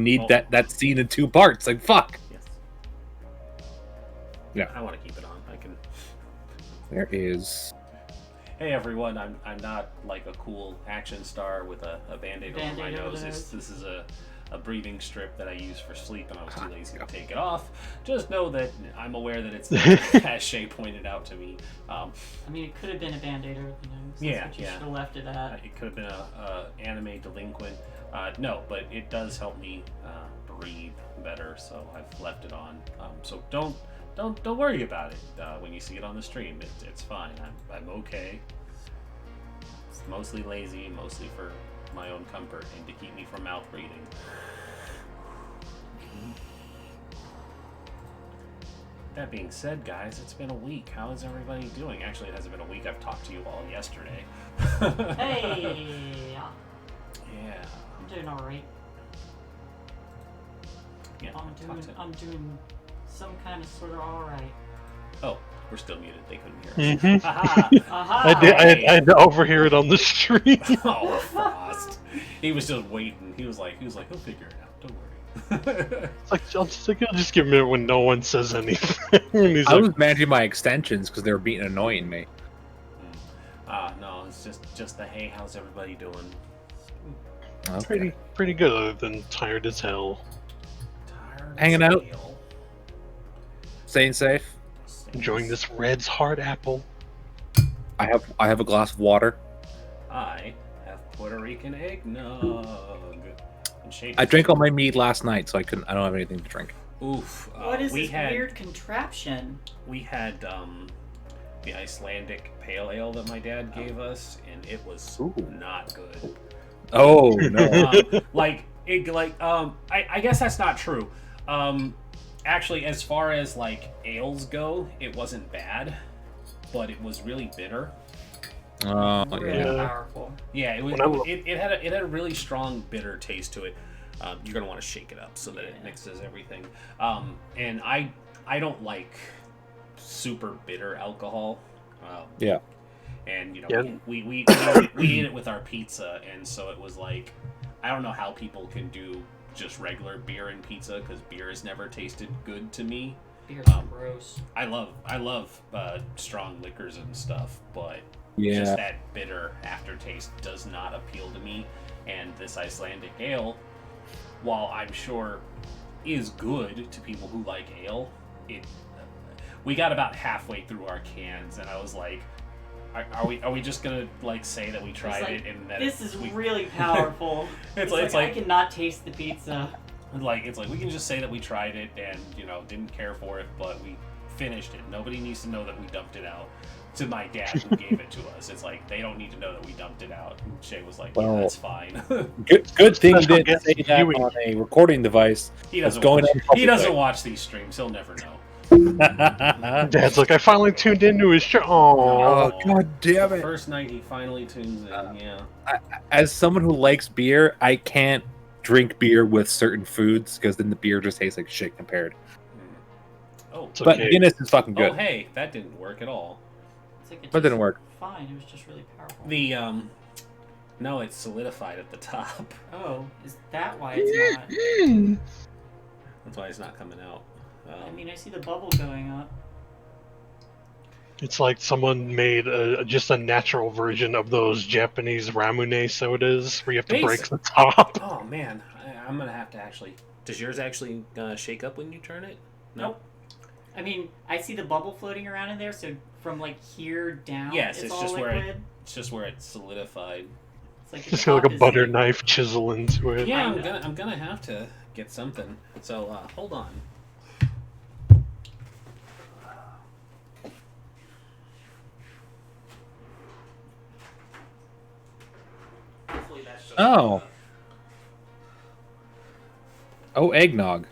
need that scene in 2 parts. Like, fuck. Yes. Yeah. I want to keep it on. I can. There is. Hey everyone, I'm not like a cool action star with a band-aid over my nose. This is a breathing strip that I use for sleep, and I was too lazy to take it off. Just know that I'm aware that it's as Shay pointed out to me. I mean, it could have been a band-aid over the nose. Yeah, you should have left it at. It could have been a anime delinquent. No, but it does help me breathe better, so I've left it on. So don't worry about it when you see it on the stream. It's fine. I'm okay. It's mostly lazy, mostly for my own comfort and to keep me from mouth breathing. That being said, guys, it's been a week. How is everybody doing? Actually, it hasn't been a week. I've talked to you all yesterday. Hey! Yeah. I'm doing alright. Yeah. I'm doing some kind of sort of alright. Oh, we're still muted. They couldn't hear us. Aha! I had to overhear it on the stream. Oh, Frost. He was just waiting. He was like, he'll figure it out. Don't worry. It's like, I'll just give him it when no one says anything. I was managing my extensions because they were being annoying me. No, it's just the hey, how's everybody doing? Okay. Pretty good, other than tired as hell. Tired Hanging as out. hell. Staying safe. Enjoying this Red's hard apple. I have a glass of water. I have Puerto Rican eggnog. I drank all my mead last night, so I don't have anything to drink. Oof. What is this weird contraption? We had the Icelandic pale ale that my dad gave us, and it was not good. Oh no! I guess that's not true. Actually, as far as like ales go, it wasn't bad, but it was really bitter. Oh Really yeah. powerful. Yeah, it had a really strong bitter taste to it. You're gonna want to shake it up so that it mixes everything. And I don't like super bitter alcohol. Yeah. And we ate it with our pizza, and so it was like, I don't know how people can do just regular beer and pizza, because beer has never tasted good to me. Beer's gross. I love strong liquors and stuff, but Yeah. just that bitter aftertaste does not appeal to me. And this Icelandic ale, while I'm sure is good to people who like ale, we got about halfway through our cans, and I was like, are we just gonna like say that we tried it and that this is really powerful? it's like I cannot taste the pizza. It's like we can just say that we tried it and didn't care for it, but we finished it. Nobody needs to know that we dumped it out. To my dad who gave it to us, it's like they don't need to know that we dumped it out. And Shay was like, "Yeah, that's fine." Good thing you didn't say that on a recording device. He doesn't watch these streams. He'll never know. Dad's like, I finally tuned into his show. Oh, god damn it! First night he finally tunes in. Yeah. As someone who likes beer, I can't drink beer with certain foods because then the beer just tastes like shit compared. Oh, but Guinness is fucking good. Oh, hey, that didn't work at all. That didn't work. Fine, it was just really powerful. No, it's solidified at the top. Oh, is that why it's not? That's why it's not coming out. I mean, I see the bubble going up. It's like someone made just a natural version of those Japanese ramune sodas where you have to break the top. Oh man, I'm gonna have to actually. Does yours actually shake up when you turn it? Nope. I mean, I see the bubble floating around in there, so from like here down, yes, it's all just liquid. It's just where it's solidified. It's like just got like a butter knife chisel into it. Yeah, I'm gonna have to get something. So hold on. Hopefully that's just Oh, eggnog.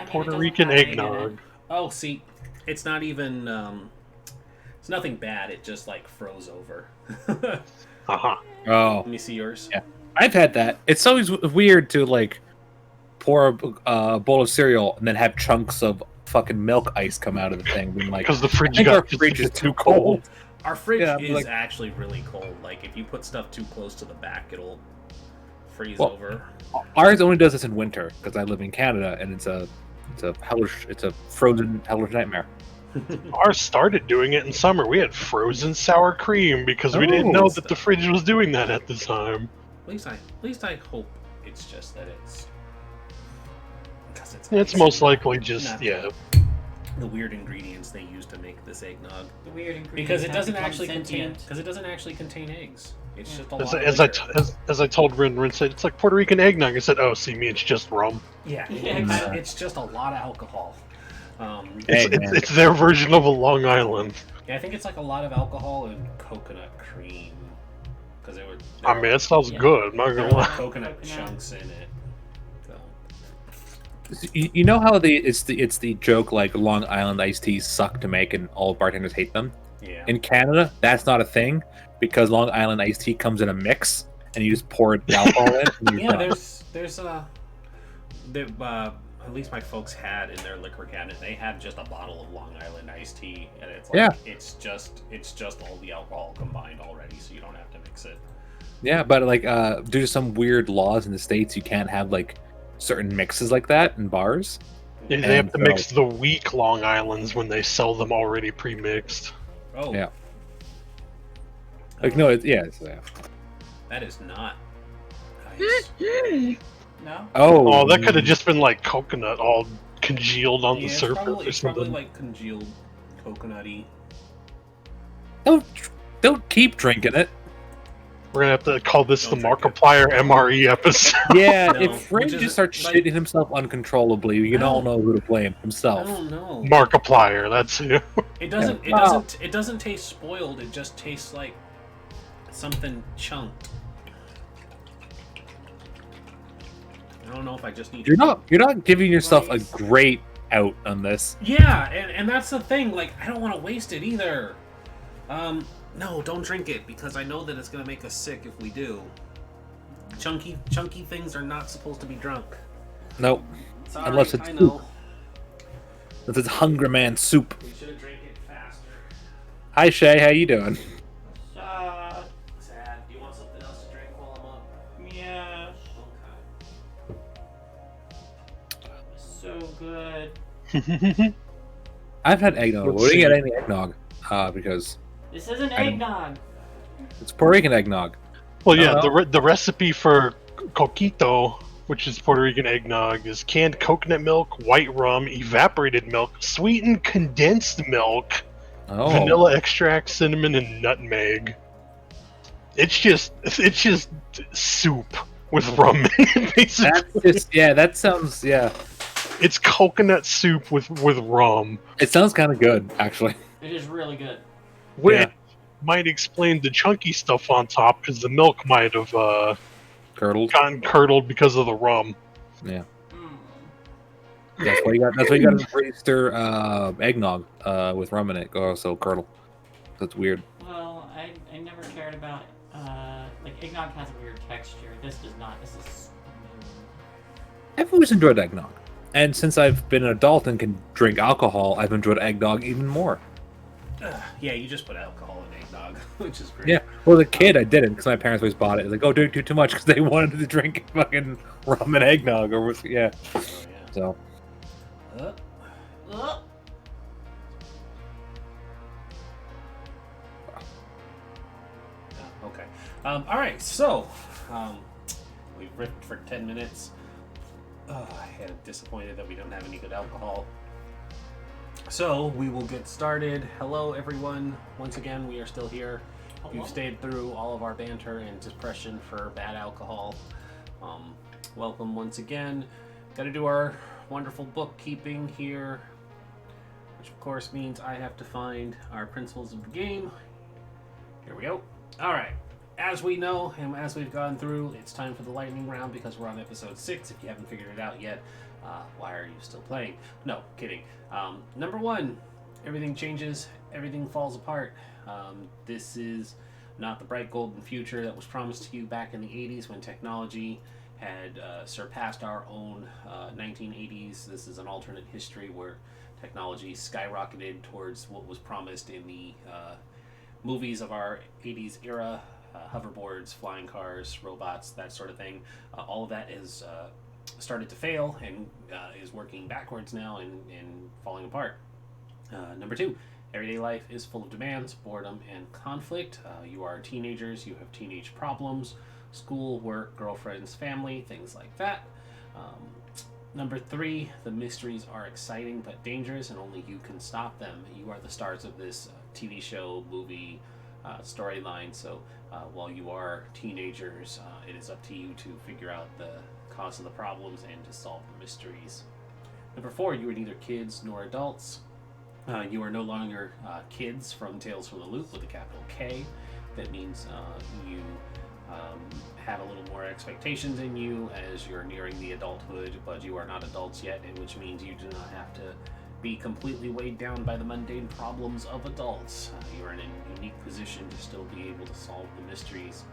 Puerto Rican eggnog. Oh, see, it's not even. It's nothing bad. It just like froze over. Uh-huh. Oh. Let me see yours. Yeah, I've had that. It's always weird to like pour a bowl of cereal and then have chunks of fucking milk ice come out of the thing. Being like, because the fridge is too cold. Our fridge is actually really cold. Like if you put stuff too close to the back, it'll freeze Well, over. Ours only does this in winter because I live in Canada, and it's a frozen hellish nightmare. Ours started doing it in summer. We had frozen sour cream because we didn't know that the fridge was doing that at the time. At least I hope it's just that it's because It's most likely just not the weird ingredients they use to make this eggnog. The weird ingredients Because it have doesn't become actually sentient. contain eggs. It's Yeah. just a lot of liquor. As I told Rin said, it's like Puerto Rican eggnog. I said, oh, see me, it's just rum. Yeah, Yeah. it's just a lot of alcohol. It's their version of a Long Island. Yeah, I think it's like a lot of alcohol and coconut cream. Because I mean, it sounds good. I'm not there gonna were lie. coconut chunks in it. So. You know how it's the joke like Long Island iced teas suck to make and all bartenders hate them. Yeah. In Canada, that's not a thing because Long Island iced tea comes in a mix and you just pour the alcohol in. And Yeah, there's at least my folks had in their liquor cabinet. They had just a bottle of Long Island iced tea, and it's like it's just all the alcohol combined already, so you don't have to mix it. Yeah, but like due to some weird laws in the States, you can't have like certain mixes like that in bars. Yeah, they have to mix the weak Long Islands when they sell them already pre-mixed. Oh. Yeah. Like no, yeah. That is not nice. No? Oh, that could have just been like coconut all congealed on the it's surface probably, or it's probably something. like congealed coconutty. Don't keep drinking it. We're gonna have to call this Don't the drink it. Markiplier MRE episode. Yeah, No, if Ray which is, just starts like- shitting himself uncontrollably, we can all know who to blame. I Himself. don't know. Markiplier, that's who. It doesn't. Yeah. Wow. It doesn't taste spoiled. It just tastes like something chunked. I don't know if I just need. You're not giving yourself a Nice. great out on this. Yeah, and that's the thing. Like, I don't want to waste it either. No, don't drink it because I know that it's gonna make us sick if we do. Chunky things are not supposed to be drunk. Nope. Sorry, Unless it's I know. This is Hunger Man soup. We should have drank it faster. Hi Shay, how you doing? Sad. Do you want something else to drink while I'm up? Yeah. Okay. So good. I've had eggnog. Let's We didn't get see. any eggnog because This isn't I don't- eggnog. it's Puerto Rican eggnog. Well, yeah, Uh-huh. the recipe for coquito, which is Puerto Rican eggnog, is canned coconut milk, white rum, evaporated milk, sweetened condensed milk, Oh, vanilla extract, cinnamon, and nutmeg. It's just soup with rum in it, basically. that's just that sounds It's coconut soup with rum. It sounds kind of good actually. It is really good. Which Yeah. might explain the chunky stuff on top, because the milk might have Curdled. gotten curdled because of the rum. Yeah, Mm. that's why you got. That's why you got to register eggnog with rum in it. So curdle. That's weird. Well, I never cared about like eggnog has a weird texture. This does not. This is smooth. I've always enjoyed eggnog, and since I've been an adult and can drink alcohol, I've enjoyed eggnog even more. Yeah, you just put alcohol in eggnog, which is great. Yeah. Well, as a kid, I didn't because my parents always bought it. It's like, oh, don't do too much because they wanted to drink fucking rum and eggnog or yeah. Oh, So yeah. Ugh. Okay. All right. So, we've riffed for 10 minutes. I am disappointed that we don't have any good alcohol. So we will get started. Hello, everyone. Once again, we are still here. You've stayed through all of our banter and depression for bad alcohol. Welcome once again. Got to do our wonderful bookkeeping here, which of course means I have to find our principles of the game. Here we go. All right. As we know, and as we've gone through, it's time for the lightning round because we're on episode 6. If you haven't figured it out yet, why are you still playing? No, kidding. Number 1, everything changes, everything falls apart. This is not the bright golden future that was promised to you back in the 80s when technology had surpassed our own 1980s. This is an alternate history where technology skyrocketed towards what was promised in the movies of our 80s era. hoverboards, flying cars, robots, that sort of thing. All of that is started to fail and is working backwards now and falling apart. Number 2, everyday life is full of demands, boredom, and conflict. You are teenagers, you have teenage problems, school, work, girlfriends, family, things like that. Number 3, the mysteries are exciting but dangerous, and only you can stop them. You are the stars of this TV show, movie, storyline, so while you are teenagers, it is up to you to figure out the cause of the problems and to solve the mysteries. Number 4, you are neither kids nor adults. You are no longer kids from Tales from the Loop with a capital K. That means you have a little more expectations in you as you're nearing the adulthood, but you are not adults yet, which means you do not have to be completely weighed down by the mundane problems of adults. You are in a unique position to still be able to solve the mysteries.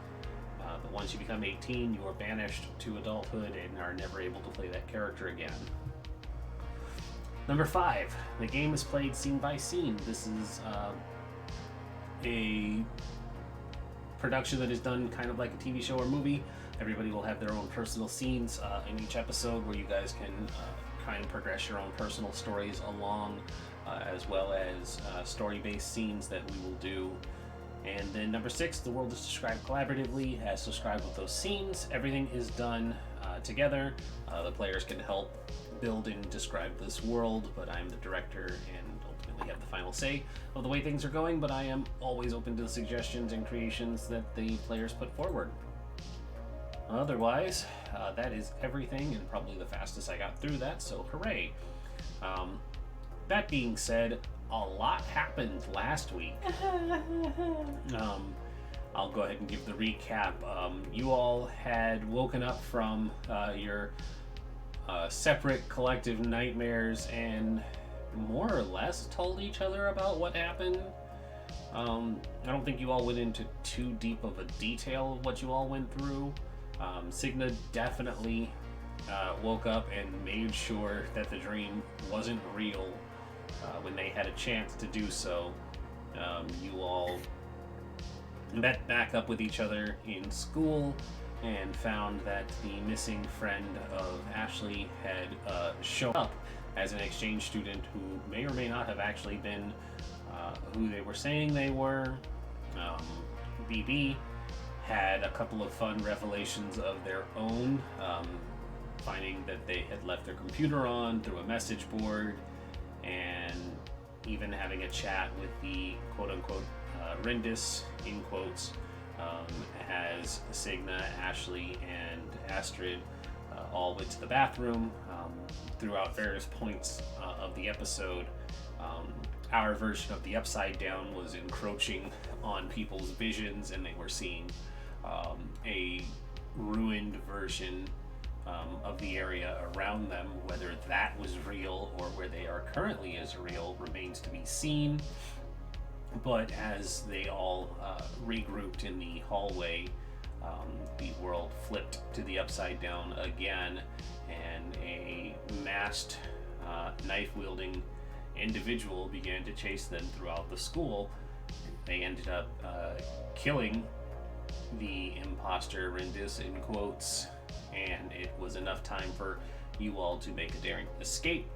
But once you become 18, you are banished to adulthood and are never able to play that character again. Number 5, the game is played scene by scene. This is a production that is done kind of like a TV show or movie. Everybody will have their own personal scenes in each episode where you guys can try and progress your own personal stories along, as well as story-based scenes that we will do. And then number 6, the world is described collaboratively as described with those scenes. Everything is done together. The players can help build and describe this world, but I'm the director and ultimately have the final say of the way things are going, but I am always open to the suggestions and creations that the players put forward. Otherwise, that is everything, and probably the fastest I got through that, so hooray. That being said, a lot happened last week. I'll go ahead and give the recap. You all had woken up from your separate collective nightmares and more or less told each other about what happened. I don't think you all went into too deep of a detail of what you all went through. Signa definitely woke up and made sure that the dream wasn't real when they had a chance to do so. You all met back up with each other in school and found that the missing friend of Ashley had shown up as an exchange student who may or may not have actually been who they were saying they were. BB had a couple of fun revelations of their own, finding that they had left their computer on through a message board, and even having a chat with the quote-unquote Rendis, in quotes, as Signa, Ashley, and Astrid all went to the bathroom. Throughout various points of the episode, our version of the Upside Down was encroaching on people's visions, and they were seeing a ruined version of the area around them. Whether that was real or where they are currently is real remains to be seen. But as they all regrouped in the hallway, the world flipped to the Upside Down again, and a masked, knife-wielding individual began to chase them throughout the school. They ended up killing the imposter Rendis, in quotes, and it was enough time for you all to make a daring escape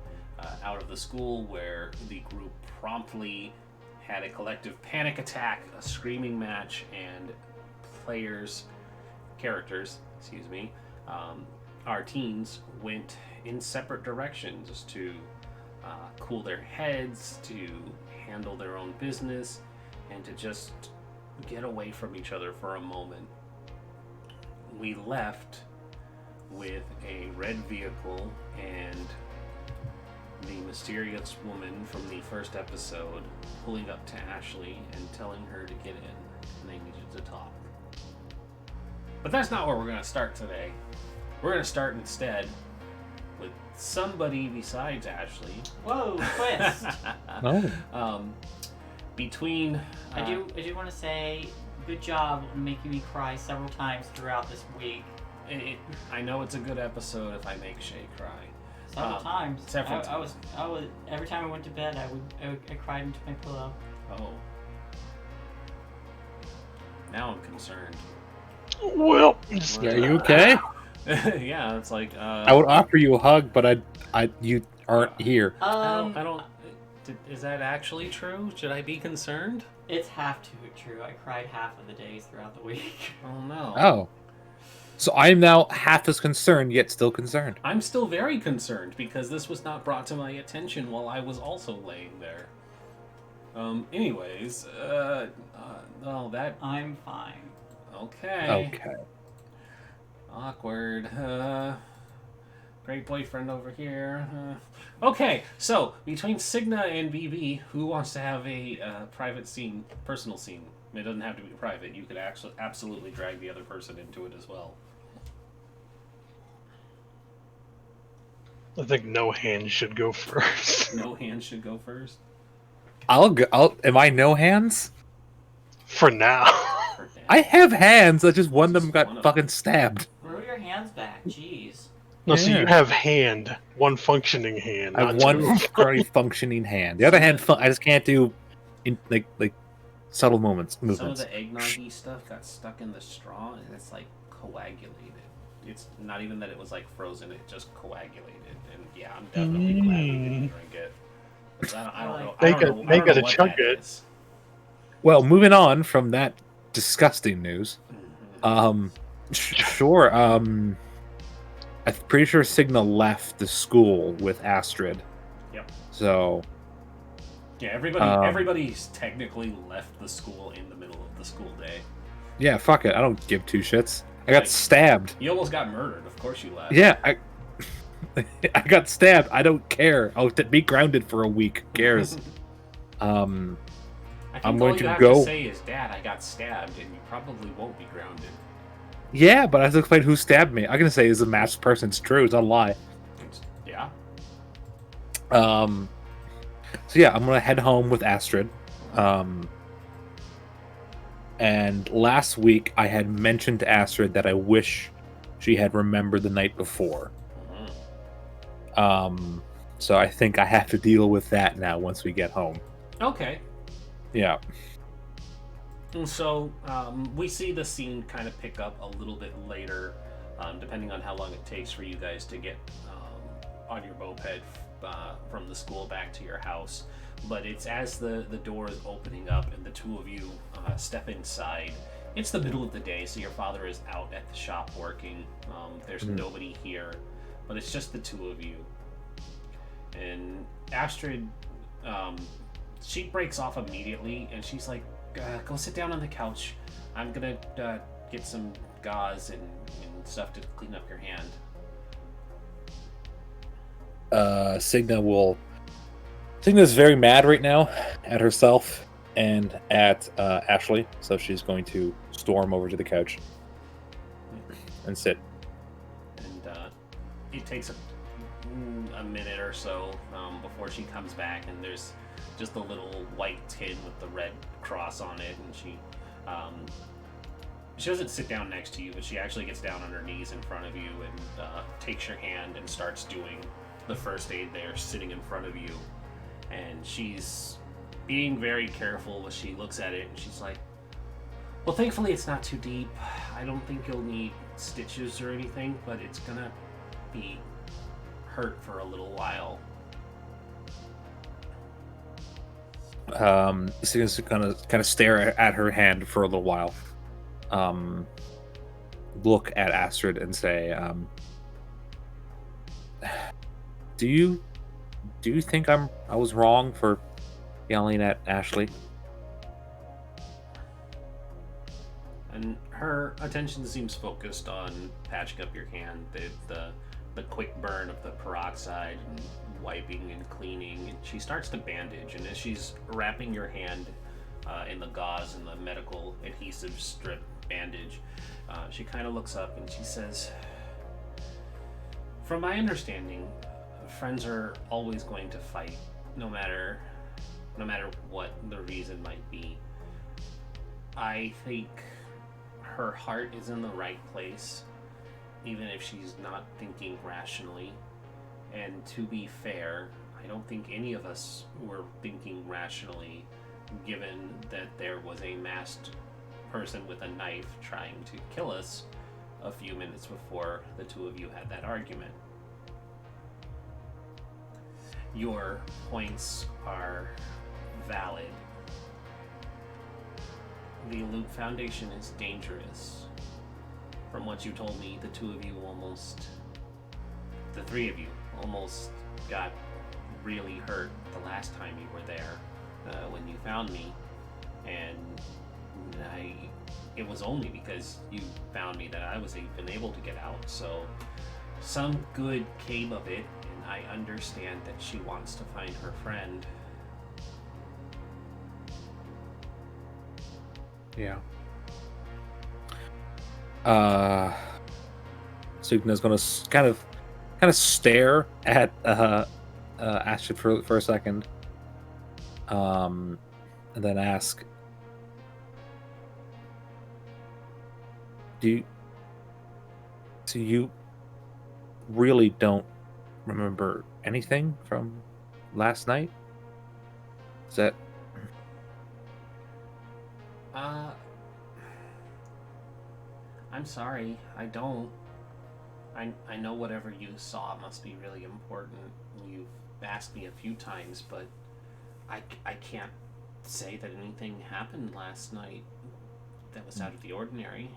out of the school, where the group promptly had a collective panic attack, a screaming match, and characters, our teens went in separate directions to cool their heads, to handle their own business, and to just get away from each other for a moment. We left with a red vehicle and the mysterious woman from the first episode pulling up to Ashley and telling her to get in, and they needed to talk. But that's not where we're going to start today. We're going to start instead with somebody besides Ashley. Whoa, twist! Between... I do want to say, good job on making me cry several times throughout this week. I know it's a good episode if I make Shay cry. Several times. Several I was every time I went to bed, I cried into my pillow. Oh. Now I'm concerned. Well, Yeah, are you okay? Yeah, it's like I would offer you a hug, but you aren't here. I don't. Is that actually true? Should I be concerned? It's half too true. I cried half of the days throughout the week. Oh no. Oh. So I am now half as concerned, yet still concerned. I'm still very concerned because this was not brought to my attention while I was also laying there. Anyways, oh, that... I'm fine. Okay. Okay. Awkward. Great boyfriend over here. Okay, so, between Cigna and BB, who wants to have a private scene, personal scene? It doesn't have to be private. You could actually absolutely drag the other person into it as well. I think no hand should go first. No hands should go first. I'll go. Am I no hands? For now. For now. I have hands. I just one of them Just got one of fucking stabbed. Grow your hands back. Jeez. No, so Yeah. you have hand, one functioning hand. I have not one two. very functioning hand. The other hand, I just can't do, like subtle movements. Some of the eggnoggy stuff got stuck in the straw and it's like coagulated. It's not even that it was like frozen; it just coagulated. And yeah, I'm definitely glad we didn't drink it. 'Cause I don't know. They I don't got- know- I they don't gotta know what chug that it. is. Well, moving on from that disgusting news. Mhm. Sure. I'm pretty sure Cigna left the school with Astrid. Yep. So Yeah, everybody's technically left the school in the middle of the school day. yeah, fuck it. I don't give two shits. I got Like- stabbed. You almost got murdered. Of course you left. Yeah, I got stabbed. I don't care. I'll be grounded for a week. Who cares? I think I'm all going you to have go- to say is, "Dad, I got stabbed," and you probably won't be grounded. Yeah, but I have to explain who stabbed me. I'm gonna say it's a masked person. It's true. It's not a lie. Yeah. So yeah, I'm gonna head home with Astrid. And last week I had mentioned to Astrid that I wish she had remembered the night before. Mhm. So I think I have to deal with that now once we get home. Okay. Yeah. And so we see the scene kind of pick up a little bit later, depending on how long it takes for you guys to get on your moped from the school back to your house. But it's as the door is opening up and the two of you step inside. It's the middle of the day, so your father is out at the shop working. There's nobody here, but it's just the two of you. And Astrid, she breaks off immediately, and she's like, go sit down on the couch. I'm gonna get some gauze and stuff to clean up your hand. Signa's very mad right now at herself and at Ashley, so she's going to storm over to the couch and sit. And it takes a minute or so before she comes back, and there's just a little white tin with the red cross on it, and she doesn't sit down next to you, but she actually gets down on her knees in front of you and takes your hand and starts doing the first aid there, sitting in front of you. And she's being very careful as she looks at it, and she's like, well, thankfully it's not too deep. I don't think you'll need stitches or anything, but it's gonna be hurt for a little while. Signa's gonna kind of stare at her hand for a little while. Look at Astrid and say, do you think I was wrong for yelling at Ashley? And her attention seems focused on patching up your hand, the quick burn of the peroxide, and wiping and cleaning. And she starts to bandage, and as she's wrapping your hand in the gauze and the medical adhesive strip bandage, she kind of looks up and she says, from my understanding, friends are always going to fight, no matter what the reason might be. I think her heart is in the right place, even if she's not thinking rationally. And to be fair, I don't think any of us were thinking rationally, given that there was a masked person with a knife trying to kill us a few minutes before the two of you had that argument. Your points are valid. The Loop Foundation is dangerous. From what you told me, the three of you almost got really hurt the last time you were there, when you found me, and it was only because you found me that I was even able to get out, so some good came of it, and I understand that she wants to find her friend. Yeah. Sugna's gonna kind of stare at Astrid for a second, and then ask, so you really don't remember anything from last night? Is that... I'm sorry, I don't. I know whatever you saw must be really important. You've asked me a few times, but I can't say that anything happened last night that was out of the ordinary.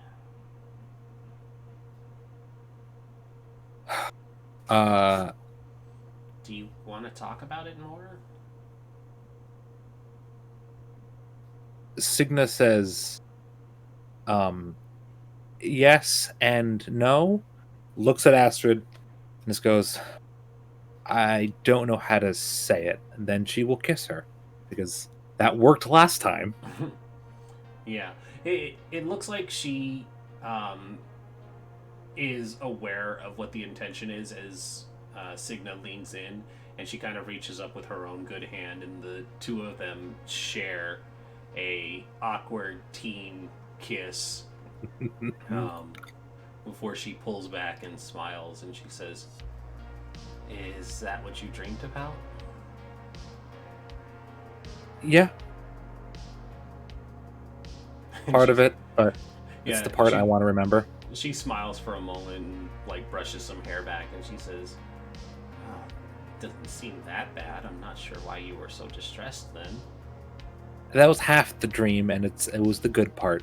Do you want to talk about it more? Signa says, yes and no, looks at Astrid, and just goes, I don't know how to say it. And then she will kiss her, because that worked last time. Yeah. It looks like she is aware of what the intention is as Signa leans in, and she kind of reaches up with her own good hand, and the two of them share a awkward teen kiss before she pulls back and smiles, and she says, is that what you dreamed about? Yeah. Part of it, but it's the part I want to remember. She smiles for a moment and brushes some hair back, and she says, oh, doesn't seem that bad. I'm not sure why you were so distressed then. That was half the dream, and it was the good part.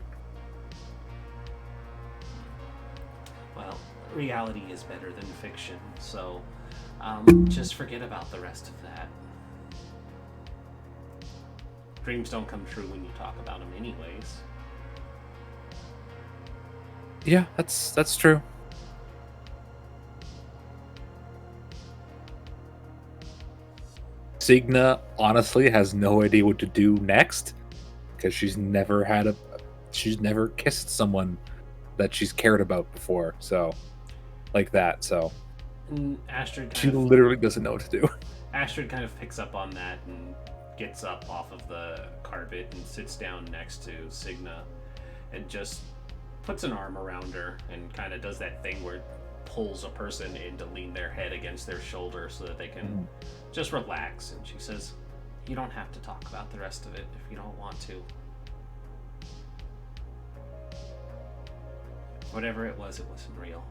Well, reality is better than fiction, so just forget about the rest of that. Dreams don't come true when you talk about them anyways. Yeah, that's true. Signa honestly has no idea what to do next, because she's never kissed someone that she's cared about before, so like that. So Astrid literally doesn't know what to do. Astrid kind of picks up on that and gets up off of the carpet and sits down next to Signa and just puts an arm around her and kind of does that thing where it pulls a person in to lean their head against their shoulder so that they can just relax. And she says, you don't have to talk about the rest of it if you don't want to. Whatever it wasn't real.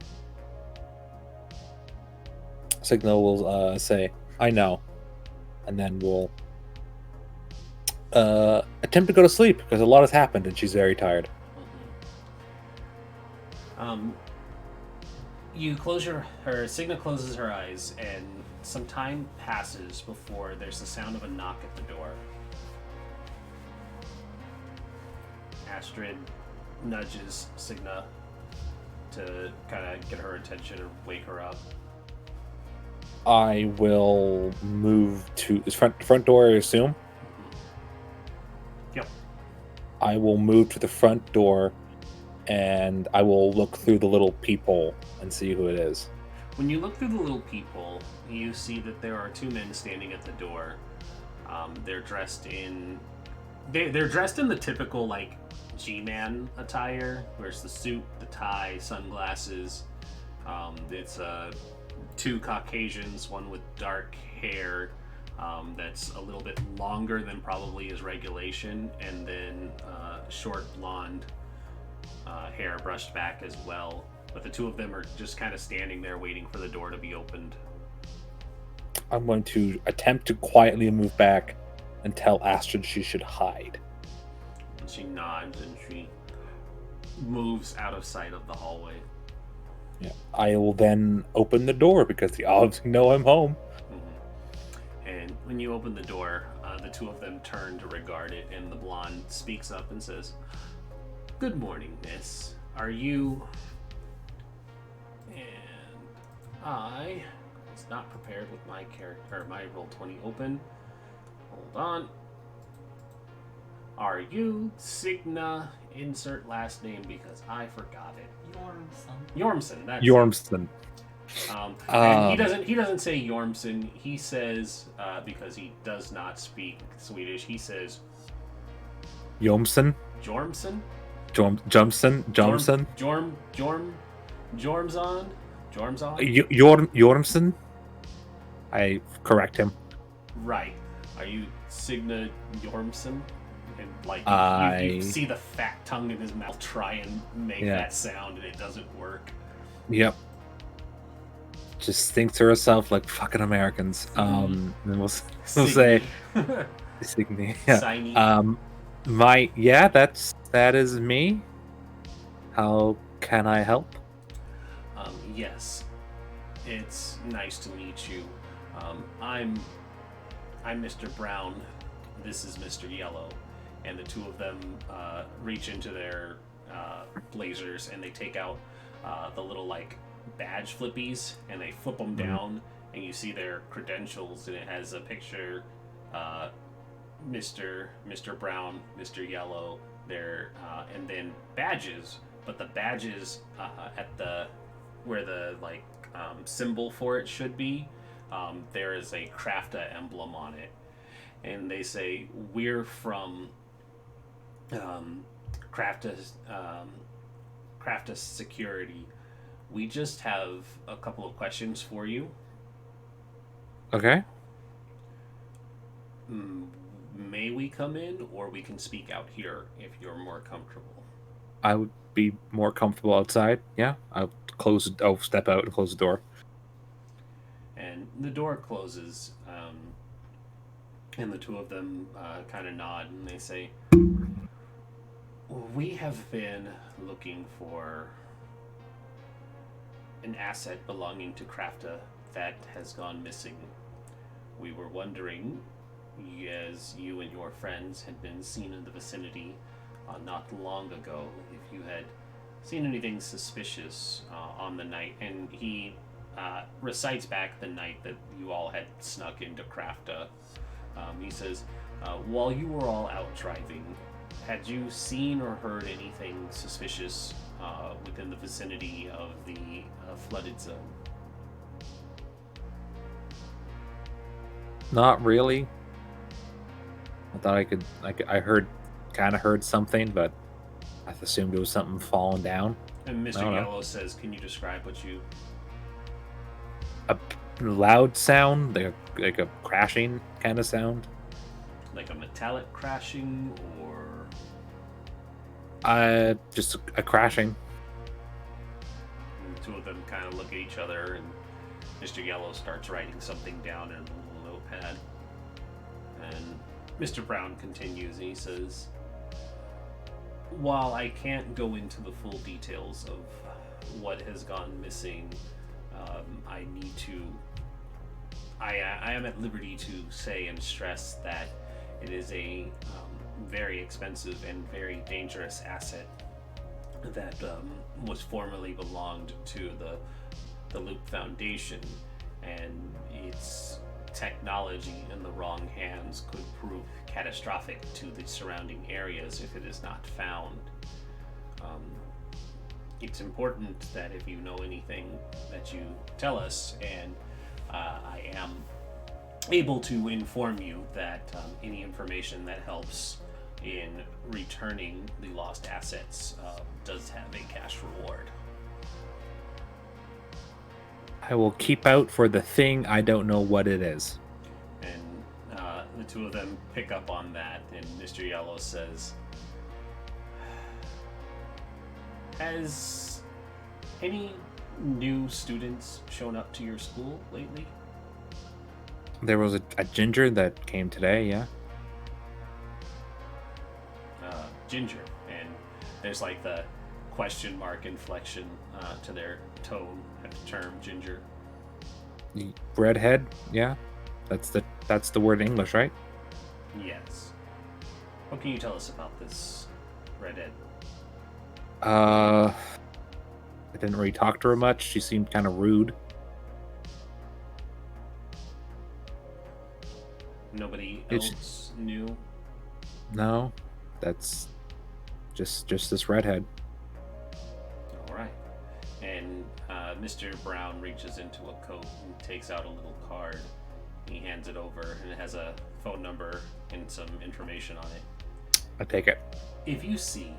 Signa will say, I know. And then we'll attempt to go to sleep, because a lot has happened and she's very tired. Signa closes her eyes, and some time passes before there's the sound of a knock at the door. Astrid nudges Signa to kind of get her attention or wake her up. I will move to the front door, I assume. Yep. I will move to the front door, and I will look through the little peephole and see who it is. When you look through the little peephole, you see that there are two men standing at the door. They're dressed in the typical G-man attire. There's the suit, the tie, sunglasses. It's two Caucasians, one with dark hair that's a little bit longer than probably is regulation, and then short blonde hair brushed back as well. But the two of them are just kind of standing there waiting for the door to be opened. I'm going to attempt to quietly move back and tell Astrid she should hide. And she nods and she moves out of sight of the hallway. Yeah, I will then open the door because the olives know I'm home. Mm-hmm. And when you open the door, the two of them turn to regard it, and the blonde speaks up and says, "Good morning, miss. Are you..." And I was not prepared with my character, my Roll20 open. Hold on. Are you Signa? Insert last name because I forgot it. Yormson. That's Yormson. And he doesn't say Yormson. He says because he does not speak Swedish. He says Yormson. Jormson. Jumson. Jormson. Yormson. I correct him. Right. Are you Signa Yormson? And like you see the fat tongue in his mouth try and make that sound, and it doesn't work. Yep. Just think to herself like fucking Americans. And we'll say Signy. Yeah. That is me. How can I help? Yes. It's nice to meet you. I'm Mr. Brown. This is Mr. Yellow. And the two of them reach into their blazers and they take out the little like badge flippies and they flip them down, and you see their credentials, and it has a picture, Mr. Brown, Mr. Yellow, and then badges. But the badges at the where the like symbol for it should be, there is a Crafta emblem on it, and they say, "We're from Crafta Security. We just have a couple of questions for you." Okay. May we come in, or we can speak out here if you're more comfortable? I would be more comfortable outside. Yeah. I'll step out and close the door. And the door closes, and the two of them kind of nod, and they say, "We have been looking for an asset belonging to Crafta that has gone missing. We were wondering, as you and your friends had been seen in the vicinity not long ago, if you had seen anything suspicious on the night." And he recites back the night that you all had snuck into Crafta. He says, "While you were all out driving, had you seen or heard anything suspicious within the vicinity of the flooded zone?" Not really. I thought I heard something, but I assumed it was something falling down. And Mr. Yellow says, "Can you describe what you..." A loud sound, like a crashing kind of sound. Like a metallic crashing, or... Just a crashing. And the two of them kind of look at each other, and Mr. Yellow starts writing something down in a notepad. And Mr. Brown continues, and he says, "While I can't go into the full details of what has gone missing, I need to... I am at liberty to say and stress that it is a very expensive and very dangerous asset that was formerly belonged to the Loop Foundation, and its technology in the wrong hands could prove catastrophic to the surrounding areas if it is not found. It's important that if you know anything that you tell us, and I am able to inform you that any information that helps in returning the lost assets does have a cash reward." I will keep out for the thing I don't know what it is. And the two of them pick up on that, and Mr. Yellow says, Has any new students shown up to your school lately? There was a ginger that came today, yeah. Ginger, and there's like the question mark inflection to their tone at the term ginger. Redhead, yeah. That's the word in English, right? Yes. What can you tell us about this redhead? I didn't really talk to her much. She seemed kind of rude. Nobody It's- else knew? No, that's just this redhead. All right. And Mr. Brown reaches into a coat and takes out a little card. He hands it over, and it has a phone number and some information on it. I take it. If you see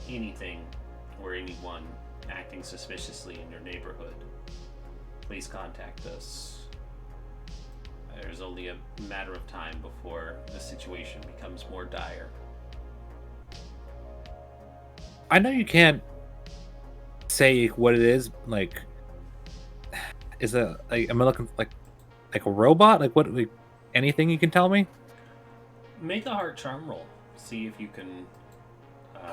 anything or anyone acting suspiciously in your neighborhood, please contact us. There's only a matter of time before the situation becomes more dire. I know you can't say what it is. Like, is it like? Am I looking like a robot? Like what? Like, anything you can tell me? Make a heart charm roll. See if you can.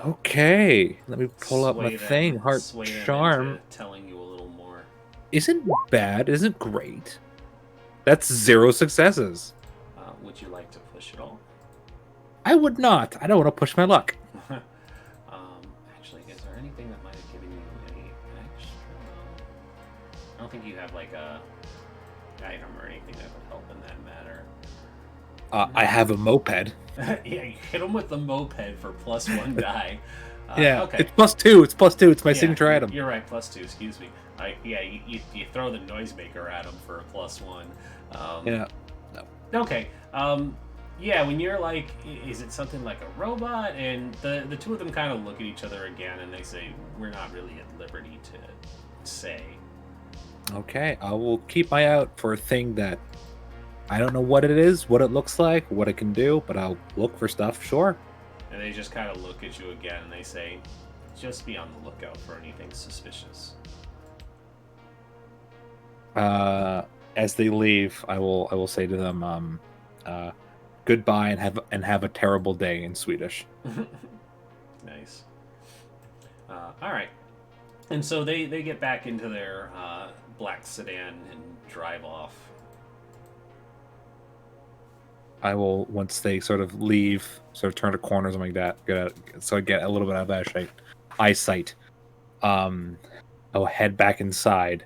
Okay, let me pull up my sway them- thing. Heart sway them charm into telling you a little more. isn't bad. Isn't great. That's 0 successes. Would you like to push it all? I would not. I don't want to push my luck. Actually, is there anything that might have given you any extra? I don't think you have like a item or anything that would help in that matter. I have a moped. Yeah, you hit him with the moped for +1 die. Yeah, Okay. it's +2. It's +2. It's my Yeah, signature item. You're right, +2. Excuse me. You throw the noisemaker at him for a +1. Yeah. Okay. Yeah, when you're like, is it something like a robot? And the two of them kind of look at each other again, and they say, we're not really at liberty to say. Okay, I will keep my eye out for a thing that I don't know what it is, what it looks like, what it can do, but I'll look for stuff. Sure. And they just kind of look at you again, and they say, just be on the lookout for anything suspicious. As they leave, I will say to them, goodbye and have a terrible day in Swedish. Nice. All right. And so they get back into their black sedan and drive off. I will, once they sort of leave, sort of turn a corner or something like that, so I get a little bit of eyesight. I'll head back inside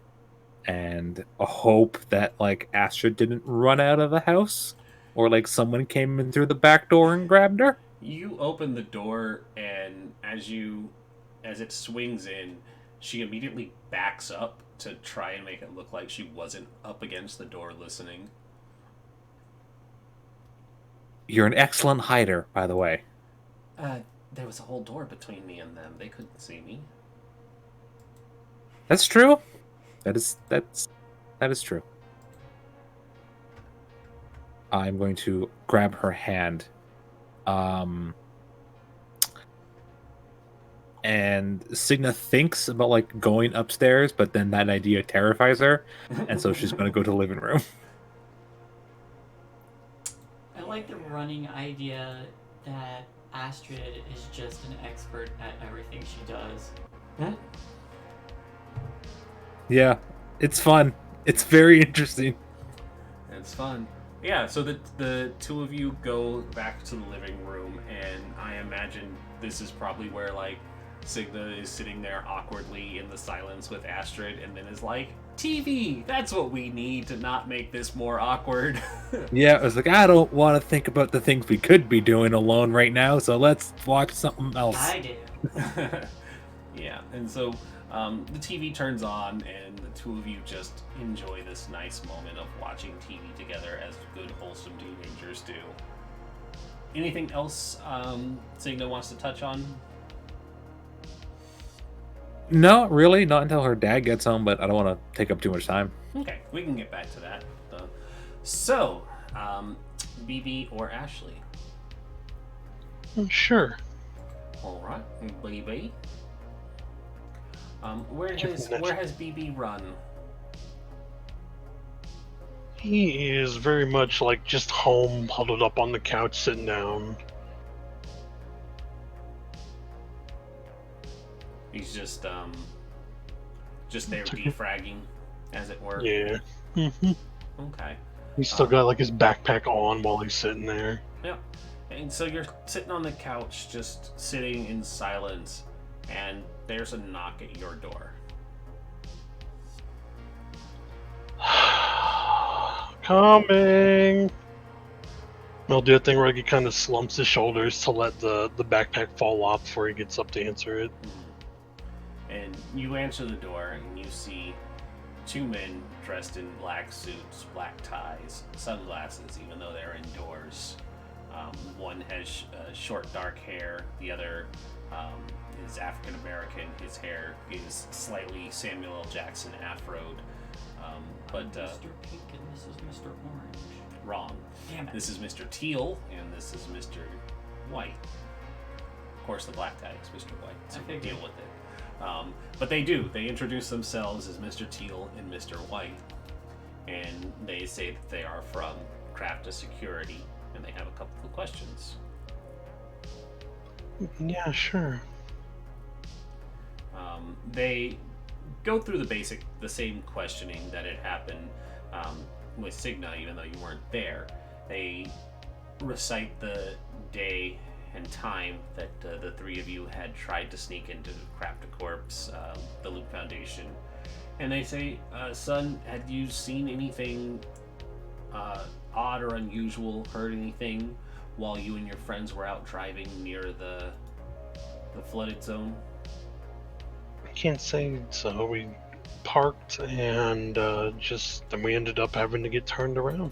and hope that like Astrid didn't run out of the house, or like someone came in through the back door and grabbed her. You open the door, and as it swings in, she immediately backs up to try and make it look like she wasn't up against the door listening. You're an excellent hider, by the way. There was a whole door between me and them. They couldn't see me. That's true. That is true. I'm going to grab her hand. And Signa thinks about like going upstairs, but then that idea terrifies her, and so she's going to go to the living room. I like the running idea that Astrid is just an expert at everything she does. Yeah, it's fun. It's very interesting. It's fun. Yeah, so the two of you go back to the living room, and I imagine this is probably where like Signa is sitting there awkwardly in the silence with Astrid, and then is like, TV! That's what we need to not make this more awkward. Yeah, I was like, I don't want to think about the things we could be doing alone right now, so let's watch something else. I do. Yeah, and so the TV turns on, and the two of you just enjoy this nice moment of watching TV together as good, wholesome teenagers do. Anything else Signa wants to touch on? No, really, not until her dad gets home, but I don't want to take up too much time. Okay, we can get back to that. So, BB or Ashley? Sure. All right, BB. Where has BB run? He is very much like just home, huddled up on the couch, sitting down. He's just there defragging, as it were. Yeah. Hmm. Okay. He's still got like his backpack on while he's sitting there. Yeah. And so you're sitting on the couch, just sitting in silence, and there's a knock at your door. Coming. He'll do a thing where he kind of slumps his shoulders to let the backpack fall off before he gets up to answer it. And you answer the door, and you see two men dressed in black suits, black ties, sunglasses, even though they're indoors. One has short dark hair, the other is African American. His hair is slightly Samuel L. Jackson afroed. But Mr. Pink and this is Mr. Orange. Wrong. Damn it. This is Mr. Teal, and this is Mr. White. Of course, the black guy is Mr. White, so I figured. deal with it. But they do. They introduce themselves as Mr. Teal and Mr. White, and they say that they are from Crafta Security, and they have a couple of questions. Yeah, sure. They go through the same questioning that had happened with Cigna, even though you weren't there. They recite the day and time that the three of you had tried to sneak into Crafta Corp's, the Loop Foundation. And they say, son, had you seen anything odd or unusual, heard anything while you and your friends were out driving near the flooded zone? I can't say so. We parked and then we ended up having to get turned around.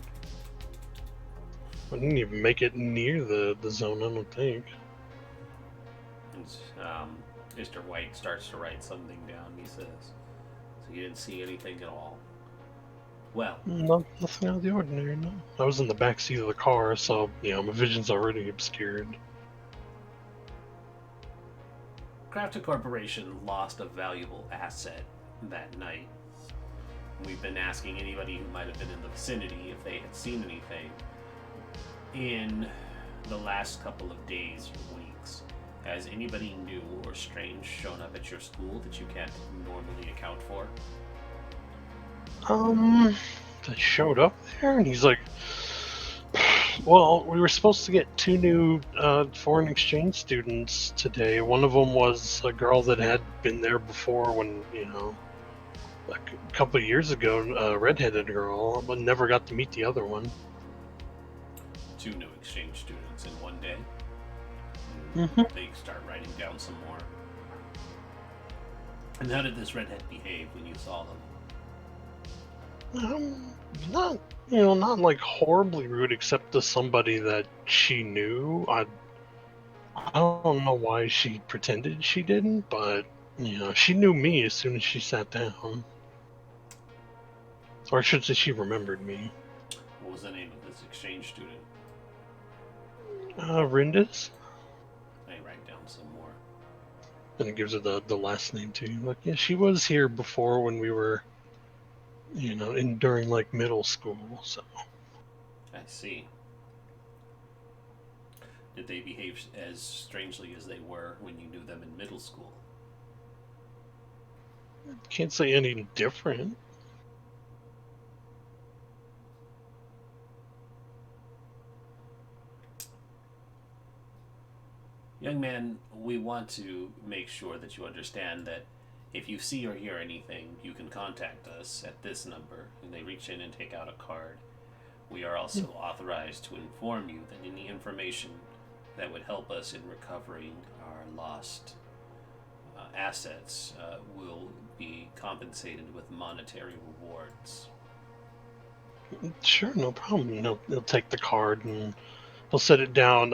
We didn't even make it near the zone, I don't think. And Mr. White starts to write something down. He says, so you didn't see anything at all? Well, Nothing out of the ordinary, no. I was in the back seat of the car, so, my vision's already obscured. Crafta Corporation lost a valuable asset that night. We've been asking anybody who might have been in the vicinity if they had seen anything in the last couple of days or weeks. Has anybody new or strange shown up at your school that you can't normally account for? They showed up there, and he's like, well, we were supposed to get 2 new foreign exchange students today. One of them was a girl that had been there before when, like a couple of years ago, a redheaded girl, but never got to meet the other one. 2 new exchange students in one day. Mm-hmm. They start writing down some more. And how did this redhead behave when you saw them? Not like horribly rude, except to somebody that she knew. I don't know why she pretended she didn't, but she knew me as soon as she sat down. Or I should say she remembered me. What was the name of this exchange student? Rindis. I write down some more. And it gives her the last name too. Like, yeah, she was here before when we were, during like middle school, so. I see. Did they behave as strangely as they were when you knew them in middle school? Can't say any different. Young man, we want to make sure that you understand that if you see or hear anything, you can contact us at this number, and they reach in and take out a card. We are also authorized to inform you that any information that would help us in recovering our lost assets will be compensated with monetary rewards. Sure, no problem. They'll take the card and he'll set it down.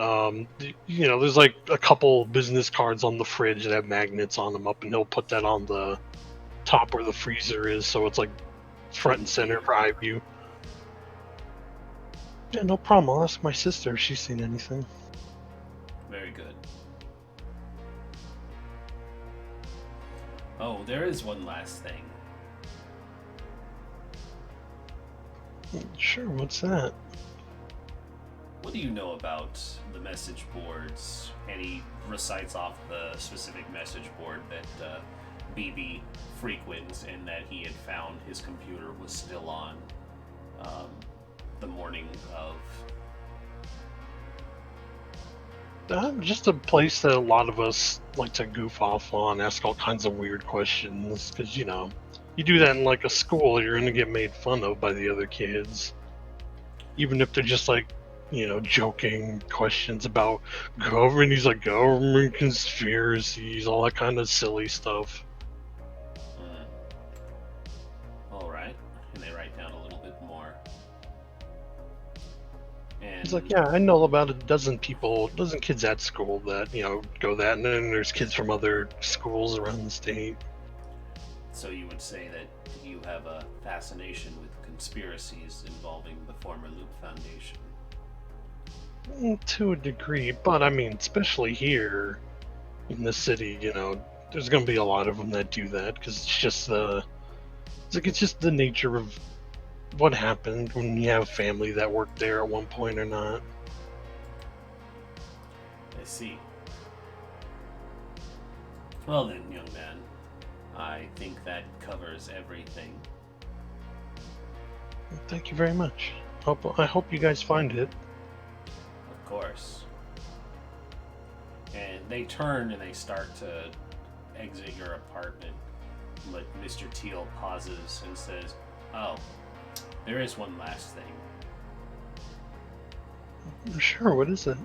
There's like a couple business cards on the fridge that have magnets on them up, and he'll put that on the top where the freezer is, so it's like front and center for eye view. Yeah, no problem. I'll ask my sister if she's seen anything. Very good. Oh, there is one last thing. Sure, what's that? What do you know about the message boards? And he recites off the specific message board that BB frequents and that he had found his computer was still on the morning of. Just a place that a lot of us like to goof off on, ask all kinds of weird questions, because, you know, you do that in like a school, you're going to get made fun of by the other kids. Even if they're just like, you know, joking questions about government, he's like, government conspiracies, all that kind of silly stuff. All right, and they write down a little bit more. And He's like, yeah, I know about a dozen kids at school that, you know, go that, and then there's kids from other schools around the state. so you would say that you have a fascination with conspiracies involving the former Loop Foundation. To a degree, but I mean, especially here in the city, you know, there's going to be a lot of them that do that because it's just the nature of what happened when you have family that worked there at one point or not. I see. Well then, young man, I think that covers everything. Thank you very much. I hope you guys find it. Of course. And they turn and they start to exit your apartment, but Mr. Teal pauses and says, "Oh, there is one last thing. Sure, what is it?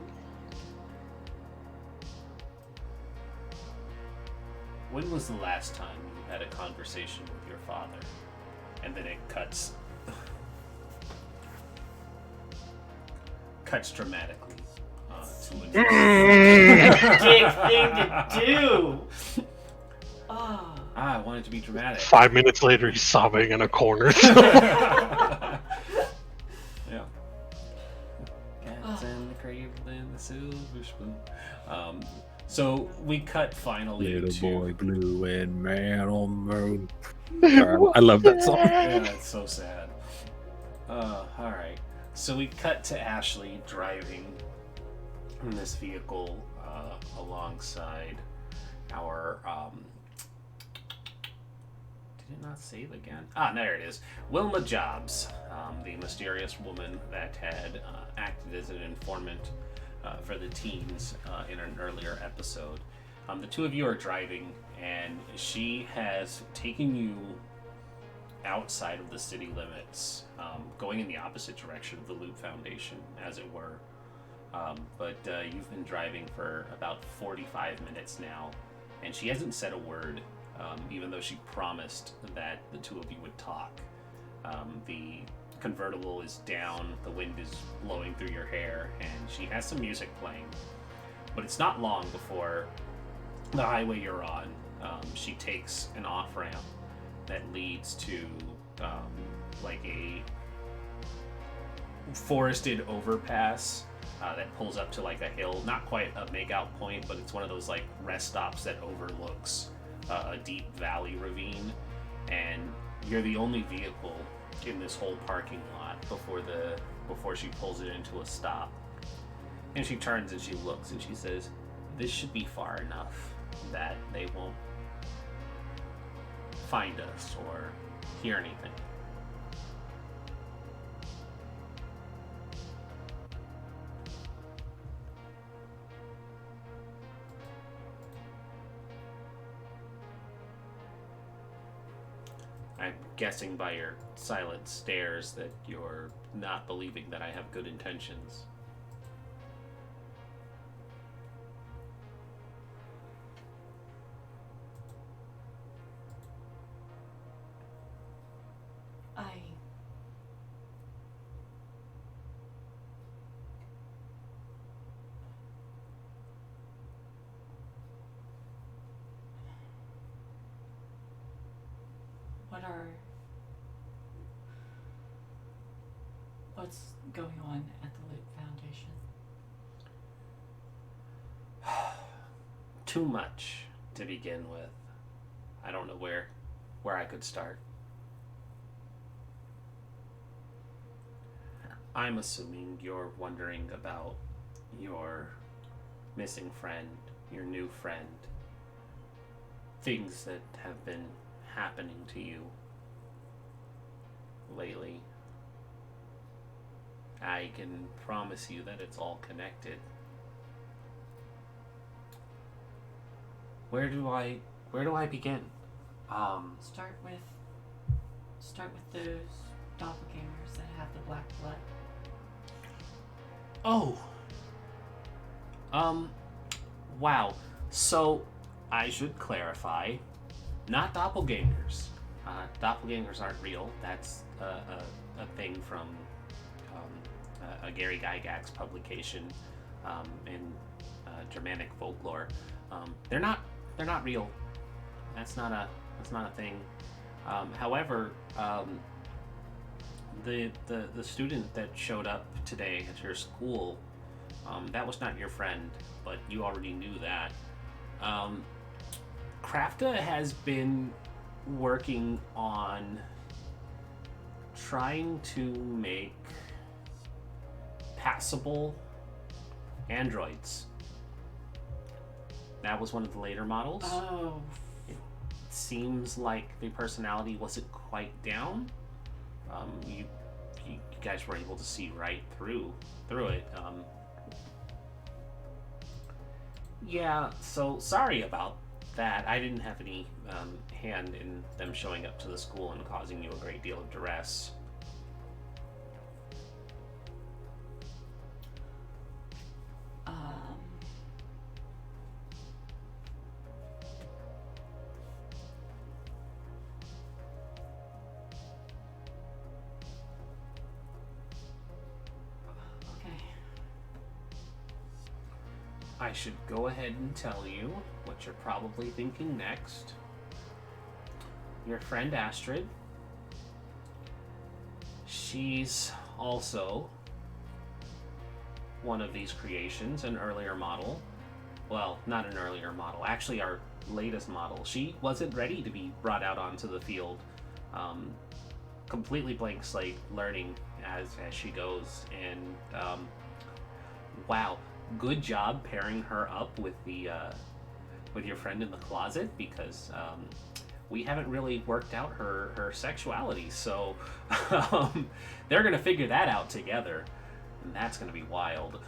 When was the last time you had a conversation with your father?" And then it cuts dramatically to a Big thing to do. Oh. I wanted to be dramatic. 5 minutes later, he's sobbing in a corner. Yeah. Cats and the cradle and the silver spoon. So we cut finally Little to boy blue and man on moon. I love that song. Yeah, it's so sad. All right. So we cut to Ashley driving in this vehicle alongside our. Did it not save again? Ah, there it is. Wilma Jobs, the mysterious woman that had acted as an informant for the teens in an earlier episode. The two of you are driving, and she has taken you outside of the city limits, going in the opposite direction of the Loop Foundation, as it were. But you've been driving for about 45 minutes now, and she hasn't said a word, even though she promised that the two of you would talk. The convertible is down, the wind is blowing through your hair, and she has some music playing. But it's not long before the highway you're on, she takes an off-ramp that leads to like a forested overpass that pulls up to like a hill. Not quite a make-out point, but it's one of those like rest stops that overlooks a deep valley ravine, and you're the only vehicle in this whole parking lot before she pulls it into a stop. And she turns and she looks and she says, "This should be far enough that they won't find us or hear anything." I'm guessing by your silent stares that you're not believing that I have good intentions. What's going on at the Loop Foundation? Too much to begin with. I don't know where I could start. I'm assuming you're wondering about your missing friend, your new friend, things that have been happening to you lately. I can promise you that it's all connected. Where do I begin? Start with those doppelgangers that have the black blood. Oh. Wow. So, I should clarify, not doppelgangers. Doppelgangers aren't real. That's a thing from a Gary Gygax publication in Germanic folklore. They're not real. That's not a thing. However, the student that showed up today at your school, that was not your friend, but you already knew that. Krafta has been working on trying to make passable androids. That was one of the later models. Oh, It seems like the personality wasn't quite down. You guys were able to see right through it. Yeah, so sorry about that. I didn't have any hand in them showing up to the school and causing you a great deal of duress. okay. I should go ahead and tell you what you're probably thinking next. Your friend Astrid, she's also one of these creations, an earlier model. Well, not an earlier model, actually our latest model. She wasn't ready to be brought out onto the field. Completely blank slate, learning as she goes. And wow, good job pairing her up with with your friend in the closet, because we haven't really worked out her sexuality, so they're gonna figure that out together, and that's gonna be wild.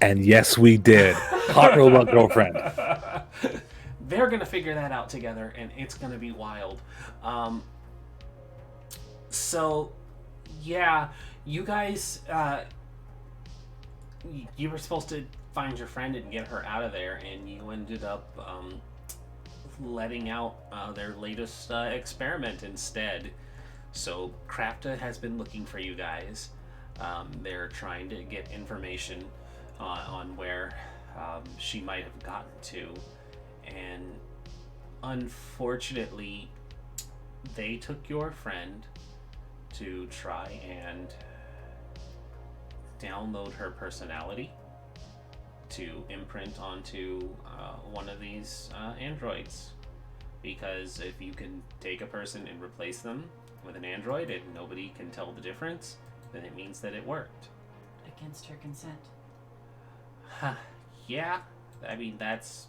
And yes, we did. Hot robot girlfriend. They're gonna figure that out together, and it's gonna be wild. So, yeah, you guys, you were supposed to find your friend and get her out of there, and you ended up letting out their latest experiment instead. So Krafta has been looking for you guys. They're trying to get information on where she might have gotten to, and unfortunately they took your friend to try and download her personality to imprint onto one of these androids. Because if you can take a person and replace them with an android and nobody can tell the difference, then it means that it worked. Against her consent. Yeah, I mean that's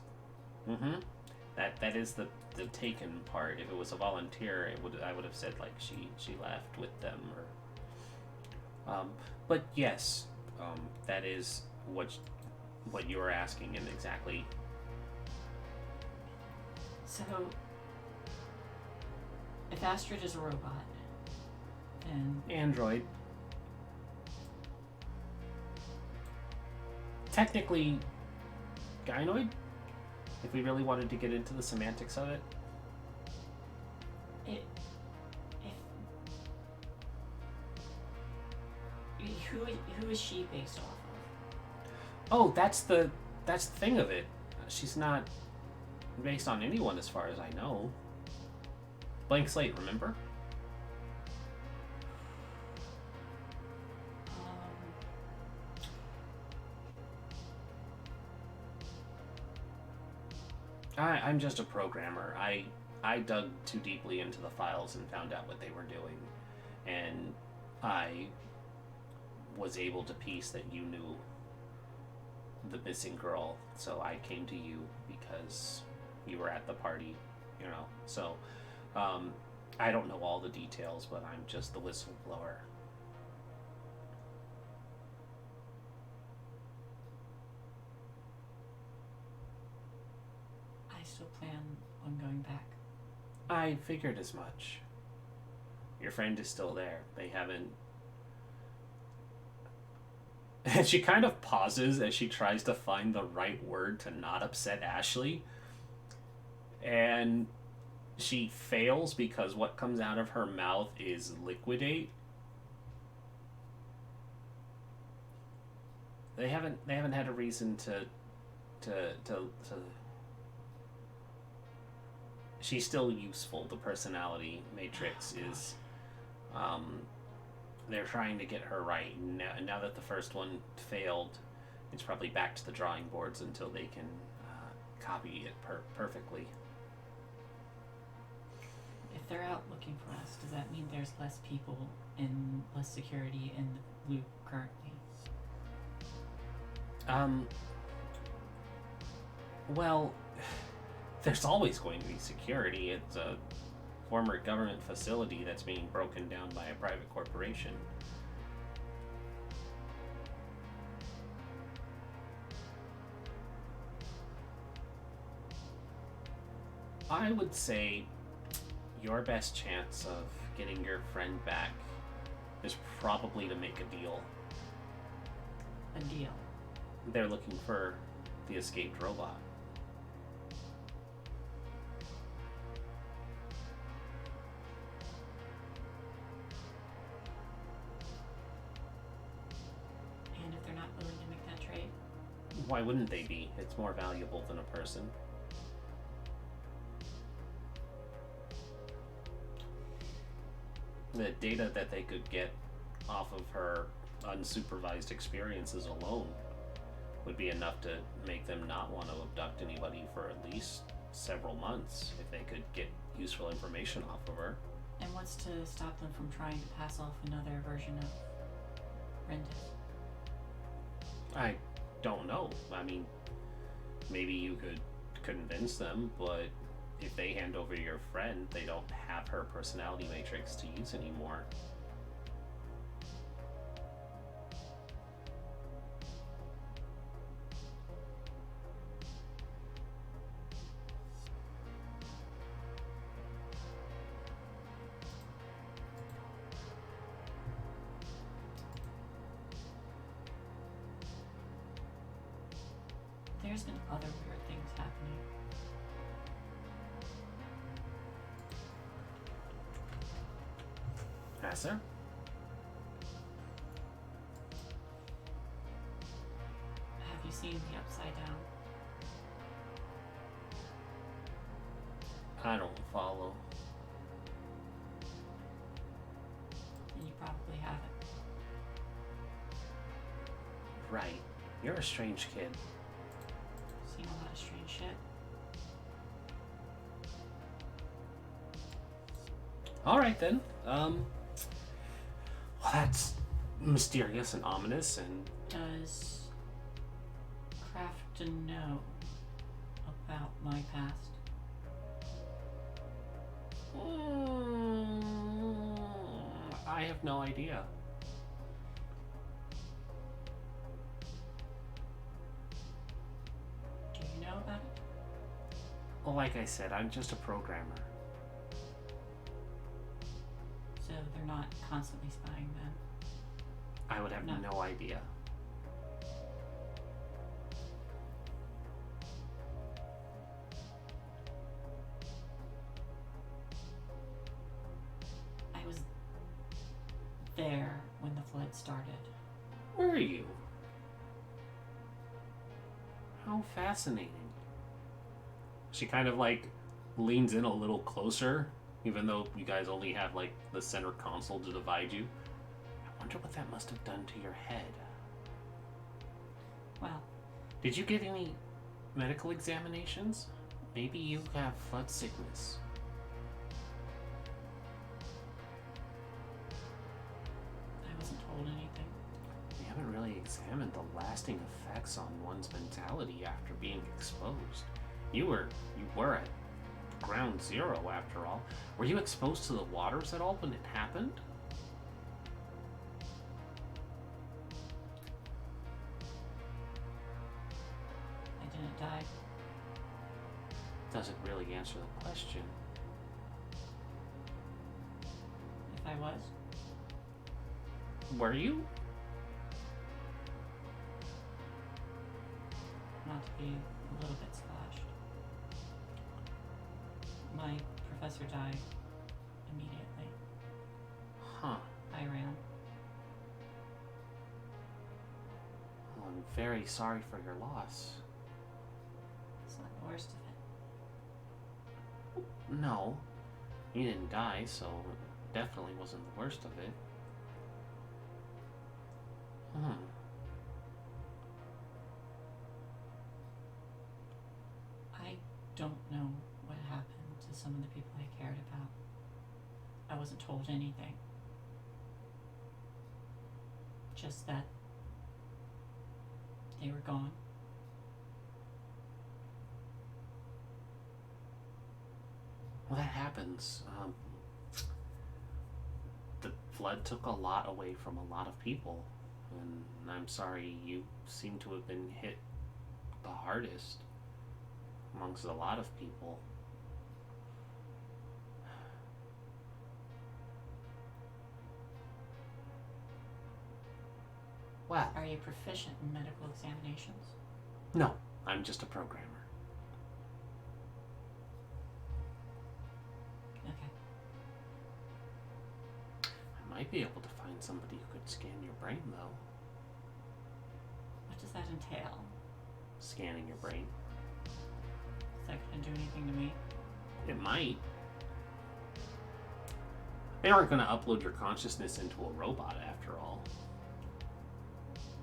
that is the taken part. If it was a volunteer, I would have said like she left with them, or but yes, that is what you were asking, and exactly. So, if Astrid is a robot, then Android. Technically, gynoid, if we really wanted to get into the semantics of it. Who is she based off of? Oh, that's the thing of it. She's not based on anyone as far as I know. Blank slate, remember? I'm just a programmer. I dug too deeply into the files and found out what they were doing, and I was able to piece that you knew the missing girl, so I came to you because you were at the party, you know. So, I don't know all the details, but I'm just the whistleblower. I still plan on going back. I figured as much. Your friend is still there. They haven't. And she kind of pauses as she tries to find the right word to not upset Ashley. And she fails because what comes out of her mouth is liquidate. They haven't had a reason to she's still useful. The personality matrix is they're trying to get her right. Now that the first one failed, it's probably back to the drawing boards until they can copy it perfectly. If they're out looking for us, does that mean there's less people and less security in the loop currently? Well, there's always going to be security. It's a former government facility that's being broken down by a private corporation. I would say your best chance of getting your friend back is probably to make a deal. A deal. They're looking for the escaped robot. And if they're not willing to make that trade? Why wouldn't they be? It's more valuable than a person. The data that they could get off of her unsupervised experiences alone would be enough to make them not want to abduct anybody for at least several months if they could get useful information off of her. And what's to stop them from trying to pass off another version of Rentis? I don't know. I mean, maybe you could convince them, but if they hand over your friend, they don't have her personality matrix to use anymore. There's been other weird things happening. Yes, sir? Have you seen the Upside Down? I don't follow. And you probably haven't. Right. You're a strange kid. Seen a lot of strange shit. Alright then. Well, that's mysterious and ominous, and Does Kraft know about my past? I have no idea. Do you know about it? Well, like I said, I'm just a programmer. So they're not constantly spying then? I would have No. no idea. I was there when the flood started. Were you? How fascinating. She kind of like leans in a little closer, even though you guys only have like the center console to divide you. I wonder what that must have done to your head. Well, Did you get any medical examinations? Maybe you have flood sickness. told anything? We haven't really examined the lasting effects on one's mentality after being exposed. You were at ground zero after all. Were you exposed to the waters at all when it happened? I didn't die. Doesn't really answer the question. If I was, Were you? not to be a little bit splashed. My professor died immediately. Huh. I ran. Well, I'm very sorry for your loss. It's not the worst of it. No, you didn't die, so it definitely wasn't the worst of it. I don't know what happened to some of the people I cared about. I wasn't told anything. Just that they were gone. Well, that happens. The flood took a lot away from a lot of people, and I'm sorry you seem to have been hit the hardest amongst a lot of people. Well, Are you proficient in medical examinations? no, I'm just a programmer. Okay. I might be able to find somebody who could scan your brain, though. What does that entail? Scanning your brain. Is that going to do anything to me? It might. They aren't going to upload your consciousness into a robot, after all.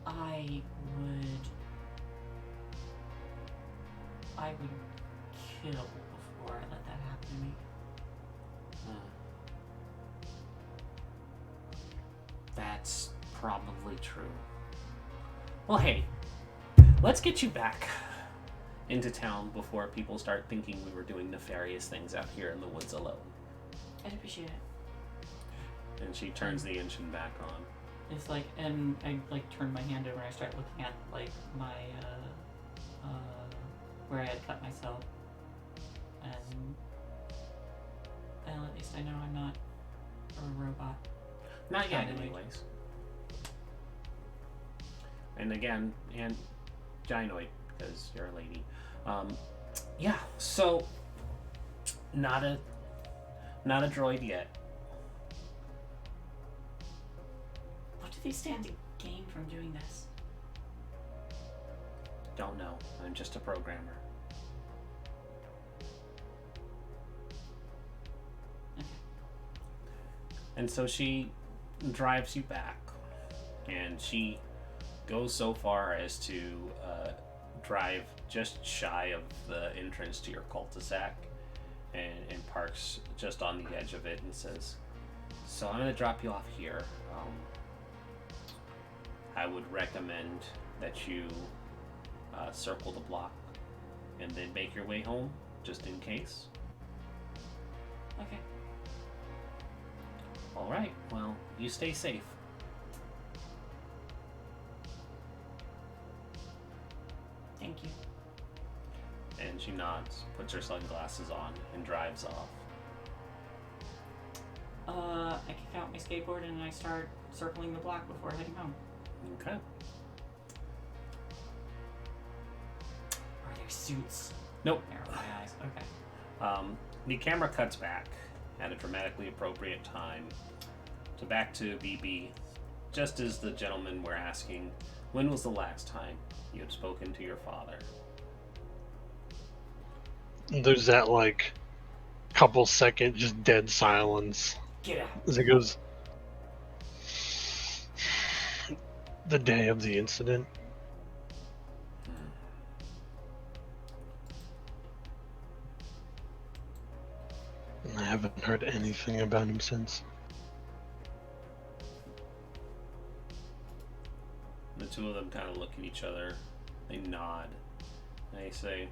I would kill before I let that happen to me. That's probably true. Well, hey, let's get you back into town before people start thinking we were doing nefarious things out here in the woods alone. I'd appreciate it. And she turns the engine back on. It's like, and I like turn my hand over and I start looking at like my where I had cut myself, and well, at least I know I'm not a robot. Not yet, Gynoid. anyways. And again, and gynoid, because you're a lady. Yeah, so not a droid yet. What do they stand to gain from doing this? Don't know. I'm just a programmer. Okay. And so she drives you back, and she goes so far as to drive just shy of the entrance to your cul-de-sac, and parks just on the edge of it and says, so I'm going to drop you off here. I would recommend that you circle the block and then make your way home, just in case. Okay. All right, well, you stay safe. Thank you. And she nods, puts her sunglasses on, and drives off. I kick out my skateboard and I start circling the block before heading home. Okay. Are there suits? Nope. Narrow my eyes. Okay. The camera cuts back at a dramatically appropriate time back to BB, just as the gentlemen were asking, when was the last time you had spoken to your father? There's that like couple second just dead silence Get out. as it goes, the day of the incident. I haven't heard anything about him since. two of them kind of look at each other. They nod. And they say,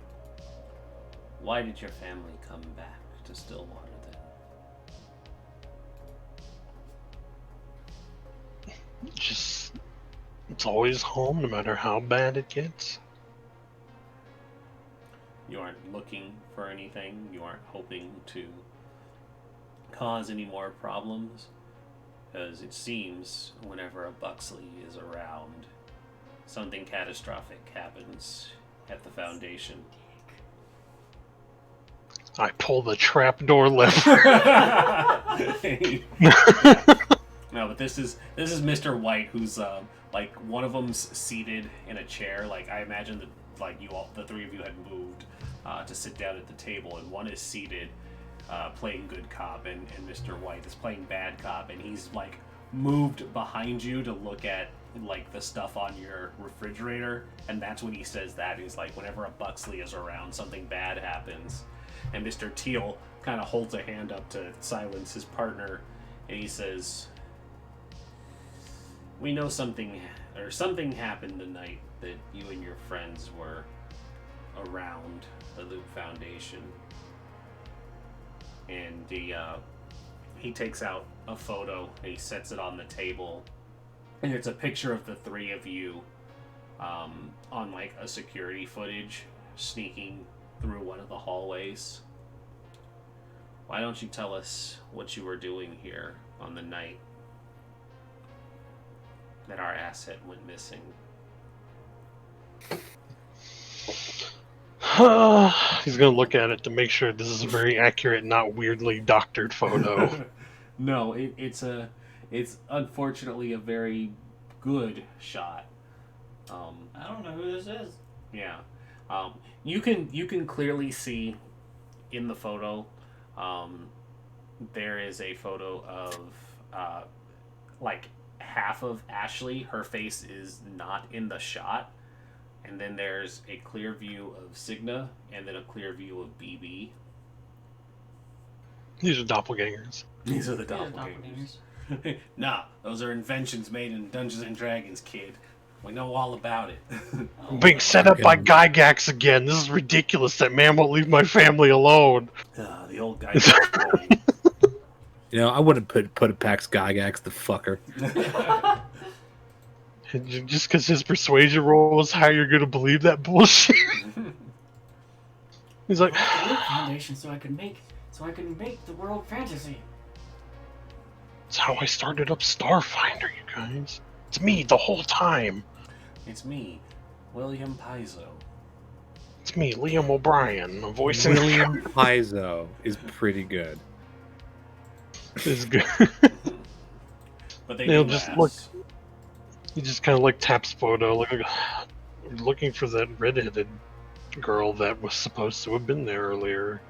"Why did your family come back to Stillwater then?" Just, it's always home, no matter how bad it gets. You aren't looking for anything. You aren't hoping to cause any more problems. Because it seems whenever a Buxley is around, something catastrophic happens at the Foundation. I pull the trapdoor lever. No, but this is Mr. White, who's like one of them's seated in a chair. Like I imagine that like you all, the three of you had moved to sit down at the table, and one is seated playing good cop, and Mr. White is playing bad cop, and he's like moved behind you to look at like the stuff on your refrigerator, and that's when he says that. He's like, whenever a Buxley is around, something bad happens. And Mr. Teal kind of holds a hand up to silence his partner, and he says, "We know something happened the night that you and your friends were around the Loop Foundation." And he takes out a photo and he sets it on the table, and it's a picture of the three of you on like a security footage sneaking through one of the hallways. Why don't you tell us what you were doing here on the night that our asset went missing? He's gonna look at it to make sure this is a very accurate, not weirdly doctored photo. No, it's unfortunately a very good shot. I don't know who this is. Yeah, you can clearly see in the photo. There is a photo of like half of Ashley. Her face is not in the shot. And then there's a clear view of Cigna, and then a clear view of BB. These are doppelgangers. These are the Yeah, doppelgangers. Nah, those are inventions made in Dungeons and Dragons, kid. We know all about it. I'm being set up by Gygax again. This is ridiculous. That man won't leave my family alone. The old guy. You know, I wouldn't put a Pax Gygax, the fucker. Just because his persuasion roll is high, you're gonna believe that bullshit. He's like, The Loop Foundation, so I can make the world fantasy. that's how I started up Starfinder, you guys. It's me the whole time. It's me, William Paizo. It's me, Liam O'Brien. I'm voicing William Paizo is pretty good. It's good. But They'll just look. He just kind of like taps photo, looking for that redheaded girl that was supposed to have been there earlier.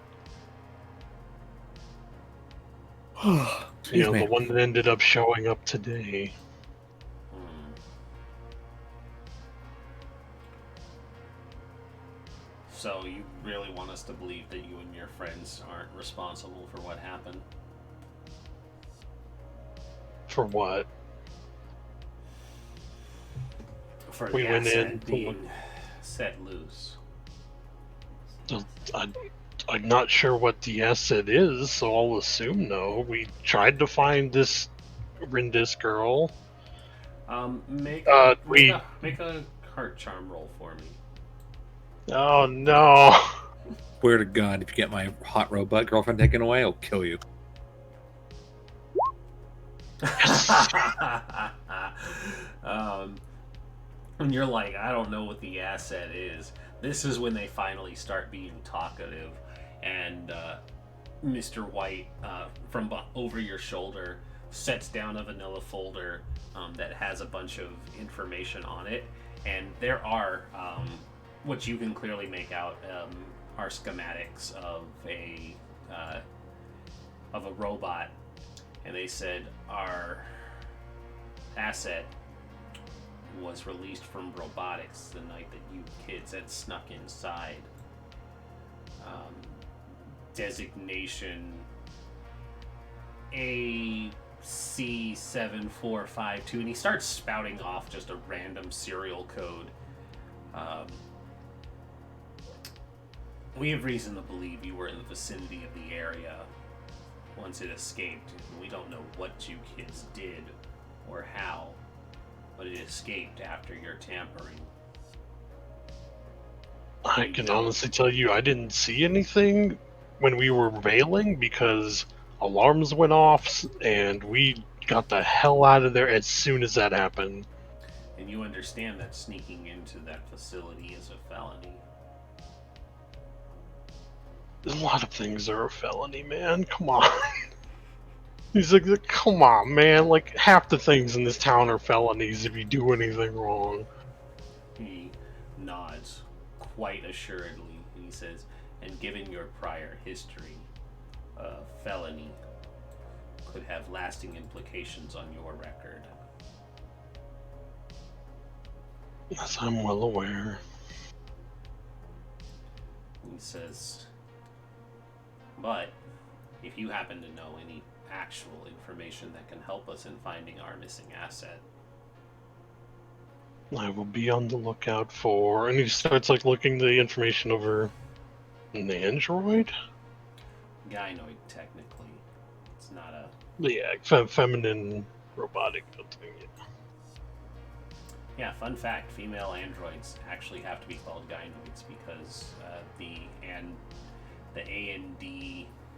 Excuse me. The one that ended up showing up today. So you really want us to believe that you and your friends aren't responsible for what happened? For what? For We the went asset in- being set loose. I'm not sure what the asset is, so I'll assume no. We tried to find this Rindis girl. Make Uh, a heart charm roll for me. Oh no! Swear to God, if you get my hot robot girlfriend taken away, I'll kill you. And you're like, I don't know what the asset is. This is when they finally start being talkative, and Mr. White, from over your shoulder, sets down a vanilla folder that has a bunch of information on it, and there are what you can clearly make out are schematics of a robot, and they said our asset was released from robotics the night that you kids had snuck inside. Designation A C7452, and he starts spouting off just a random serial code. We have reason to believe you were in the vicinity of the area once it escaped. We don't know what you kids did or how, but it escaped after your tampering. I can honestly tell you I didn't see anything when we were bailing because alarms went off and we got the hell out of there as soon as that happened. And you understand that sneaking into that facility is a felony. A lot of things are a felony, man. Come on. He's like, come on, man. Like, half the things in this town are felonies if you do anything wrong. He nods quite assuredly, and he says, and given your prior history, a felony could have lasting implications on your record. Yes, I'm well aware. He says, but if you happen to know any actual information that can help us in finding our missing asset, I will be on the lookout for. And he starts like looking the information over an android. gynoid technically. It's not a Yeah, feminine robotic thing. Yeah, fun fact, female androids actually have to be called gynoids because the AND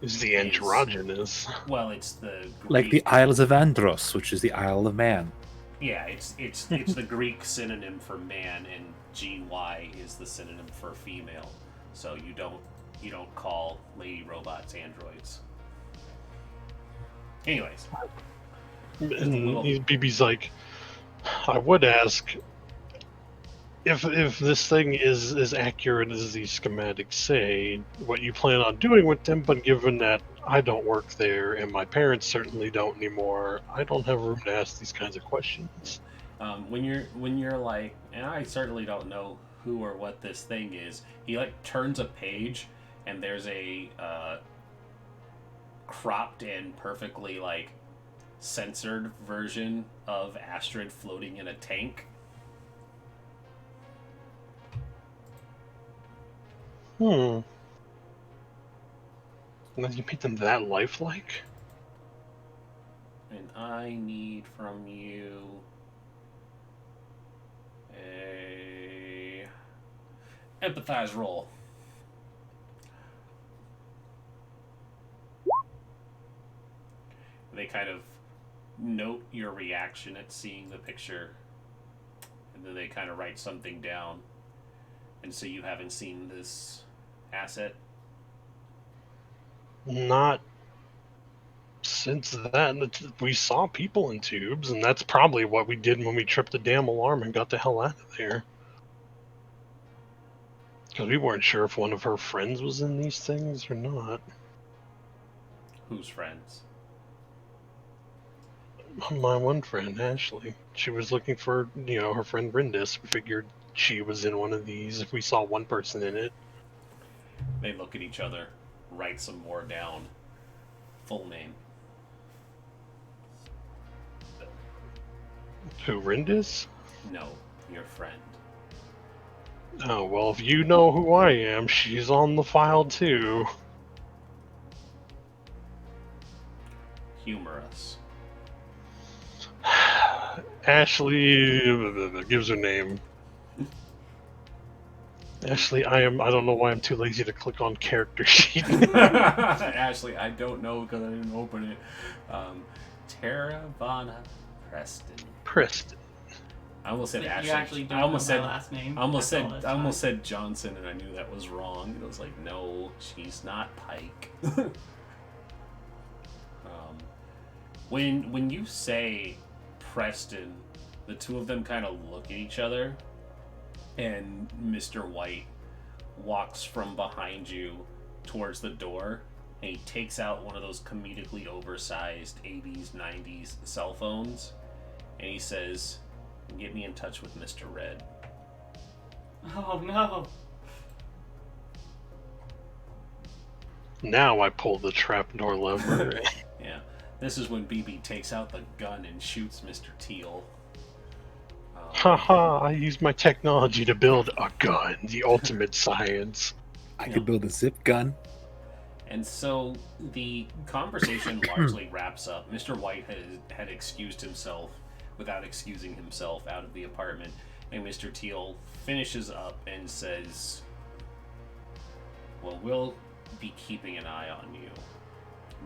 Is the androgynous? Well, it's the Greek, Like the Isles of Andros, which is the Isle of Man. Yeah, it's the Greek synonym for man, and GY is the synonym for female. So you don't call lady robots androids. Anyways, And BB's like, I would ask if this thing is as accurate as these schematics say, what you plan on doing with them, but given that I don't work there and my parents certainly don't anymore, I don't have room to ask these kinds of questions. when you're like, and I certainly don't know who or what this thing is, he like turns a page and there's a cropped and perfectly like censored version of Astrid floating in a tank. And then you make them that lifelike? And I need from you a empathize roll. They kind of note your reaction at seeing the picture, and then they kind of write something down. And so you haven't seen this asset? Not since then. We saw people in tubes, and that's probably what we did when we tripped the damn alarm and got the hell out of there. Because we weren't sure if one of her friends was in these things or not. Whose friends? My one friend, Ashley. She was looking for, her friend Brindis. We figured she was in one of these if we saw one person in it. They look at each other, write some more down. Full name. Who, Rindis? No, your friend. Oh, well, if you know who I am, she's on the file too. Humor us. Ashley gives her name. Ashley, I don't know why I'm too lazy to click on character sheet. Ashley, I don't know because I didn't open it. Taravana Preston. I almost said Ashley. You actually don't I almost know said my last name. I almost said Johnson, and I knew that was wrong. It was like, no, she's not Pike. When you say Preston, the two of them kind of look at each other, and Mr. White walks from behind you towards the door, and he takes out one of those comedically oversized 80s, 90s cell phones, and he says, get me in touch with Mr. Red. Oh no. Now I pull the trapdoor lever. Yeah. This is when BB takes out the gun and shoots Mr. Teal. Haha, I used my technology to build a gun, the ultimate science. I Yeah. could build a zip gun. And so the conversation largely wraps up. Mr. White had excused himself without excusing himself out of the apartment, and Mr. Teal finishes up and says, well, we'll be keeping an eye on you,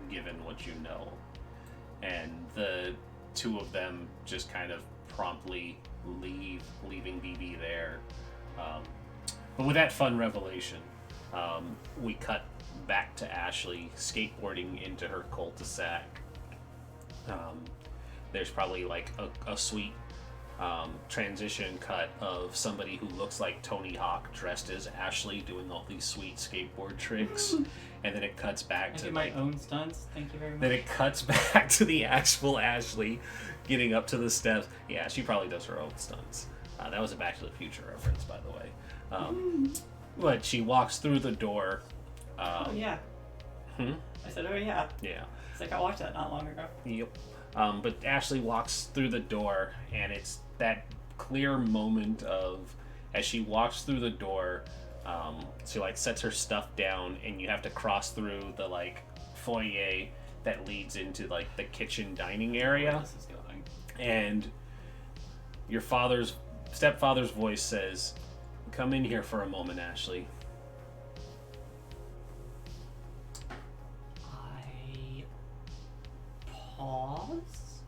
given what you know. And the two of them just kind of promptly leaving BB there. But with that fun revelation, we cut back to Ashley skateboarding into her cul-de-sac. There's probably like a sweet transition cut of somebody who looks like Tony Hawk dressed as Ashley doing all these sweet skateboard tricks, and then it cuts back I to do my own stunts. Thank you very much. then it cuts back to the actual Ashley getting up to the steps. Yeah, she probably does her own stunts. That was a Back to the Future reference, by the way. But she walks through the door. Oh yeah. I said, oh yeah. Yeah. It's like I watched that not long ago. Yep. But Ashley walks through the door, and it's that clear moment of, as she walks through the door, she like sets her stuff down, and you have to cross through the like foyer that leads into like the kitchen dining area. This is going. And your stepfather's voice says, "Come in here for a moment, Ashley." I pause,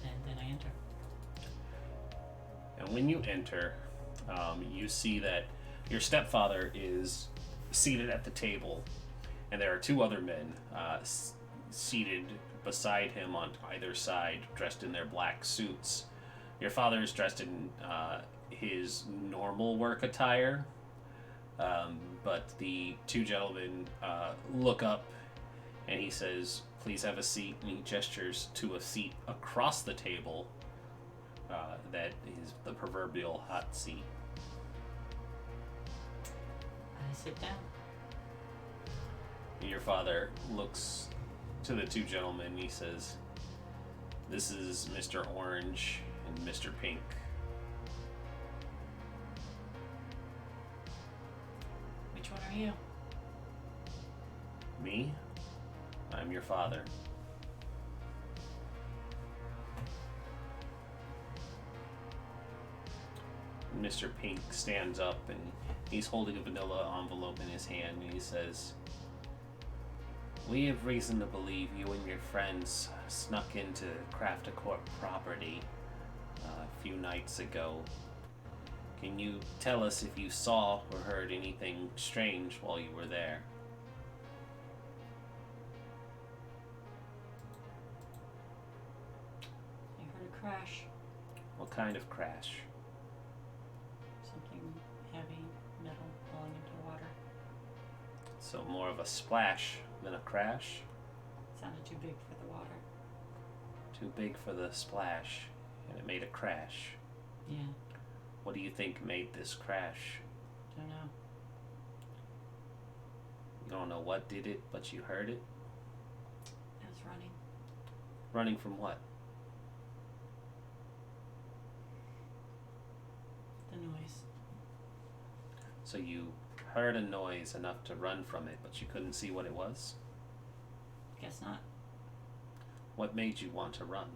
and then I enter. And when you enter, you see that your stepfather is seated at the table, and there are two other men seated beside him on either side, dressed in their black suits. Your father is dressed in his normal work attire, but the two gentlemen look up, and he says, "Please have a seat," and he gestures to a seat across the table that is the proverbial hot seat. I sit down. Your father looks to the two gentlemen, and he says, "This is Mr. Orange and Mr. Pink." Which one are you? Me? I'm your father. Mr. Pink stands up, and he's holding a vanilla envelope in his hand, and he says, "We have reason to believe you and your friends snuck into Crafter Corp property a few nights ago. Can you tell us if you saw or heard anything strange while you were there?" I heard a crash. What kind of crash? Something heavy, metal falling into water. So more of a splash than a crash? Sounded too big for the water. Too big for the splash, and it made a crash. Yeah, What do you think made this crash? don't know. You don't know what did it, but you heard it? I was running. Running from what? The noise. So you heard a noise enough to run from it, but you couldn't see what it was? Guess not. What made you want to run?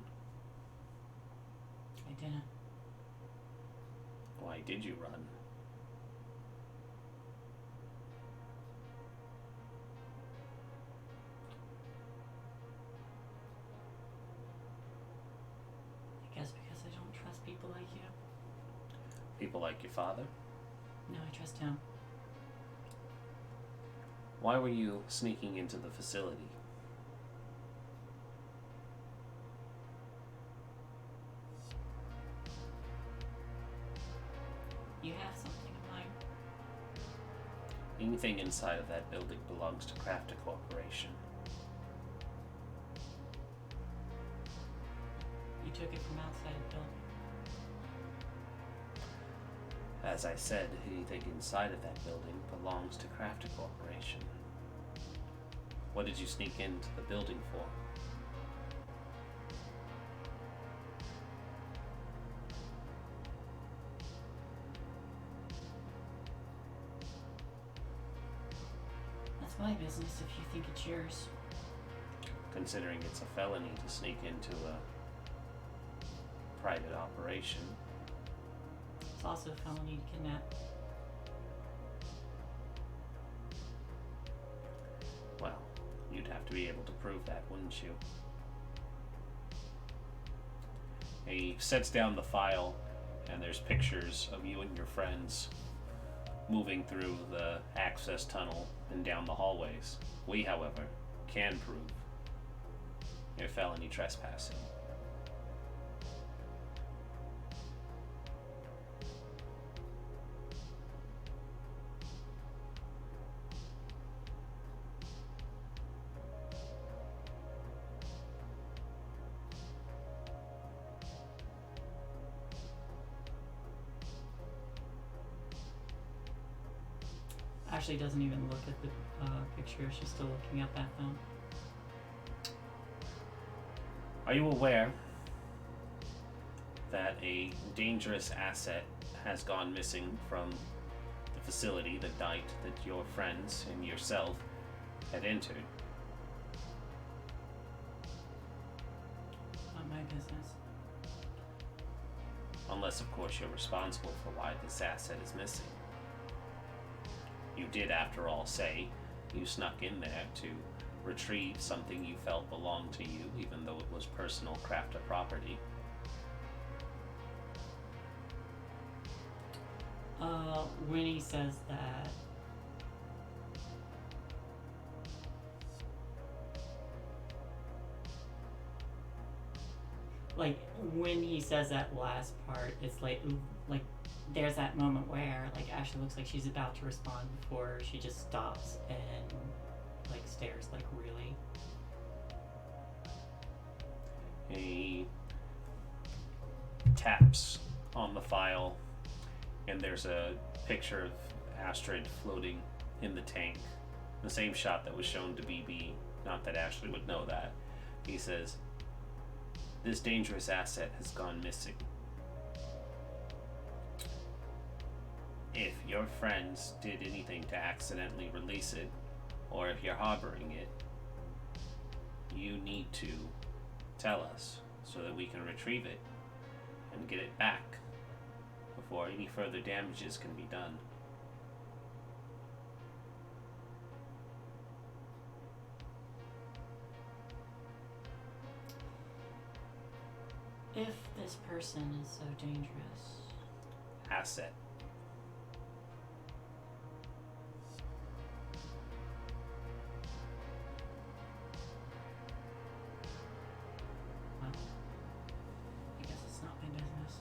I didn't. Why did you run? I guess because I don't trust people like you. People like your father? No, I trust him. Why were you sneaking into the facility? You have something in mind? Anything inside of that building belongs to Crafter Corporation. You took it from outside the building. As I said, anything inside of that building belongs to Crafter Corporation. What did you sneak into the building for? That's my business if you think it's yours. Considering it's a felony to sneak into a private operation. It's also a felony to kidnap. Well, you'd have to be able to prove that, wouldn't you? He sets down the file, and there's pictures of you and your friends moving through the access tunnel and down the hallways. We, however, can prove your felony trespassing. Ashley doesn't even look at the picture. She's still looking at that film. Are you aware that a dangerous asset has gone missing from the facility, the night that your friends and yourself had entered? Not my business. Unless, of course, you're responsible for why this asset is missing. You did, after all, say you snuck in there to retrieve something you felt belonged to you, even though it was personal crafter property. Winnie says that like when he says that last part, it's like there's that moment where like Ashley looks like she's about to respond before she just stops and like stares like really. He taps on the file, and there's a picture of Astrid floating in the tank. The same shot that was shown to BB. Not that Ashley would know that. He says, "This dangerous asset has gone missing. If your friends did anything to accidentally release it, or if you're harboring it, you need to tell us so that we can retrieve it and get it back before any further damages can be done." If this person is so dangerous. Asset. Well, I guess it's not my business.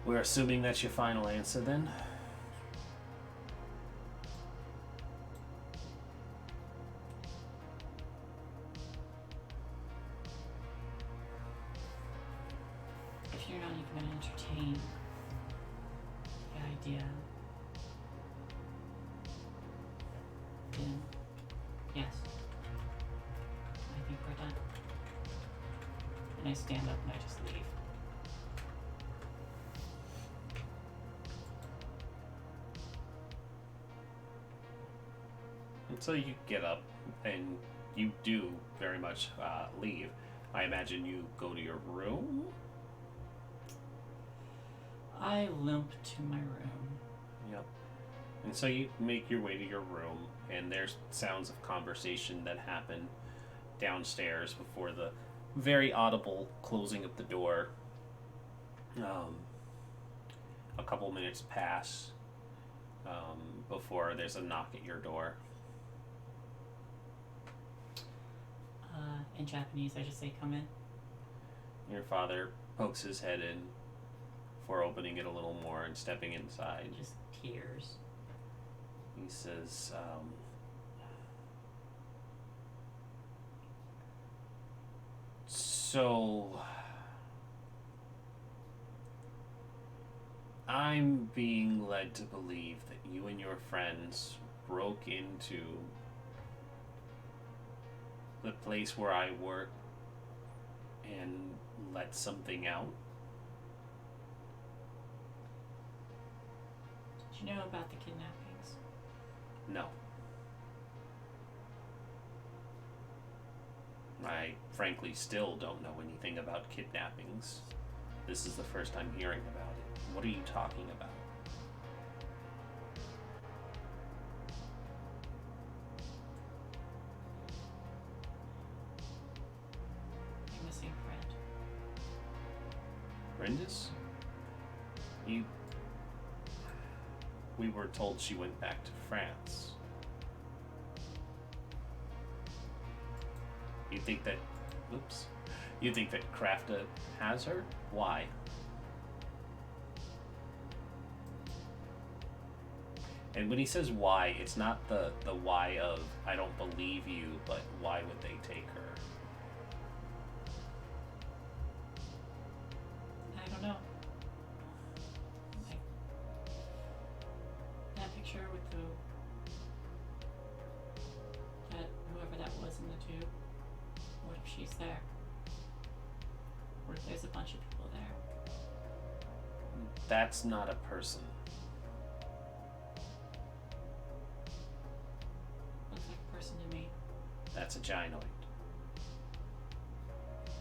We're assuming that's your final answer then? If you're not even going to entertain the idea, then yes, I think we're done. And I stand up and I just leave. And so you get up and you do very much leave. I imagine you go to your room? I limp to my room. Yep. And so you make your way to your room, and there's sounds of conversation that happen downstairs before the very audible closing of the door. A couple minutes pass before there's a knock at your door. In Japanese, I just say, "Come in." Your father pokes his head in before opening it a little more and stepping inside. Just tears. He says, "So, I'm being led to believe that you and your friends broke into the place where I work and let something out. Did you know about the kidnappings? No. I frankly still don't know anything about kidnappings. This is the first I'm hearing about it. What are you talking about? Your missing friend. Brenda's? We were told she went back to France. You think that... Oops. You think that Krafta has her? Why? And when he says why, it's not the why of, I don't believe you, but why would they take her? I don't know. Like, that picture with whoever that was in the tube. What if she's there? What if there's a bunch of people there? That's not a person. Looks like a person to me. That's a gynoid.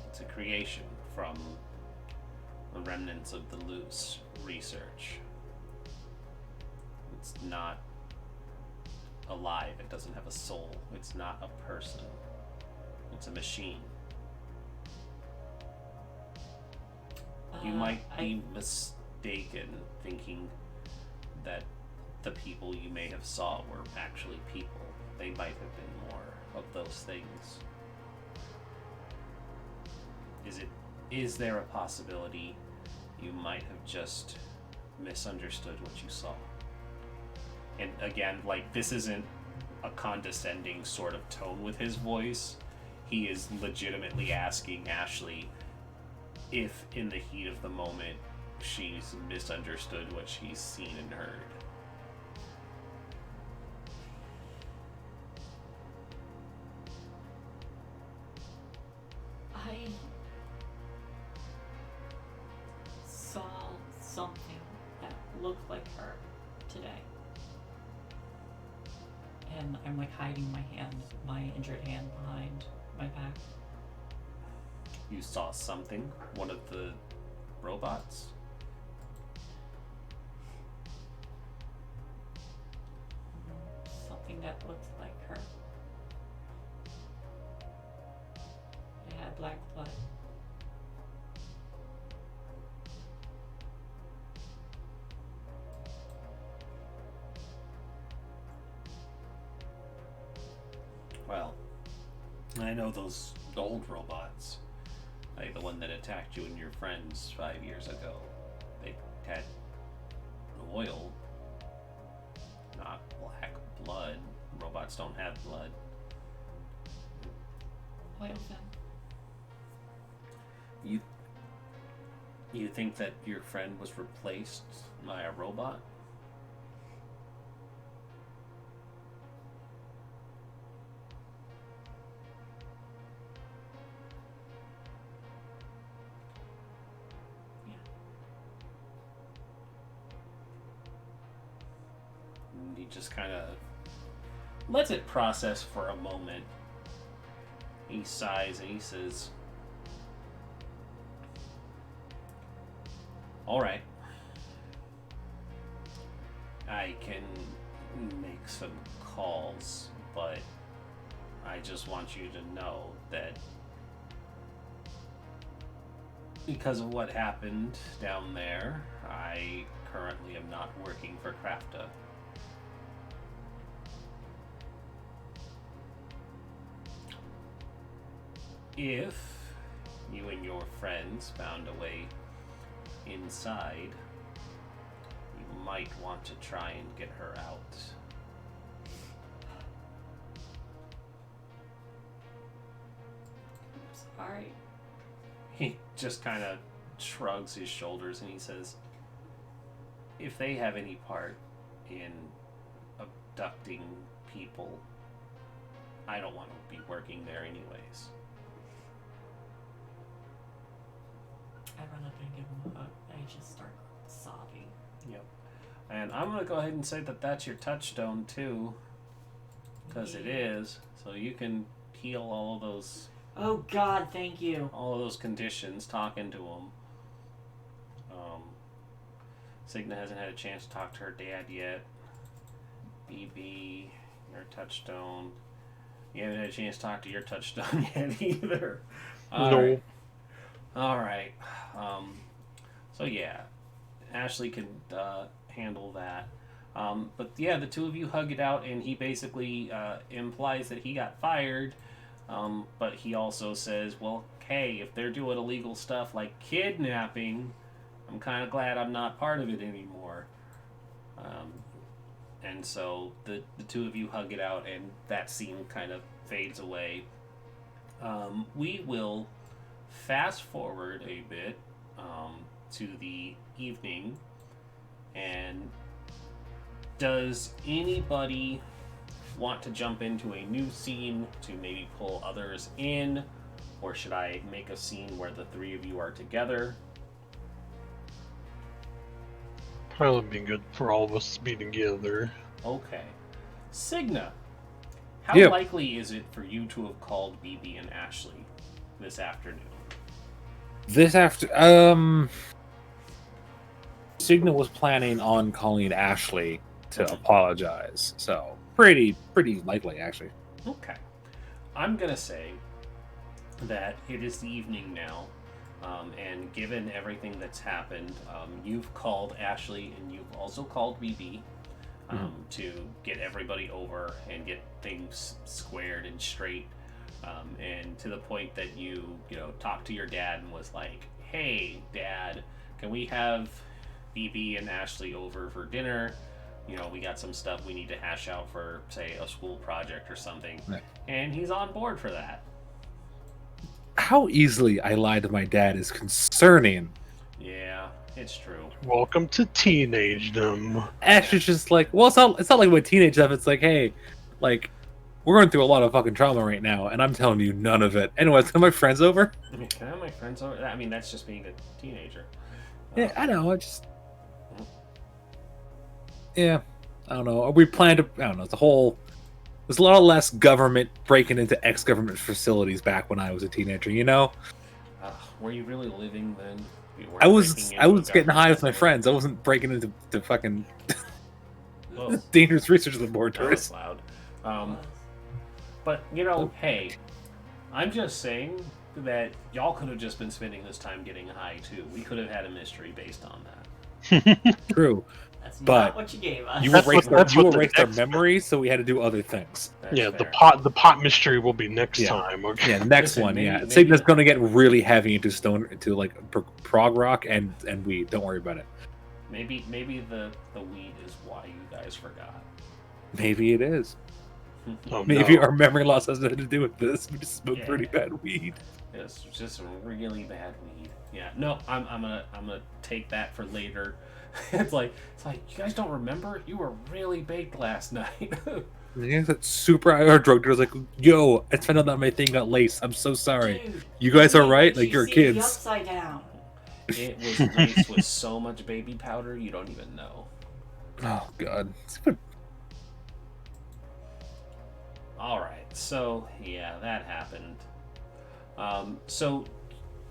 It's a creation from the remnants of the loose research. It's not alive. It doesn't have a soul. It's not a person. It's a machine. You might be mistaken thinking that the people you may have saw were actually people. They might have been more of those things. Is there a possibility you might have just misunderstood what you saw? And again, like, this isn't a condescending sort of tone with his voice. He is legitimately asking Ashley if in the heat of the moment she's misunderstood what she's seen and heard. I saw something that looked like her today. And I'm like hiding my injured hand behind my back. You saw something? One of the robots? Something that looked like her. It had black blood. Well, I know those old robots. Like the one that attacked you and your friends 5 years ago. They had oil, not black blood. Robots don't have blood. Oil then. You think that your friend was replaced by a robot? Yeah. And he just kind of lets it process for a moment. He sighs and he says, all right, I can make some calls, but I just want you to know that because of what happened down there, I currently am not working for Krafta. If you and your friends found a way inside, you might want to try and get her out. Sorry. He just kind of shrugs his shoulders and he says, if they have any part in abducting people, I don't want to be working there anyways. I run up and give him a hug. I just start sobbing. Yep. And I'm going to go ahead and say that that's your touchstone too, because it is. So you can heal all of those. Oh God, thank you. All of those conditions, talking to them. Signa hasn't had a chance to talk to her dad yet. BB, your touchstone. You haven't had a chance to talk to your touchstone yet either. No. All right. So yeah, Ashley can handle that. But yeah, the two of you hug it out, and he basically implies that he got fired. But he also says, well, hey, if they're doing illegal stuff like kidnapping, I'm kind of glad I'm not part of it anymore. And so the two of you hug it out, and that scene kind of fades away. We will fast forward a bit to the evening, and does anybody want to jump into a new scene to maybe pull others in, or should I make a scene where the three of you are together? Probably be good for all of us to be together. Okay. Signa, how Yep. likely is it for you to have called BB and Ashley this afternoon? Signa was planning on calling Ashley to apologize, so pretty likely, actually. Okay. I'm going to say that it is the evening now, and given everything that's happened, you've called Ashley and you've also called BB to get everybody over and get things squared and straight, and to the point that you talked to your dad and was like, hey, Dad, can we have BB and Ashley over for dinner? We got some stuff we need to hash out for, say, a school project or something. Right. And he's on board for that. How easily I lied to my dad is concerning. Yeah, it's true. Welcome to teenagedom. Ashley's just like, well, it's not like with teenage stuff. It's like, hey, like, we're going through a lot of fucking trauma right now, and I'm telling you none of it. Anyways, can my friends over? Can I have my friends over? I mean, that's just being a teenager. Yeah, I know. Yeah, I don't know. We plan to. I don't know. There's a lot less government breaking into ex-government facilities back when I was a teenager. Were you really living then? You weren't I was breaking into getting high with my government friends. I wasn't breaking into the fucking facilities? Whoa, dangerous research that was laboratories. loud. But hey, I'm just saying that y'all could have just been spending this time getting high too. We could have had a mystery based on that. True. That's But not what you gave us. You That's erased what the our next- memories, so we had to do other things. That's Yeah, fair. the pot mystery will be next Yeah. time. Okay. Yeah, the next Listen, one. maybe- Yeah, maybe- Signa's gonna get really heavy into like prog rock and weed. Don't worry about it. Maybe the weed is why you guys forgot. Maybe it is. Oh, Maybe no. our memory loss has nothing to do with this. We just smoke Yeah. pretty bad weed. It's just some really bad weed. Yeah, no, I'm gonna take that for later. It's like you guys don't remember? You were really baked last night. Yeah, that super IR drug dealer's like, yo, I found out that my thing got laced. I'm so sorry. Dude, You guys wait, are right? did Like, you you're see kids. The upside down. It was laced with so much baby powder you don't even know. Oh god. All right, so yeah, that happened. So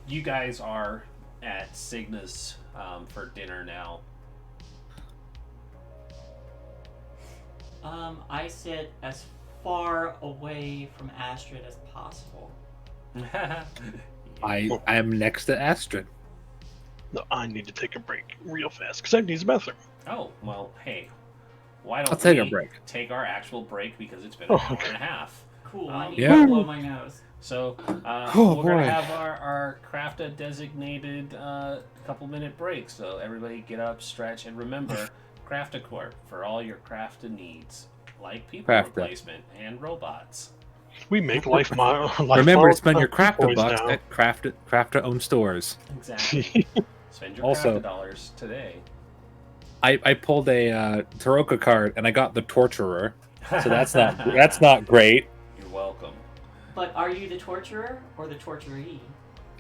you guys are at Signa's for dinner now. I sit as far away from Astrid as possible. I am next to Astrid. No, I need to take a break real fast because I need the bathroom. Oh, well, hey, why don't I'll take a we break. take our actual break because it's been Oh, an hour okay. and a half. Cool. I need Yeah. to blow my nose. So Oh, we're going boy. to have our craft a designated couple-minute break. So everybody get up, stretch, and remember, craft a corp for all your crafted needs, like people Crafta. replacement and robots. We make life Remember to models spend your for craft boys bucks now. at craft owned stores. Exactly. Spend your Also- crafted dollars today. I pulled a Taroka card and I got the Torturer, so that's not great. You're welcome. But are you the torturer or the torturee?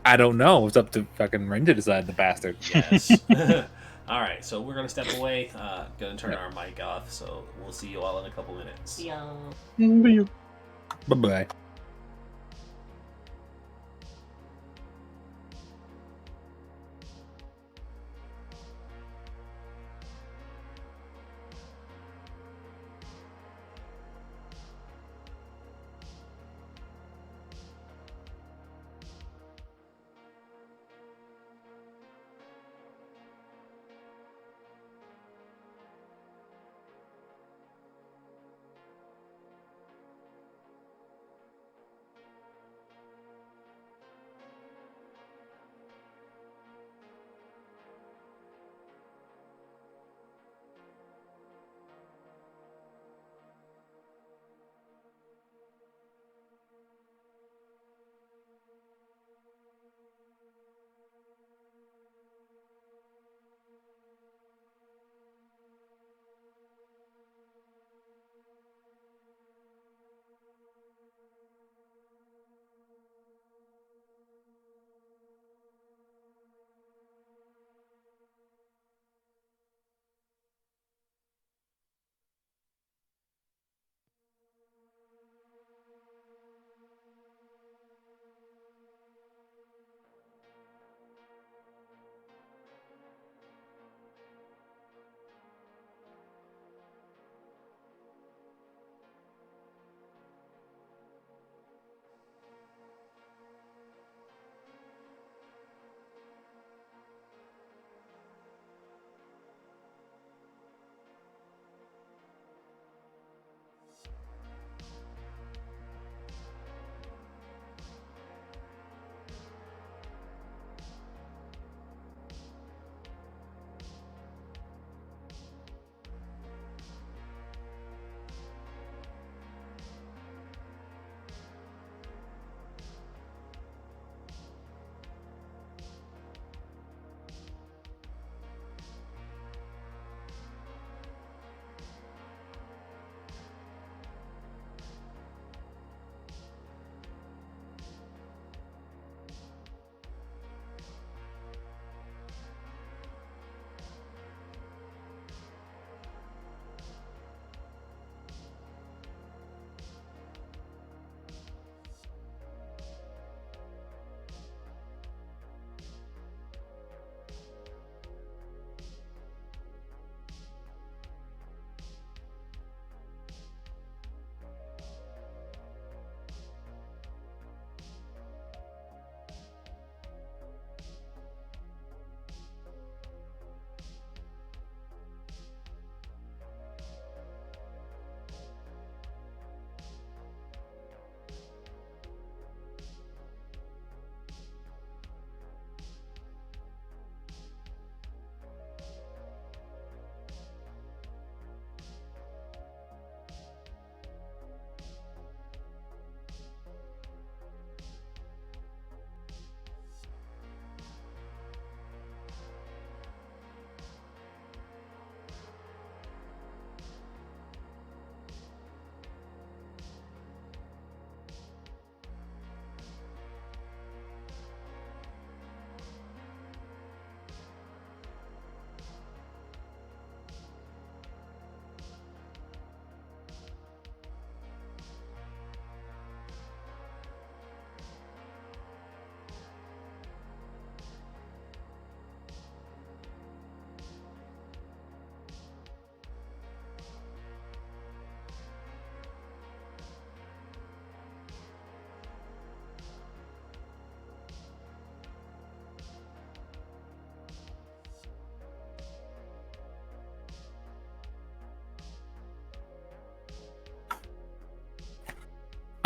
I don't know. It's up to fucking Ren to decide, the bastard. Yes. All right, so we're gonna step away. Gonna turn our mic off. So we'll see you all in a couple minutes. Yo. Bye bye.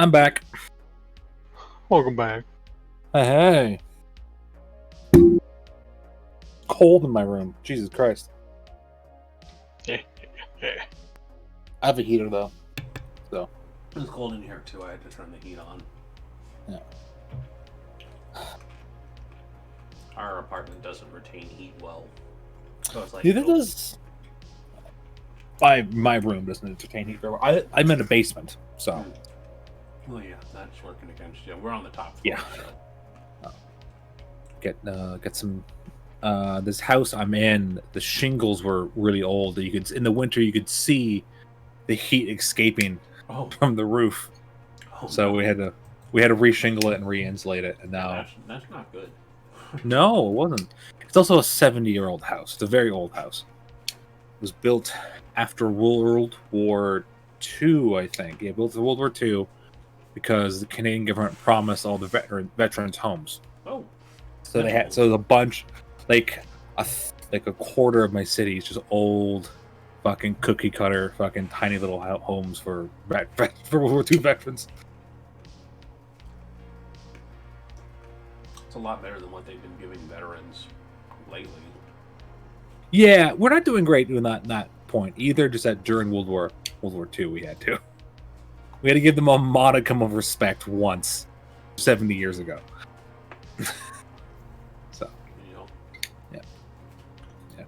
I'm back. Welcome back. Hey. Cold in my room. Jesus Christ. I have a heater though. So. It was cold in here too. I had to turn the heat on. Yeah. Our apartment doesn't retain heat well. So it's like Neither does my room doesn't entertain heat very well. I'm in a basement, so Well, yeah, that's working against you. We're on the top floor. Yeah. So. get some. This house I'm in, the shingles were really old. You could in the winter you could see the heat escaping Oh, from the roof. So no. we had to reshingle it and re-insulate it, and now That's not good. no, it wasn't. It's also a 70-year-old house. It's a very old house. It was built after World War II, I think. Yeah, built for World War II because the Canadian government promised all the veterans homes. Oh, So they had a bunch, like a quarter of my city is just old, fucking cookie cutter, fucking tiny little homes for World War II veterans. it's a lot better than what they've been giving veterans lately. Yeah, we're not doing great in that point either. Just that during World War II, we had to give them a modicum of respect once, 70 years ago. So, You know, yeah.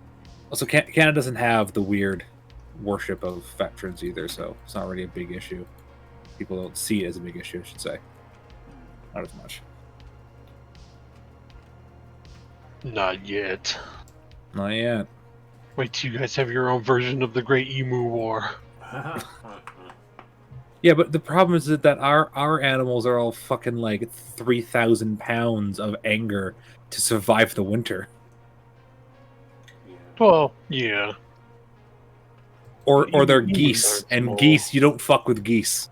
Also, Canada doesn't have the weird worship of veterans either, so it's not really a big issue. People don't see it as a big issue, I should say. Not as much. Not yet. Not yet. Wait till you guys have your own version of the Great Emu War. Yeah, but the problem is that our animals are all fucking like 3,000 pounds of anger to survive the winter. yeah. Well, yeah. Or they're Emus geese, aren't and small. geese, you don't fuck with geese.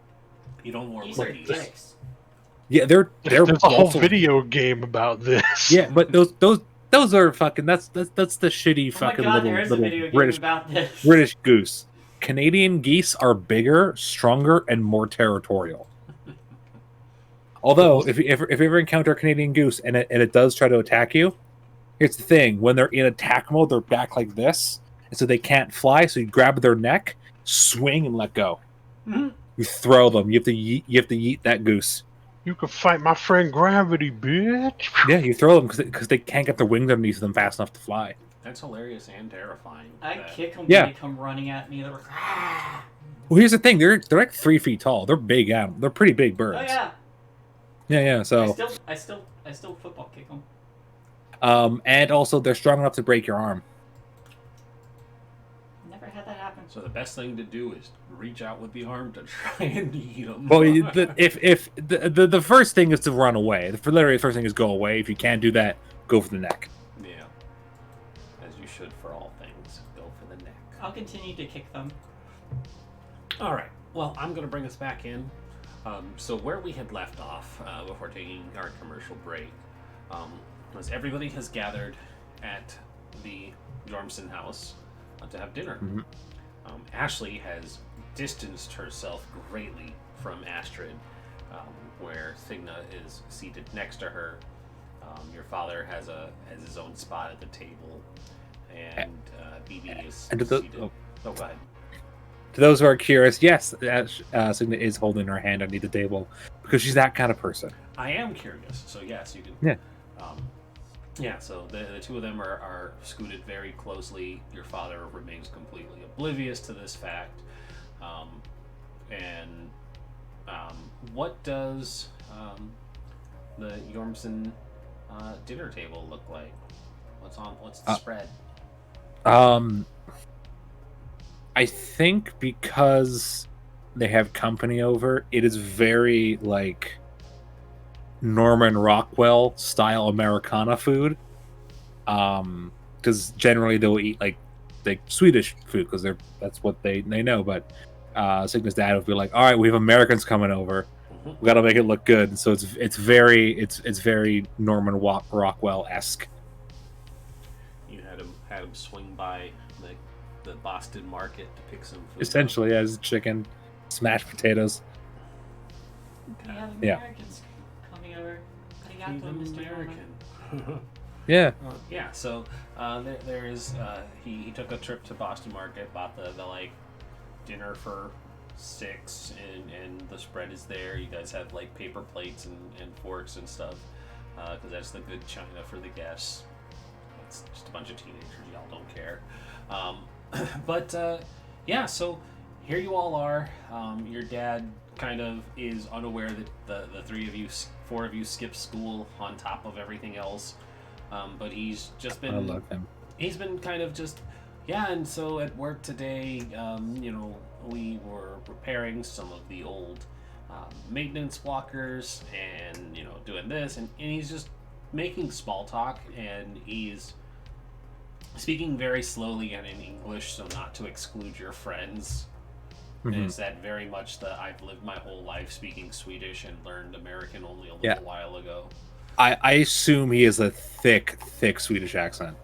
You don't want These are cookies. dicks. Yeah, they're There's a whole also- video game about this. Yeah, but those are fucking that's the shitty Oh my fucking god, there is a little video game British about this. British goose. Canadian geese are bigger, stronger, and more territorial. Although, if you ever encounter a Canadian goose and it does try to attack you, here's the thing: when they're in attack mode, they're back like this, and so they can't fly. So you grab their neck, swing, and let go. Mhm. You throw them. You have to yeet that goose. You can fight my friend Gravity, bitch. Yeah, you throw them because they can't get their wings underneath them fast enough to fly. That's hilarious and terrifying. I that- kick them Yeah. when they come running at me. They're like, ah! Well, here's the thing: they're like 3 feet tall. They're big animals. They're pretty big birds. Oh yeah. Yeah. So, I still football kick them. and also they're strong enough to break your arm. Never had that happen. So the best thing to do is reach out with the arm to try and eat them. Well, if the first thing is to run away. Literally, the first thing is go away. If you can't do that, go for the neck. Yeah. As you should for all things. Go for the neck. I'll continue to kick them. All right. Well, I'm going to bring us back in. So where we had left off before taking our commercial break was everybody has gathered at the Jormson house to have dinner. Mhm. Ashley has distanced herself greatly from Astrid, where Signa is seated next to her. Your father has his own spot at the table, and BB is And seated. Oh, go ahead. To those who are curious, yes, Signa is holding her hand underneath the table because she's that kind of person. I am curious, so yes, you can. Yeah. Yeah. So the two of them are scooted very closely. Your father remains completely oblivious to this fact. What does the Jormson dinner table look like? What's the spread? I think because they have company over, it is very like Norman Rockwell style Americana food. Because generally they'll eat like Swedish food because that's what they know. But Signa's dad would be like, "All right, we have Americans coming over. We got to make it look good." So it's very Norman Rockwell esque. You had him swing by the Boston market to pick some food. Essentially, as chicken, smashed potatoes. We have Yeah. Americans coming over. He's Arigato, Mr. Norman. American. Yeah. Yeah, so there is he took a trip to Boston Market, bought the like dinner for 6, and the spread is there. You guys have like paper plates and forks and stuff because that's the good china for the guests. It's just a bunch of teenagers, y'all don't care. But Yeah, so here you all are. Your dad kind of is unaware that the three of you, four of you, skipped school on top of everything else. But he's just I been love him. he's been kind of just yeah. And so at work today, we were repairing some of the old maintenance walkers, and doing this, and he's just making small talk, and he's speaking very slowly and in English, so not to exclude your friends. Mhm. Is that very much the I've lived my whole life speaking Swedish and learned American only a little Yeah. while ago. I assume he has a thick Swedish accent.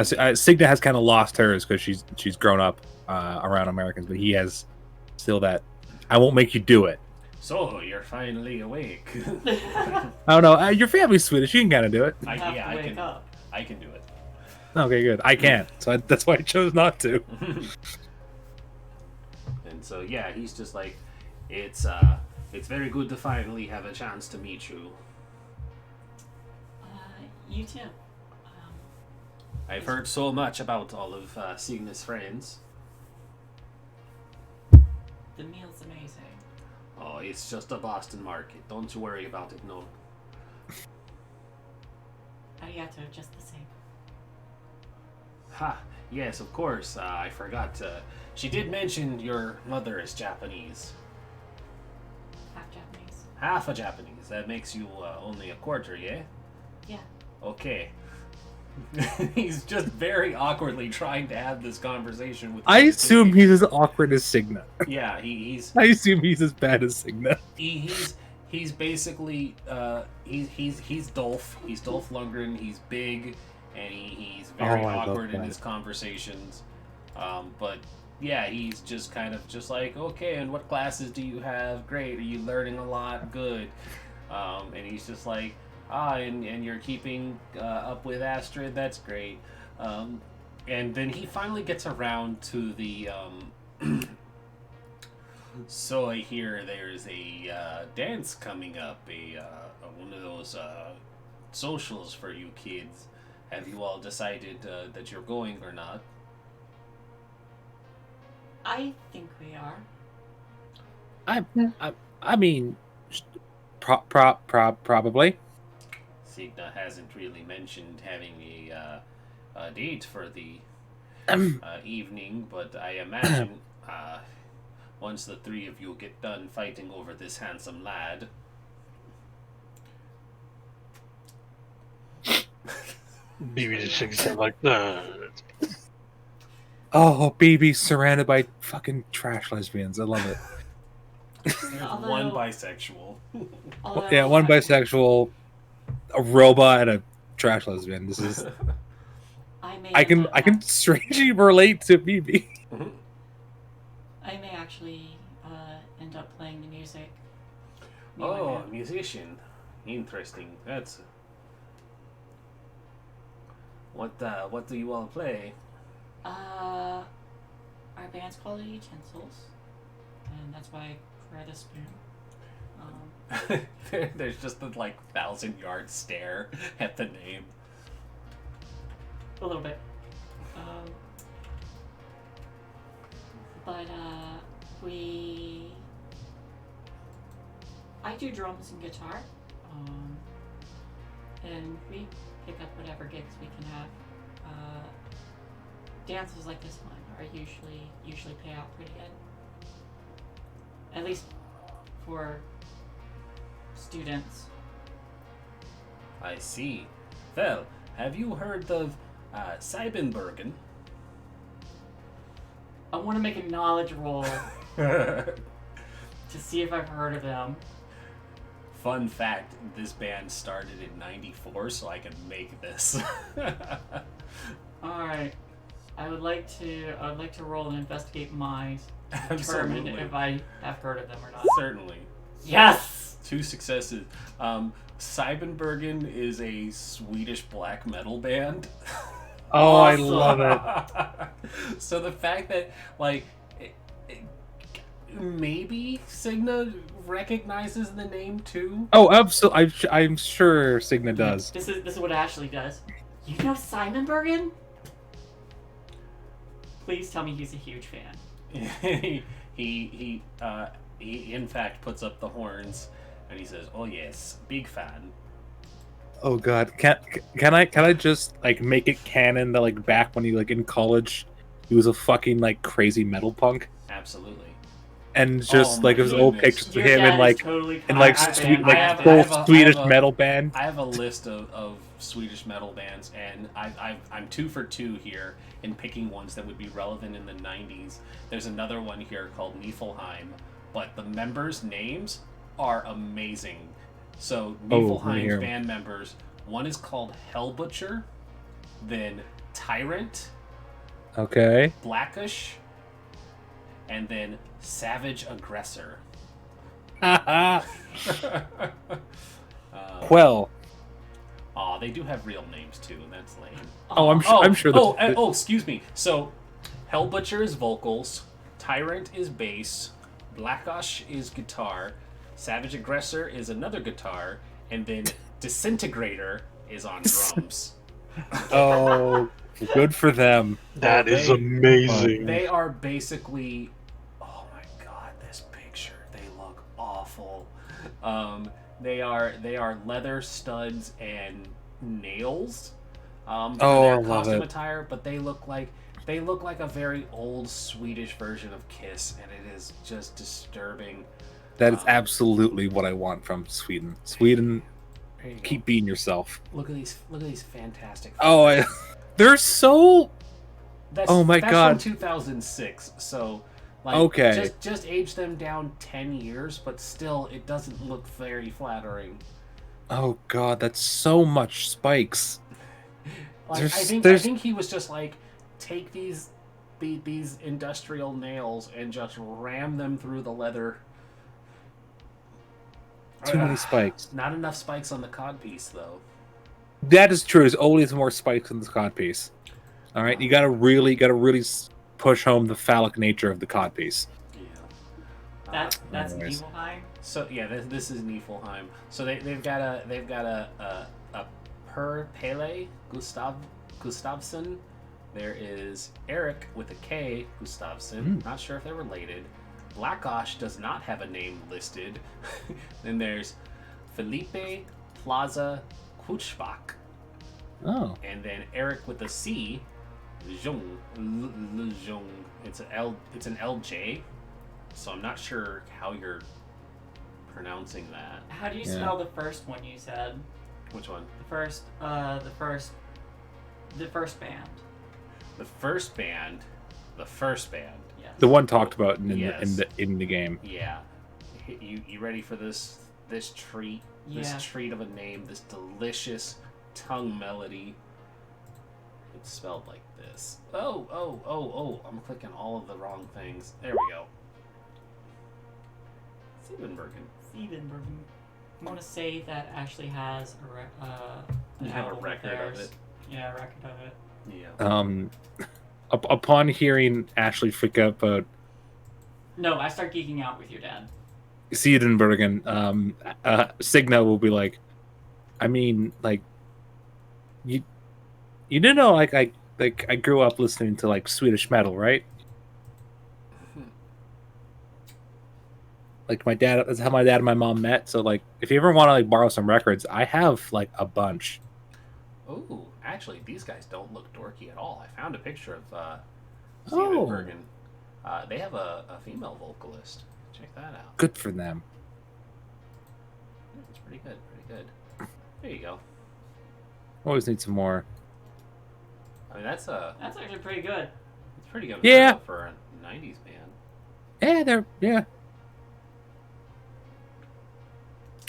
Signa has kind of lost hers because she's grown up around Americans, but he has still that. I won't make you do it. So you're finally awake. I don't know. Your family's Swedish. You can kind of do it. You have to I wake can. up. I can do it. Okay, good. I can't, so that's why I chose not to. And so yeah, he's just like, it's very good to finally have a chance to meet you. You too. I've heard so much about all of Signa's friends. The meal's amazing. Oh, it's just a Boston market. Don't you worry about it, no. Arigato, just the same. Ha, yes, of course. I forgot. She did mention your mother is Japanese. Half Japanese. Half a Japanese. That makes you only a quarter, yeah? Yeah. Okay. He's just very awkwardly trying to have this conversation with. I assume he's as awkward as Signa. Yeah, he's I assume he's as bad as Signa. he's basically he's Dolph. He's Dolph Lundgren. He's big, and he's very Oh, I love awkward in that. his conversations. But yeah, he's just kind of just like, okay, and what classes do you have? Great. Are you learning a lot? Good. And he's just like, and you're keeping up with Astrid. That's great. And then he finally gets around to the. So I hear there's a dance coming up, one of those socials for you kids. Have you all decided that you're going or not? I think we are. I mean, probably. Signa hasn't really mentioned having a date for the evening, but I imagine once the three of you get done fighting over this handsome lad. BB just shakes his head like, nah. Oh, baby, surrounded by fucking trash lesbians. I love it. There's Although- one bisexual. Although Yeah, one bisexual, a robot, and a trash lesbian. This is. I can strangely relate to BB. I may actually end up playing the music. Me and my Oh, band. musician. Interesting. That's. What do you all play? Our band's called the Utensils, and that's why I create a spoon. There's just the 1,000-yard stare at the name. A little bit. But I do drums and guitar, and we pick up whatever gigs we can have. Dances like this one are usually pay out pretty good. At least for students. I see. Well, have you heard of Seibenbergen? I want to make a knowledge roll to see if I've heard of them. Fun fact, this band started in '94, so I can make this. Alright. I would like to roll and investigate minds to determine Absolutely. if I have heard of them or not. Certainly. Yes! 2 successes. Seibenbergen is a Swedish black metal band. Oh, I Awesome. love it. So the fact that, maybe Signa recognizes the name too? Oh, absolutely. I'm sure Signa does. This is what Ashley does. You know Simon Bergen? Please tell me he's a huge fan. he in fact puts up the horns and he says, "Oh yes, big fan." Oh god, can I just like make it canon that like back when he like in college, he was a fucking like crazy metal punk, Absolutely. and just my like it was old goodness. pictures of Your him dad and like is totally and like Kyle sweet fan. like I have full a- Swedish I have a- metal band. I have a list of Swedish metal bands, and I'm 2 for 2 here in picking ones that would be relevant in the 90s. There's another one here called Niflheim, but the members' names are amazing. So let me Niflheim's hear 'em. band members, one is called Hellbutcher, then Tyrant, Okay. Blackish, and then Savage Aggressor. Well, Aw, they do have real names too, and that's lame. I'm sure. Oh, excuse me. So, Hellbutcher is vocals, Tyrant is bass, Blackosh is guitar, Savage Aggressor is another guitar, and then Disintegrator is on drums. Oh, good for them. That is They- amazing. They are basically, oh my god, this picture. They look awful. They are leather studs and nails. For Oh, their I love costume it. attire, but they look like a very old Swedish version of Kiss, and it is just disturbing. That is absolutely what I want from Sweden. Sweden, There you go. keep being yourself. Look at these fantastic. Oh, they're so. That's, Oh my that's God. from 2006. So, like, Okay. just age them down 10 years, but still, it doesn't look very flattering. Oh god, that's so much spikes. Like, There's- I there's- think he was just like, take these industrial nails and just ram them through the leather. Too many spikes. Not enough spikes on the codpiece, though. That is true. There's always more spikes in the codpiece. All right, you gotta really push home the phallic nature of the codpiece. Yeah. That's anyways. Nibelheim. So yeah, this is Niflheim. So they've got a Per Pele Gustavsson. There is Eric with a K Gustavsson. Not sure if they're related. Blackosh does not have a name listed. Then there's Felipe Plaza Kuchbach. Oh, And then Eric with a C, Jung. Jung. It's an LJ. So I'm not sure how you're pronouncing that. How do you Yeah. spell the first one you said? Which one? The first band. The first band. The first band. Yes. the one talked about Yes. in the game. Yeah. You ready for this treat? Yeah. This treat of a name, this delicious tongue melody. It's spelled like this. Oh, I'm clicking all of the wrong things. There we go. Siebenbergen. Siebenbergen. I want to say that actually has You an have a album record of theirs. it. Yeah, a record of it. Yeah. Upon hearing Ashley freak out about No, I start geeking out with your dad. Siedenbergen, Signa will be like, I mean, like, you didn't know, like, I grew up listening to like Swedish metal, right? Like my dad, that's how my dad and my mom met. So like, if you ever want to like borrow some records, I have like a bunch. Ooh, actually, these guys don't look dorky at all. I found a picture of Oh. Siebenbergen. They have a female vocalist. Check that out. Good for them. It's pretty good. Pretty good. There you go. Always need some more. I mean, that's actually pretty good. it's pretty good Yeah. material for a '90s band. Yeah.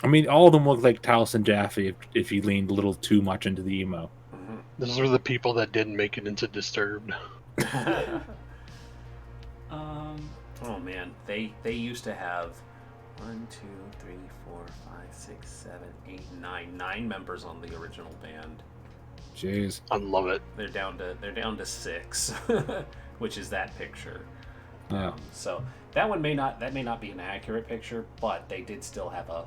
I mean, all of them look like Talos and Jaffe if you leaned a little too much into the emo. Those were the people that didn't make it into Disturbed. Oh man, they used to have 1, 2, 3, 4, 5, 6, 7, 8, 9 members on the original band. Jeez. I love it. They're down to 6, which is that picture. Yeah. So that may not be an accurate picture, but they did still have a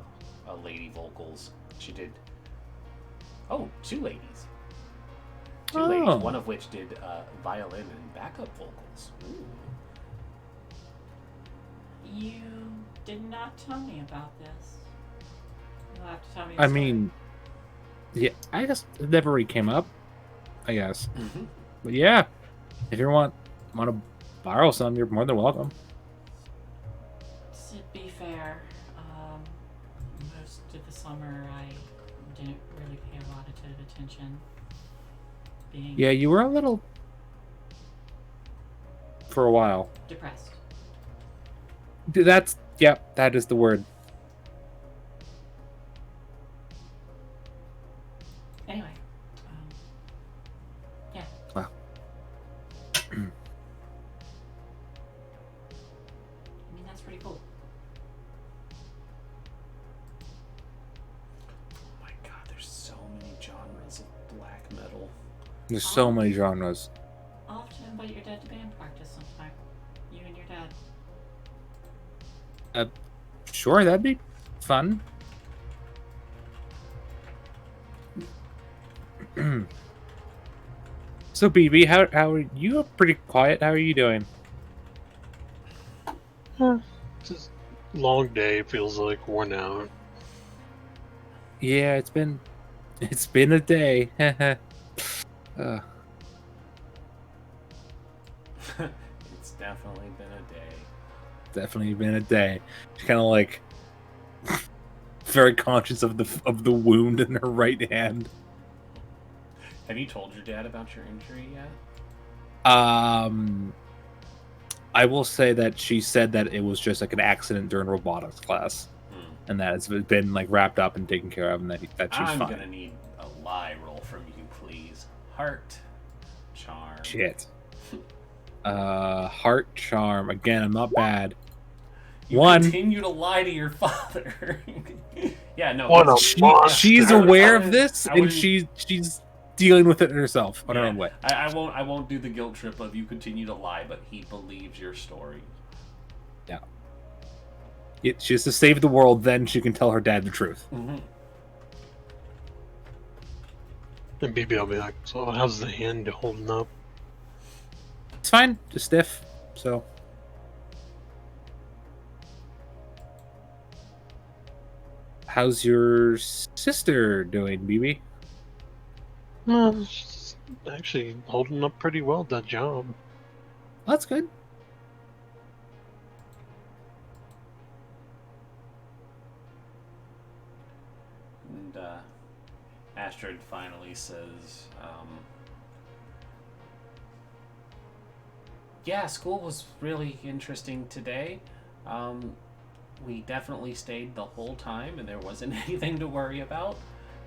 lady vocals. She did. Oh, 2 ladies. Two ladies, Oh. one of which did violin and backup vocals. Ooh. You did not tell me about this. You'll have to tell me the I story. mean, yeah, I guess it never really came up, I guess. Mm-hmm. But yeah, if you want to borrow some, you're more than welcome. To be fair, most of the summer I didn't really pay a lot of attention. Being Yeah, you were a little for a while. depressed. That is the word. Anyway, yeah. Wow. I mean, that's pretty cool. Oh my god, there's so many genres of black metal. There's so many genres. I'll have to invite your dad to band practice sometime. You and your dad. Sure, that'd be fun. So, BB, how are you? Pretty quiet. How are you doing? Just long day. Feels like worn out. Yeah, it's been a day. It's definitely been a day. Definitely been a day. She's kind of like very conscious of the wound in her right hand. Have you told your dad about your injury yet? I will say that she said that it was just like an accident during robotics class, and that it's been like wrapped up and taken care of, and that she's I'm fine. gonna need a lie roll from you, please. Heart, charm. Shit. Heart charm again. I'm not bad. You One. continue to lie to your father. Yeah, no. What a monster. She's I would- aware I of would- this, I and wouldn't- she's dealing with it herself on her Yeah, own way. I won't do the guilt trip of you continue to lie, but he believes your story. She has to save the world, then she can tell her dad the truth. Mm-hmm. And BB will be like, so how's the hand holding up? It's fine, just stiff. So, how's your sister doing, BB? She's actually holding up pretty well, that job. That's good. And Astrid finally says, yeah, school was really interesting today. We definitely stayed the whole time, and there wasn't anything to worry about.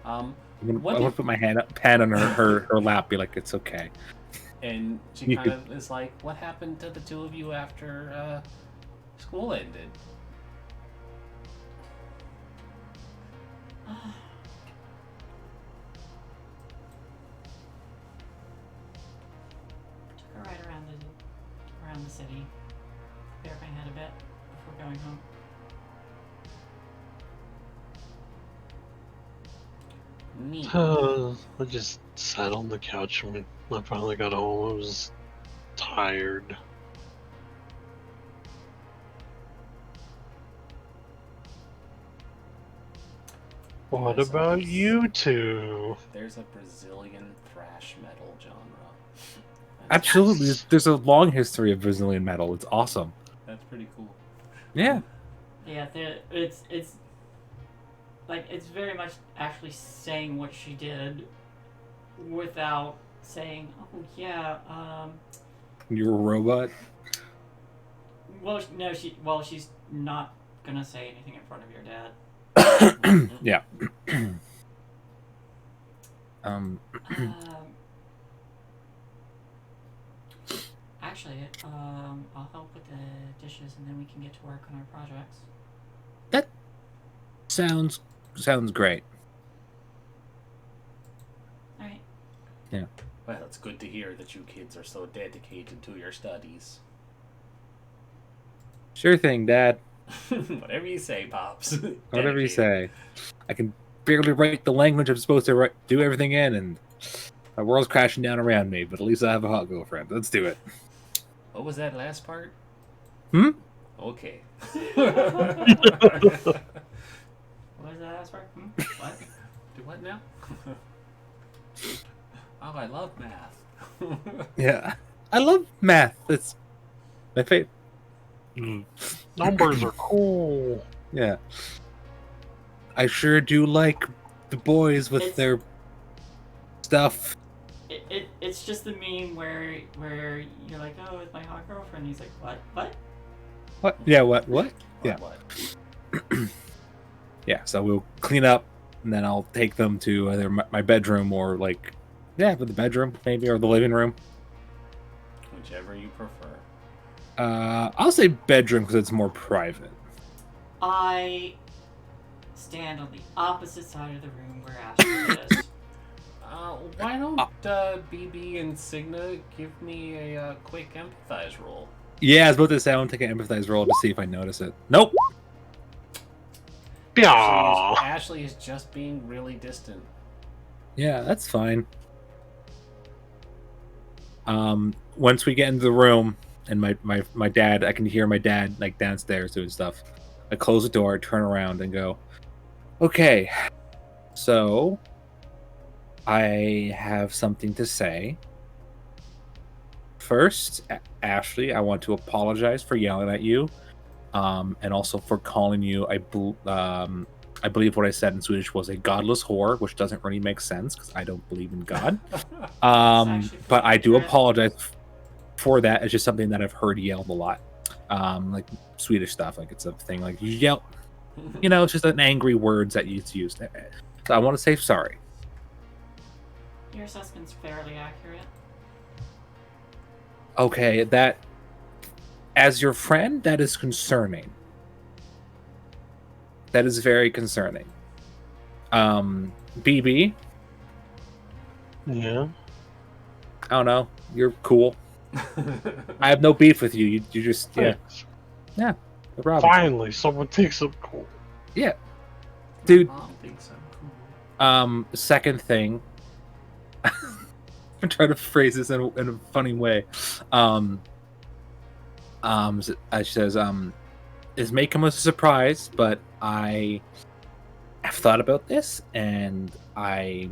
I'm What gonna did- put my hand on her lap, be like, it's okay. And she kind of is like, what happened to the two of you after school ended? Took her right around the city. Cleared my head a bit before going home. Neat. I just sat on the couch when I finally got home. I was tired. What Yes, about yes. you two? There's a Brazilian thrash metal genre. Absolutely, Yes. there's a long history of Brazilian metal. It's awesome. That's pretty cool. Yeah, Yeah, it's like it's very much actually saying what she did without saying, "Oh yeah, you're a robot. well no, she's not gonna say anything in front of your dad." Yeah. Actually, I'll help with the dishes and then we can get to work on our projects. Sounds great. All right. Well, it's good to hear that you kids are so dedicated to your studies. Sure thing, Dad. Whatever you say, Pops. Whatever you Dedicated. say. I can barely write the language I'm supposed to do everything in, and My world's crashing down around me, but at least I have a hot girlfriend. Let's do it. What was that last part? Hmm? Okay. What was that last part? What? Do what now? Oh, I love math. Yeah. I love math. It's my favorite. Numbers are cool. Yeah. I sure do like the boys with It's- their stuff. It's just the meme where you're like, oh, it's my hot girlfriend. He's like, what? What? Yeah, what? Yeah. What? Yeah, so we'll clean up, and then I'll take them to either my bedroom or, like, yeah, the bedroom, maybe, or the living room. Whichever you prefer. I'll say bedroom because it's more private. I stand on the opposite side of the room where Ashley is. Why don't BB and Cigna give me a quick empathize roll? Yeah, I was about to say I want to take an empathize roll to see if I notice it. Nope. Yeah. Ashley is just being really distant. Yeah, that's fine. Once we get into the room and my dad, I can hear my dad like downstairs doing stuff. I close the door, turn around, and go, okay, so I have something to say. First, Ashley, I want to apologize for yelling at you, and also for calling you. I believe what I said in Swedish was a godless whore, which doesn't really make sense because I don't believe in God. But I do apologize for that. It's just something that I've heard yelled a lot, like Swedish stuff. Like it's a thing. Like you yell, it's just an angry words that you use. So I want to say sorry. Your assessment's fairly accurate. Okay, that as your friend, that is concerning. That is very concerning. BB, Yeah. I don't know. You're cool. I have no beef with you. You just Thanks. no problem. Finally, someone takes up cool. Yeah, dude. Mom thinks I'm cool. Second thing. I'm trying to phrase this in a funny way. She says, "This may come as a surprise, but I have thought about this, and I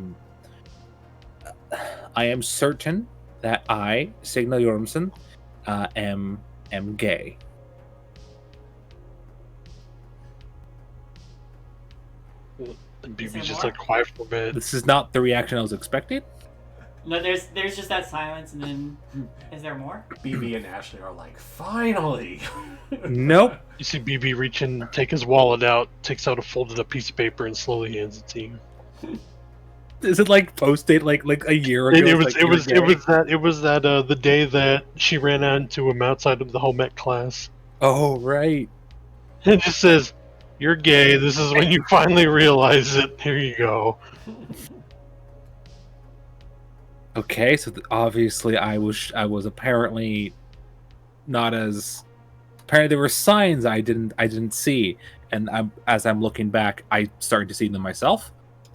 am certain that I, Signa Jormson, am gay." And Is there BB just more? like quiet for a bit. This is not the reaction I was expecting. No, there's just that silence, and then is there more? BB and Ashley are like, finally. Nope. You see BB reach in, take his wallet out, takes out a folded up piece of paper, and slowly hands it to you. Is it like post-date like a year ago? It was like, the day that she ran onto him outside of the home ec class. Oh right. It just says, "You're gay. This is when you finally realize it. Here you go." Okay, so obviously I was apparently not as apparently there were signs I didn't see, and as I'm looking back, I started to see them myself.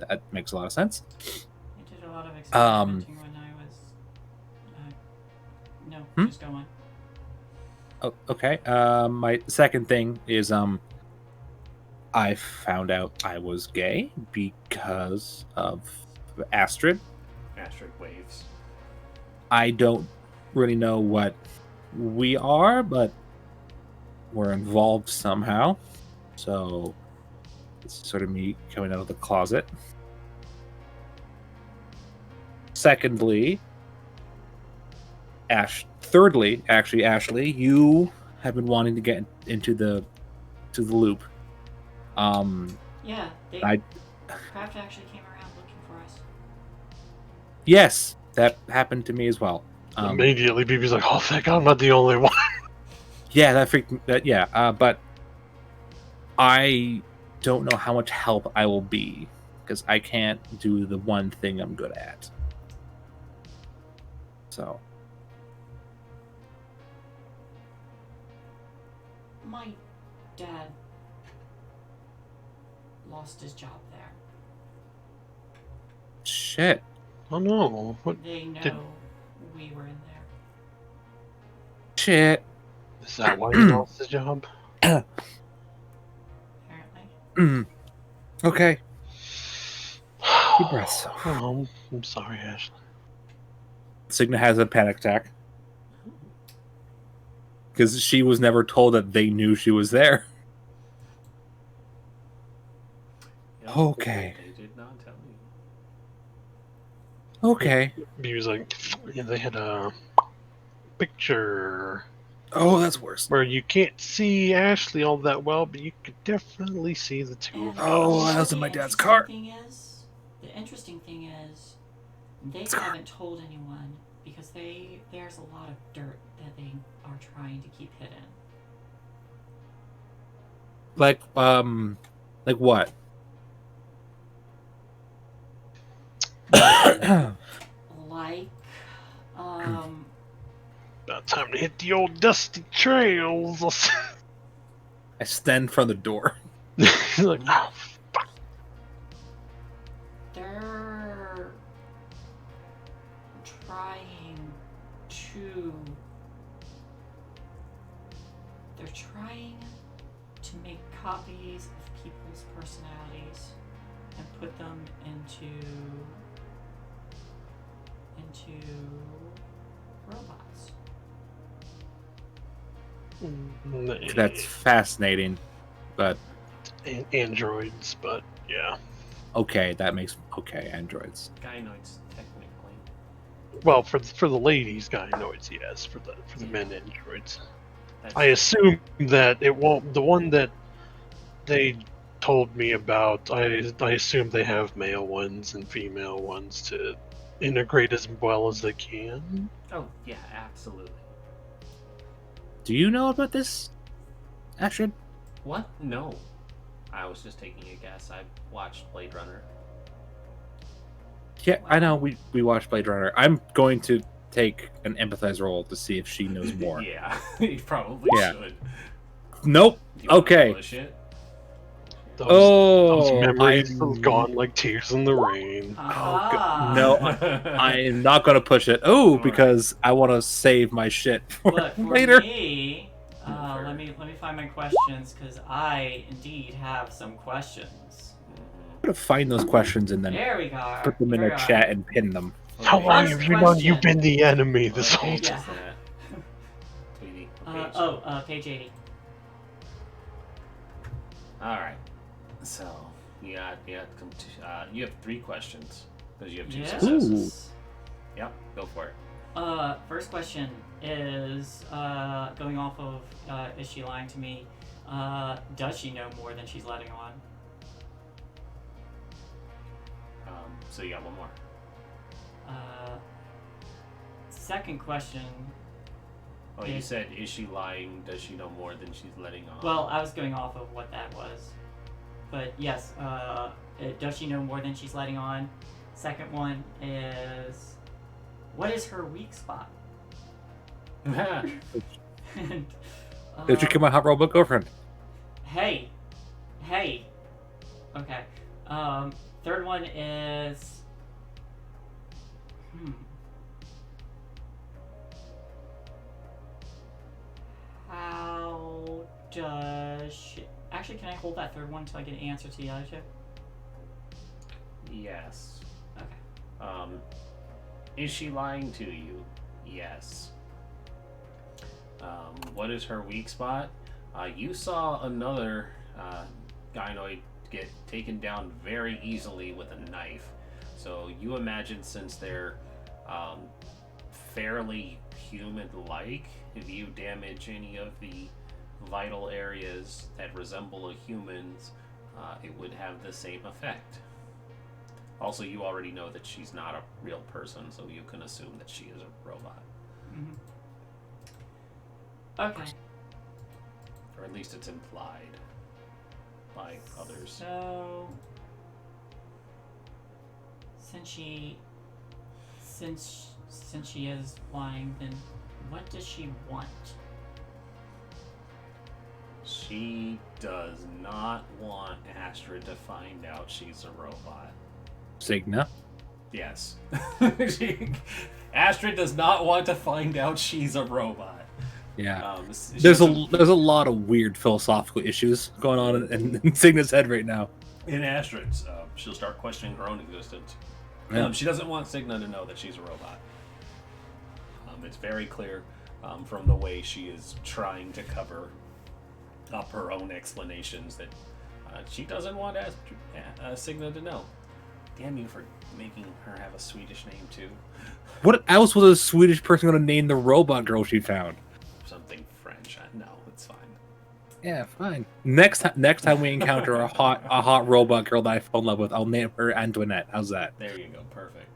That makes a lot of sense. I did a lot of experimenting when I was. No, just go on. Oh, okay. My second thing is I found out I was gay because of Astrid. Astrid waves. I don't really know what we are, but we're involved somehow. So it's sort of me coming out of the closet. Secondly, thirdly, actually, Ashley, you have been wanting to get into the loop. Yeah, Kraft actually came around looking for us. Yes, that happened to me as well. Immediately, BB's like, "Oh, thank God, I'm not the only one." Yeah, that freaked me. But I don't know how much help I will be because I can't do the one thing I'm good at. So My dad lost his job there. shit. Oh no! What They know did? we were in there. Shit. Is that why he lost his job? Apparently. Okay. Deep breaths. Oh, I'm sorry, Ashley. Cigna has a panic attack because she was never told that they knew she was there. Yep, Okay. They did not tell me. Okay. He was like, yeah, they had a picture Oh, that's worse. where you can't see Ashley all that well, but you could definitely see the two of And Oh, us. that was in my dad's car. The interesting thing is, they It's car. haven't told anyone because there's a lot of dirt that they are trying to keep hidden. Like what? Like, About time to hit the old dusty trails. I stand from the door. He's like, oh, fuck. they're trying to. They're trying to make copies of people's personalities and put them into robots. That's fascinating, but Androids, but yeah. okay, that makes okay. Androids. Gynoids, technically. Well, for the ladies, gynoids, yes. For the men, androids. That's I assume that it won't. The one that they told me about, I assume they have male ones and female ones to integrate as well as they can. Oh, yeah, absolutely. Do you know about this, Astrid? What? No. I was just taking a guess. I watched Blade Runner. Yeah, I know. We watched Blade Runner. I'm going to take an empathize roll to see if she knows more. Yeah, you probably Yeah. should. Nope. Do you wanna Okay. push it? Those memories I'm have gone like tears in the rain. Ah. no, I am not going to push it. Oh, Alright. because I want to save my shit for But for later. me, Fair. let me find my questions because I indeed have some questions. I'm going to find those questions and then There we go. put them in Here a we are. chat and pin them. How Okay. long First have you known you've question. been the enemy What this whole page time? is that? Tweety, what page? Page 80. Alright. So, you have 3 questions. Because you have 2 Yes. successes. Yep, go for it. First question is going off of is she lying to me? Does she know more than she's letting on? So you got one more. Second question. Oh, you said, is she lying? Does she know more than she's letting on? Well, I was going off of what that was. But yes, does she know more than she's letting on? Second one is, what is her weak spot? And, Did you kill my hot robot girlfriend? Hey. Okay. Third one is, how does she... Actually, can I hold that third one until I get an answer to the other two? Yes. Okay. Is she lying to you? Yes. What is her weak spot? You saw another gynoid get taken down very easily with a knife. So you imagine, since they're fairly human-like, if you damage any of the vital areas that resemble a human's, it would have the same effect. Also, you already know that she's not a real person, so you can assume that she is a robot. Mm-hmm. Okay. Or at least it's implied by others. So, since she is lying, then what does she want? She does not want Astrid to find out she's a robot. Cigna. Yes. Astrid does not want to find out she's a robot. Yeah. She There's doesn't- a lot of weird philosophical issues going on in Signa's head right now. In Astrid's, she'll start questioning her own existence. Yeah. She doesn't want Signa to know that she's a robot. It's very clear from the way she is trying to cover up her own explanations that she doesn't want Signa to know. Damn you for making her have a Swedish name too. What else was a Swedish person going to name the robot girl she found? Something French. No, it's fine. Yeah, fine. Next time we encounter a hot robot girl that I fall in love with, I'll name her Antoinette. How's that? There you go. Perfect.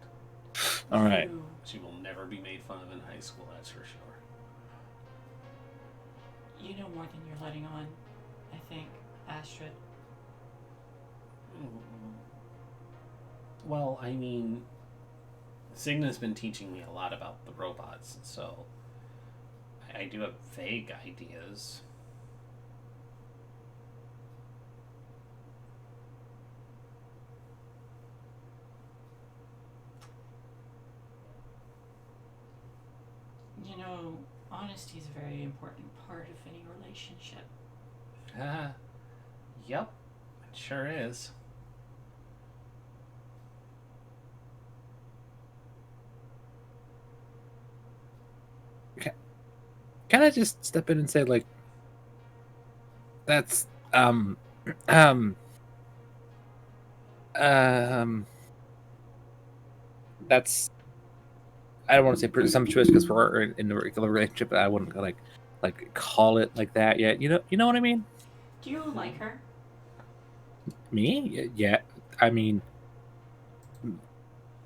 All right. Ooh. She will never be made fun of in high school, that's for sure. You know more than you're letting on, I think, Astrid. Well, I mean, Signa's been teaching me a lot about the robots, so I do have vague ideas. You know, honesty is a very important part of any relationship. Yep, it sure is. Can I just step in and say, like, that's that's, I don't want to say presumptuous because we're in a regular relationship, but I wouldn't like call it like that yet. You know what I mean? Do you like her? Me? Yeah. I mean,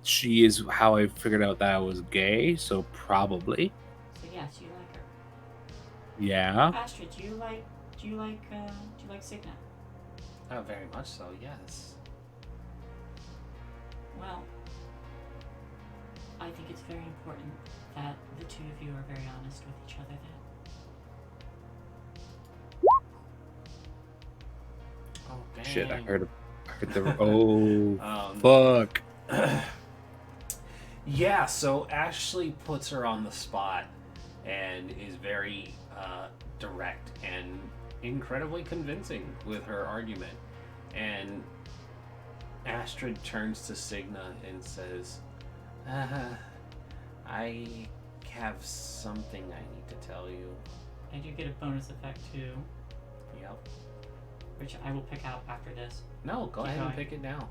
she is how I figured out that I was gay, so probably. So yes, you like her. Yeah. Astrid, do you like Signa? Oh, very much so, yes. Well, I think it's very important that the two of you are very honest with each other then. Oh, dang. Shit, I heard the oh Um, fuck. Yeah, so Ashley puts her on the spot and is very direct and incredibly convincing with her argument. And Astrid turns to Signa and says, I have something I need to tell you. I do get a bonus effect too, Yep. which I will pick out after this. No, go Keep ahead and going. pick it now.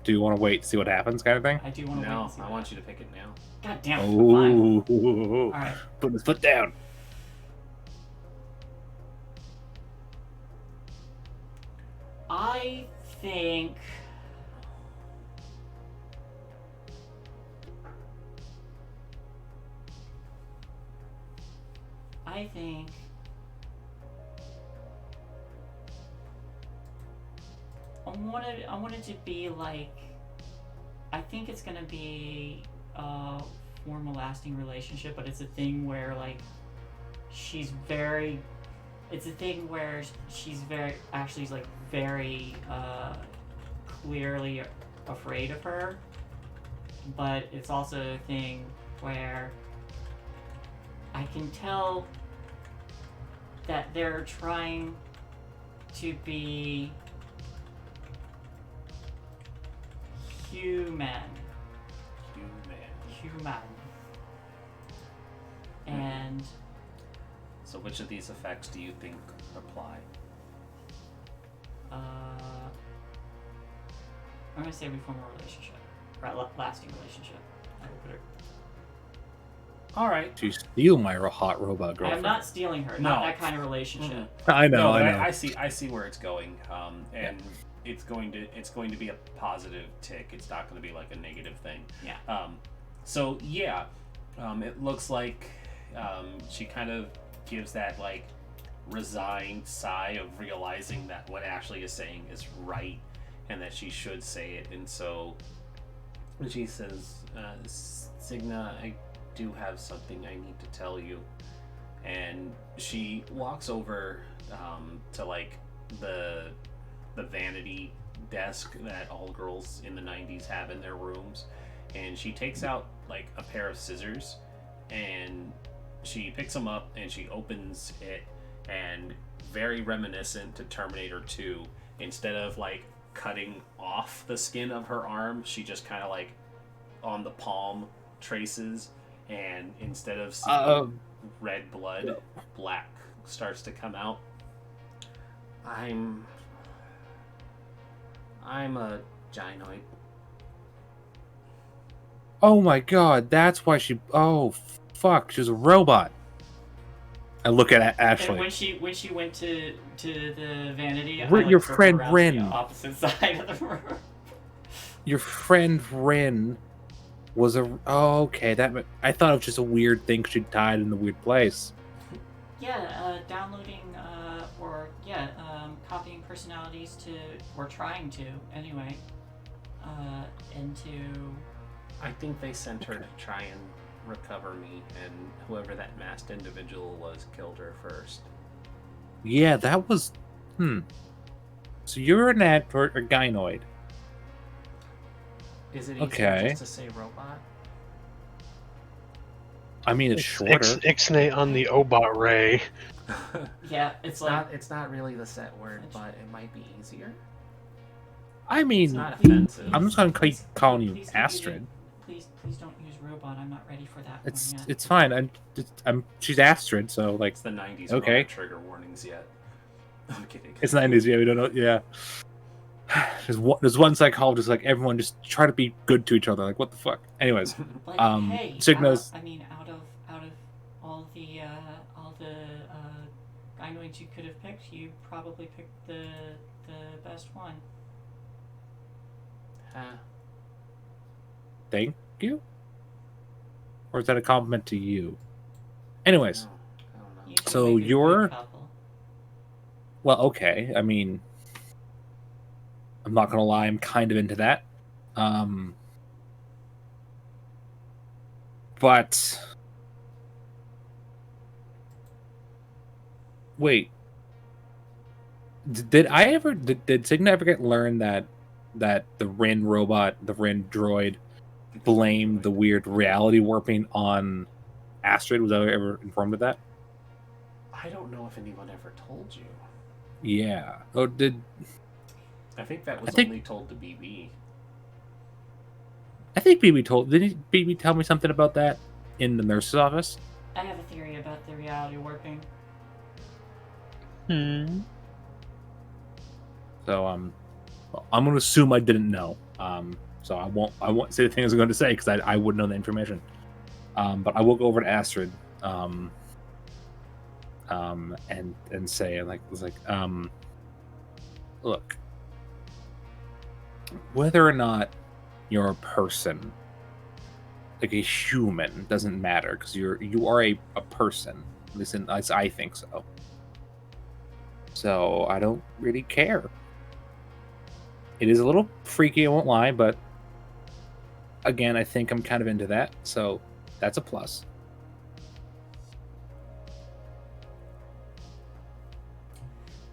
Do you want to wait to see what happens, kind of thing? I do want to wait No, and see I what want you to pick it now. God damn it. Fine. Oh, Alright. putting his foot down. I think I want it to be like, I think it's gonna be a formal lasting relationship, but it's a thing where like she's very it's a thing where she's very actually like very clearly afraid of her, but it's also a thing where I can tell that they're trying to be human. And So which of these effects do you think apply? I'm gonna say we form a relationship, right? Lasting relationship. I will put it. All right. To steal my hot robot I'm girlfriend. not stealing her. No. Not that kind of relationship. I know. but I know. I see where it's going, and it's going to be a positive tick. It's not going to be like a negative thing. Yeah. So yeah, it looks like she kind of gives that like resigned sigh of realizing that what Ashley is saying is right and that she should say it. And so she says, Signa, I do have something I need to tell you. And she walks over to like the vanity desk that all girls in the 90s have in their rooms, and she takes out like a pair of scissors, and she picks them up and she opens it, and very reminiscent to Terminator 2, instead of like cutting off the skin of her arm, she just kind of like on the palm traces, and instead of seeing red blood, black starts to come out. I'm a gynoid. Oh my god, that's why she. Oh fuck, she's a robot. I look at And Ashley. when she went to the vanity, Your I like friend circled around Rin. to the opposite side of the room. Your friend Rin was a. Oh, okay. I thought it was just a weird thing she died in the weird place. Yeah, downloading copying personalities to, or trying to anyway, into. I think they sent her to try and recover me, and whoever that masked individual was killed her first. Yeah, that was. So you're an android or gynoid. Is it easier Okay. just to say robot? I mean, it's shorter. Ixnay on the Obot Ray. Yeah, it's like It's not really the set word, but it might be easier. I It's mean, not offensive. I'm just gonna keep calling you please don't use Astrid. Please don't use robot. I'm not ready for that. It's one yet. it's fine. She's Astrid, so like It's the 90s. Okay. We don't have trigger warnings yet. I'm kidding. it's 90s. Yeah, we don't know. Yeah. There's one psychologist like everyone just try to be good to each other. Like what the fuck. Anyways, Like, hey, Signa's. out of all the gynoids you could have picked, you probably picked the best one. Thank you. Or is that a compliment to you? Anyways, I don't know. You two So make a good you're- couple. well, okay. I mean, I'm not gonna lie. I'm kind of into that. But wait, did Cigna ever get learned that the Rin robot, the Rin droid, blamed the weird reality warping on Astrid? Was I ever informed of that? I don't know if anyone ever told you. Yeah. Oh, I think that was I think- only told to BB. I think BB told? Didn't BB tell me something about that in the nurse's office? I have a theory about the reality warping. So well, I'm gonna assume I didn't know. So I won't say the thing I was going to say because I wouldn't know the information. But I will go over to Astrid, and say look, whether or not you're a person, like a human, doesn't matter because you are a person. Listen, as I think so. So I don't really care. It is a little freaky, I won't lie, but again, I think I'm kind of into that, so that's a plus.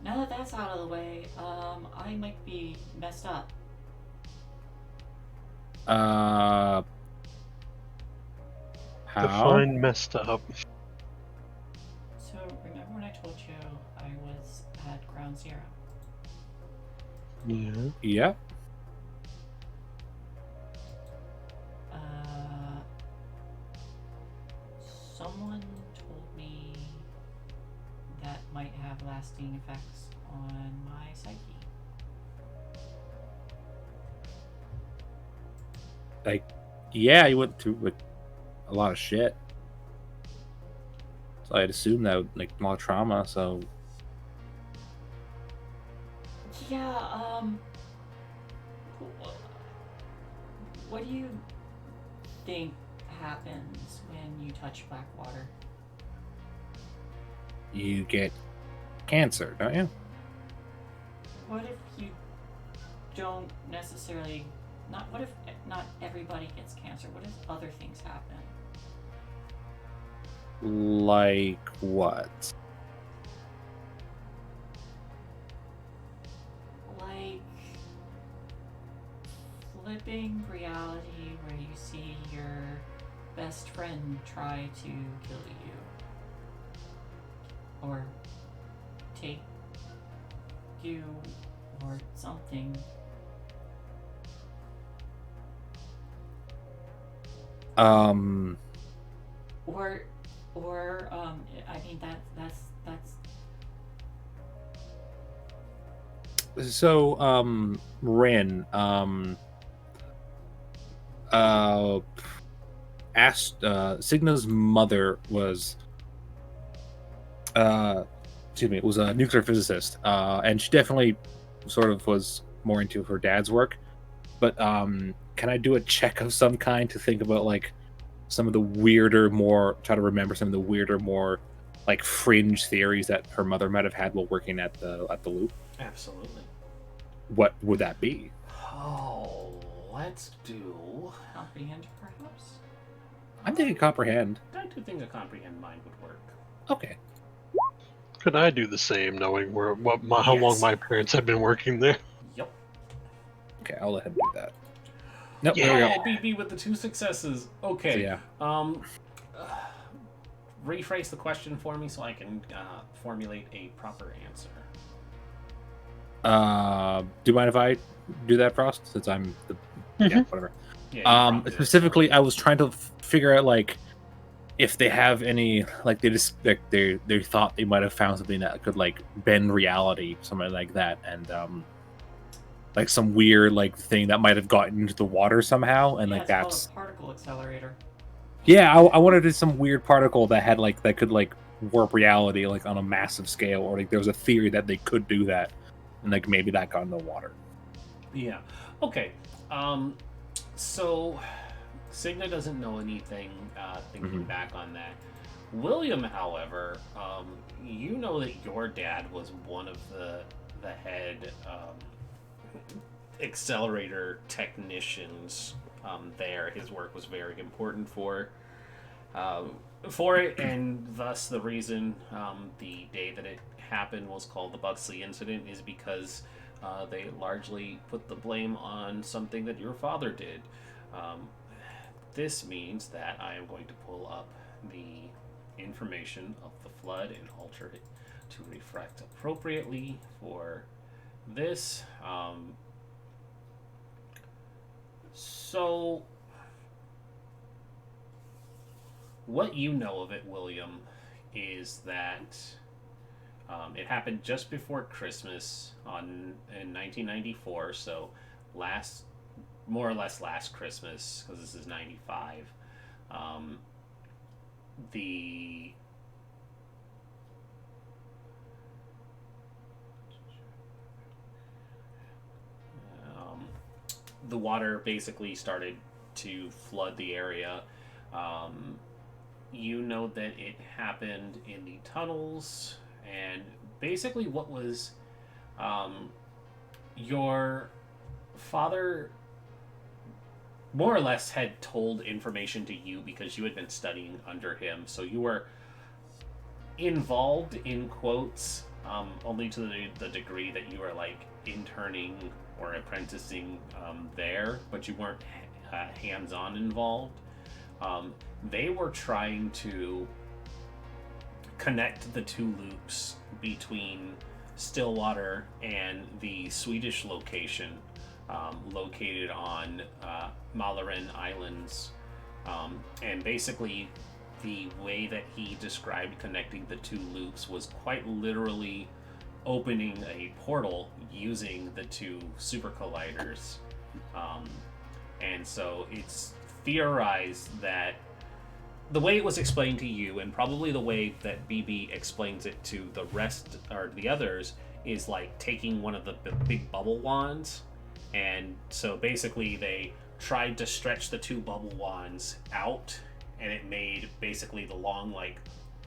Now that that's out of the way, I might be messed up. How? Define messed up. So remember when I told you I was at ground zero? Yeah. Yeah. Someone told me that might have lasting effects on my psyche. Like, yeah, you went through like a lot of shit. So I'd assume that would, like, a lot of trauma. So Yeah, what do you think happens when you touch black water? you get cancer, don't you? What if you don't necessarily... What if not everybody gets cancer? What if other things happen? Like what? Like... flipping reality where you see your best friend try to kill you. Or take you or something. I mean that's So, Rin, asked, Signa's mother was, excuse me, was a nuclear physicist, and she definitely sort of was more into her dad's work. But can I do a check of some kind to think about like some of the weirder, more try to remember some of the weirder, more like fringe theories that her mother might have had while working at the loop? Absolutely. What would that be? Oh, let's do. comprehend perhaps? I'm thinking comprehend. I do think a comprehend mind would work. Okay. Could I do the same, knowing how long Yes. my parents have been working there? Yep. Okay, I'll let him do that. Nope, Yeah. there we go. Oh, BB with the 2 successes. Okay. So, yeah. Rephrase the question for me so I can formulate a proper answer. Do you mind if I do that, Frost? Since I'm the yeah, whatever. Yeah, you prompted it, Specifically, I was trying to figure out like if they have any like they just like they thought they might have found something that could like bend reality, something like that, and like some weird like thing that might have gotten into the water somehow, and Yeah, like it's that's called a particle accelerator. yeah. I wanted to some weird particle that had like that could like warp reality like on a massive scale, or like there was a theory that they could do that, and like maybe that got in the water. Yeah. Okay. So Cigna doesn't know anything. Thinking back on that, William, however, you know that your dad was one of the head accelerator technicians there. His work was very important for it, and thus the reason the day that it happened was called the Buxley incident is because they largely put the blame on something that your father did. This means that I am going to pull up the information of the flood and alter it to reflect appropriately for this. So, what you know of it, William, is that it happened just before Christmas in 1994. So, more or less last Christmas, because this is 95. The the water basically started to flood the area. You know that it happened in the tunnels, and basically what was your father more or less had told information to you because you had been studying under him, so you were involved in quotes only to the degree that you were like interning or apprenticing there, but you weren't hands-on involved. They were trying to connect the two loops between Stillwater and the Swedish location located on Malaren Islands. And basically, the way that he described connecting the two loops was quite literally opening a portal using the two super colliders. And so it's theorized that the way it was explained to you, and probably the way that BB explains it to the rest or the others, is like taking one of the big bubble wands. And so basically they tried to stretch the two bubble wands out, and it made basically the long like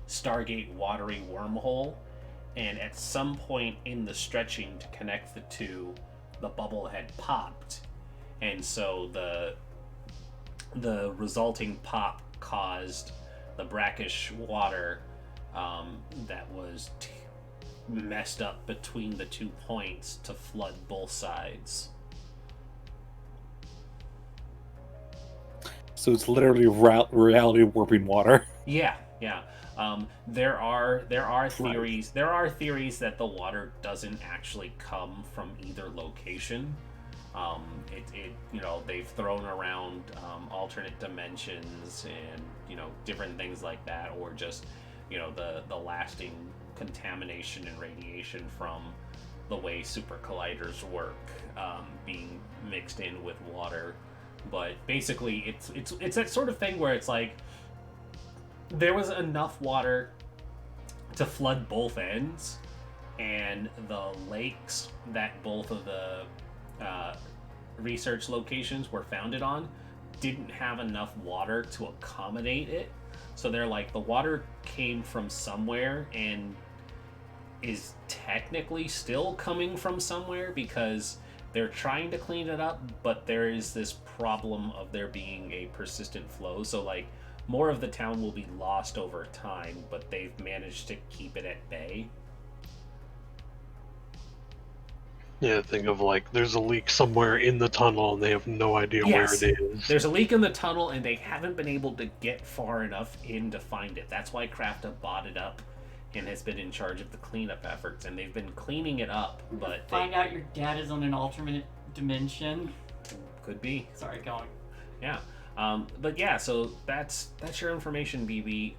Stargate watery wormhole. And at some point in the stretching to connect the two, the bubble had popped, and so the resulting pop caused the brackish water that was messed up between the 2 points to flood both sides. So it's literally reality warping water. Yeah, yeah. There are theories. There are theories that the water doesn't actually come from either location. They've thrown around alternate dimensions and different things like that, or just the lasting contamination and radiation from the way super colliders work, being mixed in with water. But basically, it's that sort of thing where it's like there was enough water to flood both ends, and the lakes that both of the research locations were founded on didn't have enough water to accommodate it. So they're like, the water came from somewhere and is technically still coming from somewhere, because they're trying to clean it up, but there is this problem of there being a persistent flow. So like, more of the town will be lost over time, but they've managed to keep it at bay. Yeah, think of like there's a leak somewhere in the tunnel and they have no idea where Yes. it is. There's a leak in the tunnel and they haven't been able to get far enough in to find it. That's why Krafta bought it up and has been in charge of the cleanup efforts, and they've been cleaning it up, but Find out your dad is on an alternate dimension. Could be. Sorry, going. Yeah. But yeah, so that's your information, BB.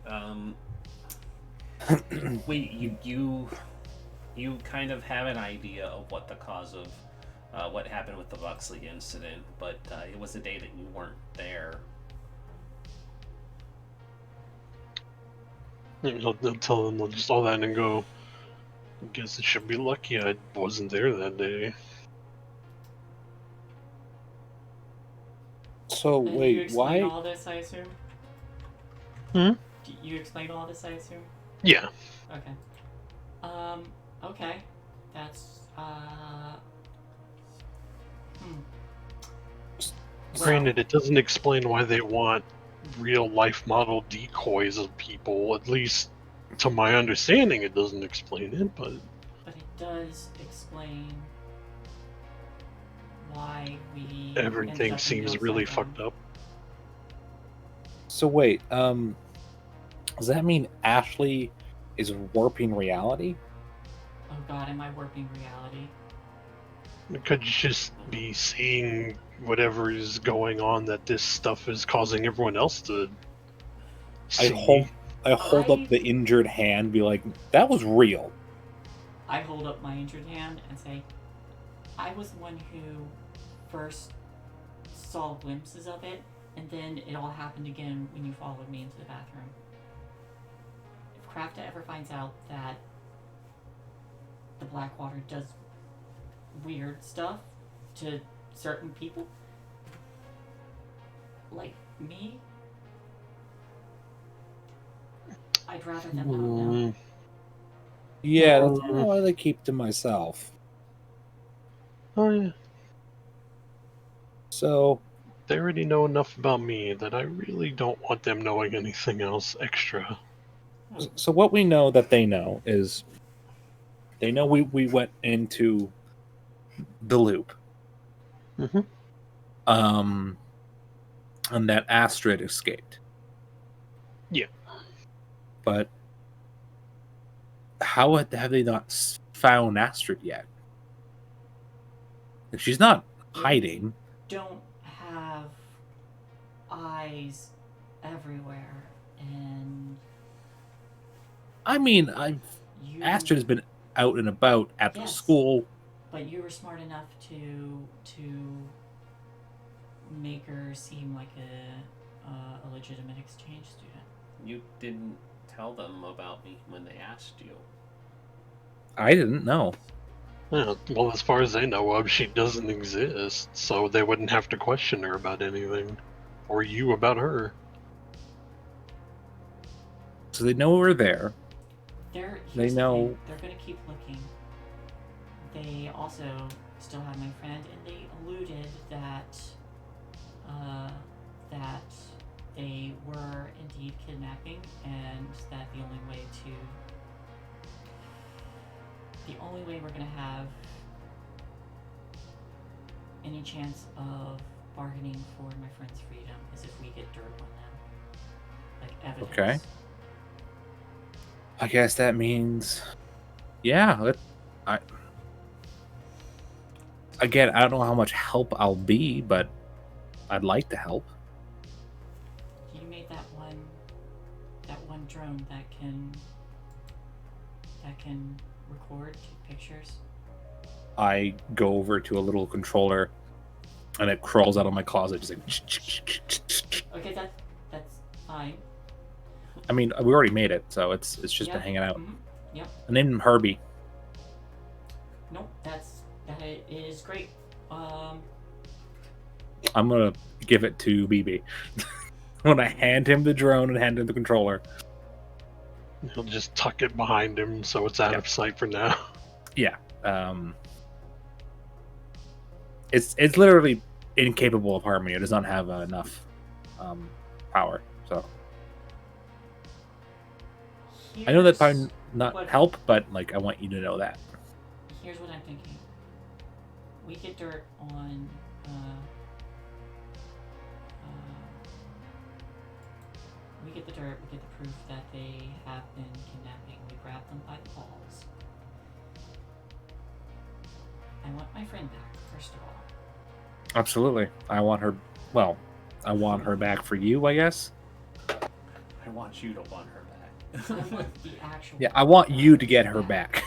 You kind of have an idea of what the cause of what happened with the Buxley incident, but it was the day that you weren't there. They'll tell them, they'll just all that and go, I guess it should be lucky I wasn't there that day. So And you wait, explain why? all this, I assume? Hmm? You explain all this, I assume? Yeah. Okay. Okay. That's, Granted, it doesn't explain why they want real life model decoys of people. At least, to my understanding, it doesn't explain it, but But it does explain why we everything ended up in seems the really upside down. fucked up. So wait, does that mean Ashley is warping reality? Oh god, am I warping reality? It could just be seeing whatever is going on that this stuff is causing everyone else to I see. hold up the injured hand, be like, that was real. I hold up my injured hand and say, I was the one who first saw glimpses of it, and then it all happened again when you followed me into the bathroom. If Krafta ever finds out that the Blackwater does weird stuff to certain people, like me, I'd rather them not know. Yeah, that's kind of why I keep to myself. Oh yeah. So They already know enough about me that I really don't want them knowing anything else extra. So what we know that they know is they know we went into the loop. Mm-hmm. And that Astrid escaped. Yeah. But how have they not found Astrid yet? If she's not hiding. Don't have eyes everywhere, and I mean, you, Astrid has been out and about at the Yes. school. But you were smart enough to make her seem like a legitimate exchange student. You didn't tell them about me when they asked you. I didn't know. Yeah, well, as far as they know of, she doesn't exist, so they wouldn't have to question her about anything. Or you about her. So they know we're there. They Here's the know- thing, they're gonna keep looking. They also still have my friend, and they alluded that that they were indeed kidnapping, and that the only way we're gonna have any chance of bargaining for my friend's freedom is if we get dirt on them, like evidence. Okay. I guess that means, yeah. Again, I don't know how much help I'll be, but I'd like to help. You made that one drone that can record, take pictures. I go over to a little controller, and it crawls out of my closet, just like. Okay, that's fine. I mean, we already made it, so it's just been hanging out. Mm-hmm. Yep. I named him Herbie. Nope, that is great. I'm gonna give it to BB. When I hand him the drone and hand him the controller. He'll just tuck it behind him so it's out of sight for now. Yeah. It's literally incapable of harming. It does not have enough power. So I know that's probably not help, but like I want you to know that. Here's what I'm thinking. We get dirt on we get the dirt, we get the proof that they have been kidnapping, we grab them by the balls. I want my friend back, first of all. Absolutely. I want her back for you, I guess. I want you to want her back. I want the actual Yeah, I want you to get her back.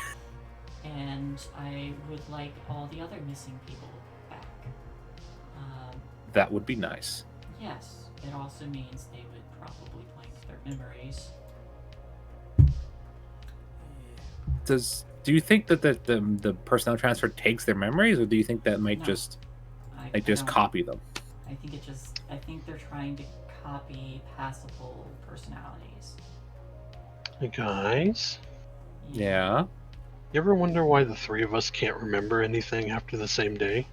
And I would like all the other missing people back. That would be nice. Yes, it also means they would probably blank their memories. Do you think that the personnel transfer takes their memories, or do you think that might just I don't- copy them? I think they're trying to copy passable personalities. Hey guys, Yeah. you ever wonder why the three of us can't remember anything after the same day?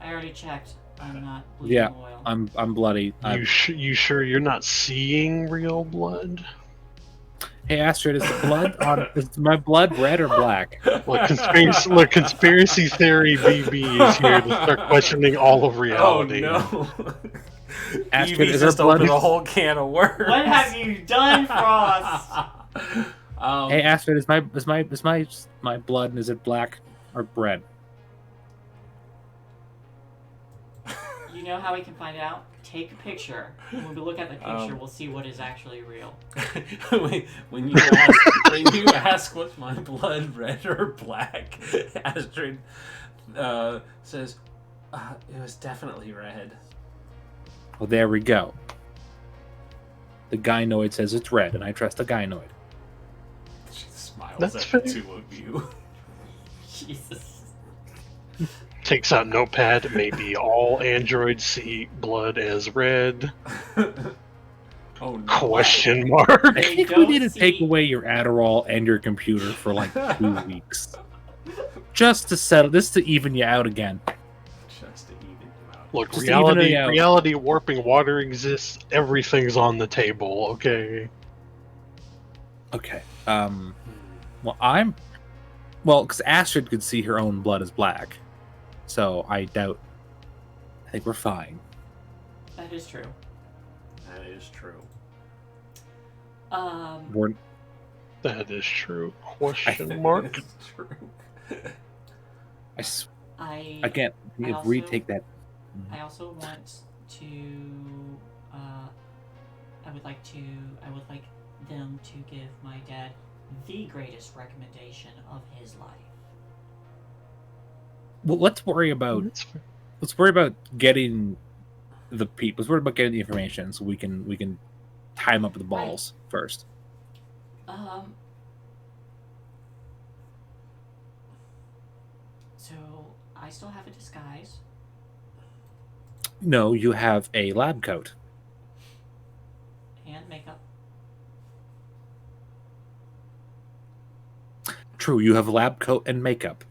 I already checked. I'm not bleeding Yeah, oil. I'm bloody. You sure you're not seeing real blood? Hey Astrid, is my blood red or black? Conspiracy theory BB is here to start questioning all of reality. Oh no! Astrid, Evie's is her just blood? opened a whole can of worms. What have you done, Frost? Hey Astrid, is my blood, is it black or red? You know how we can find out? Take a picture. When we look at the picture, we'll see what is actually real. when you ask what's my blood, red or black, Astrid says it was definitely red. Well, there we go. The gynoid says it's red, and I trust the gynoid. She smiles That's at fair. the two of you. Jesus. Takes out notepad. Maybe all androids see blood as red? Oh no! Question mark. I They think we don't need to take see- away your Adderall and your computer for like 2 weeks. Just to settle this, to even you out again. Just to even you out. Look, Just to even it out. reality warping water exists. Everything's on the table. Okay. Okay. Well, because Astrid could see her own blood as black, so I think we're fine. That is true. That is true. We're That is true. Question mark. That is true. again, I if also- retake that. I also want to. I would like them to give my dad the greatest recommendation of his life. Well, let's worry about getting the people. Let's worry about getting the information so we can tie them up with the balls first. So I still have a disguise. No, you have a lab coat. And makeup. True, you have a lab coat and makeup.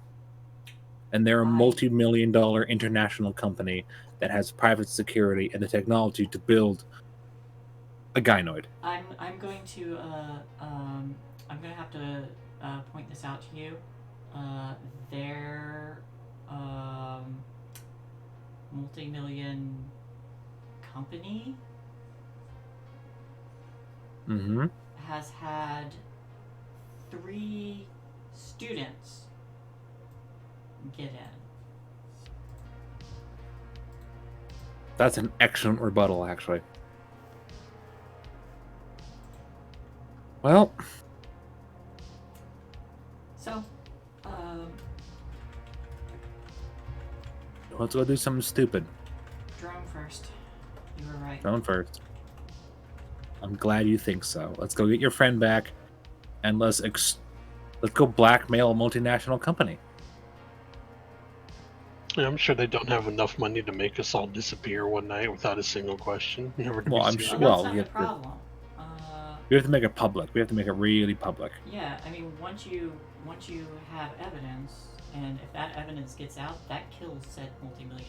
And they're a Why? multi-million-dollar international company that has private security and the technology to build a gynoid. I'm going to have to point this out to you. Their multi-million company Mm-hmm. has had 3 students get in. That's an excellent rebuttal, actually. Well, So, let's go do something stupid. drone first. You were right. Drone first. I'm glad you think so. Let's go get your friend back, and let's go blackmail a multinational company. Yeah, I'm sure they don't have enough money to make us all disappear one night without a single question. Never to Well, be I'm seen. sure- Well, well, that's you not the have to- problem. We have to make it public. We have to make it really public. Yeah, I mean, once you have evidence, and if that evidence gets out, that kills said multi-million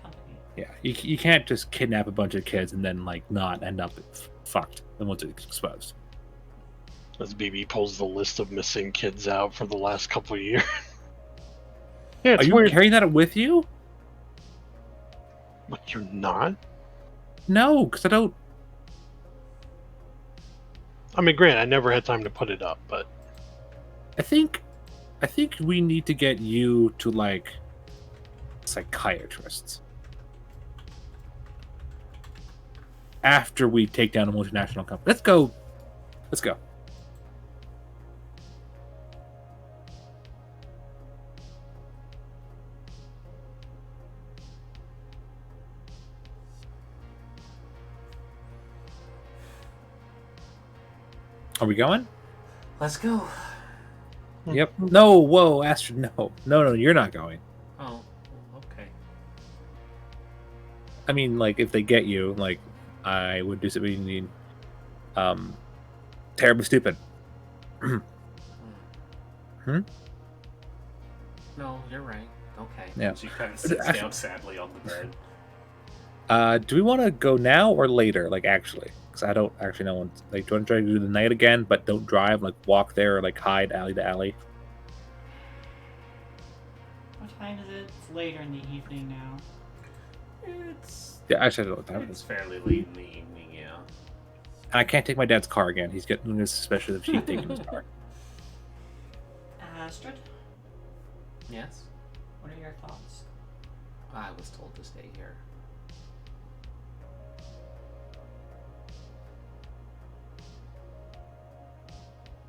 company. Yeah, you can't just kidnap a bunch of kids and then like not end up fucked and once it's exposed. As BB pulls the list of missing kids out for the last couple of years. Yeah, Are it's you weird. carrying that with you? But you're not? No, because I don't. I mean, granted, I never had time to put it up, but I think we need to get you to like psychiatrists after we take down a multinational company. Let's go. Let's go. Are we going? Let's go. Yep. No, whoa, Astrid, no, you're not going. Oh, okay. I mean, like, if they get you, like, I would do something terribly stupid. No, you're right. Okay. Yeah. She kind of sits down sadly on the bed. Do we want to go now or later? Like, actually, because I don't actually know when. Like, do you want to try to do the night again, but don't drive? Like, walk there or like hide alley to alley. What time is it? It's later in the evening now. It's Yeah, actually, I don't know what time it it's is. fairly late in the evening, yeah. And I can't take my dad's car again. He's getting this, especially if she's taking his car. Astrid, Yes? what are your thoughts? I was told to stay here.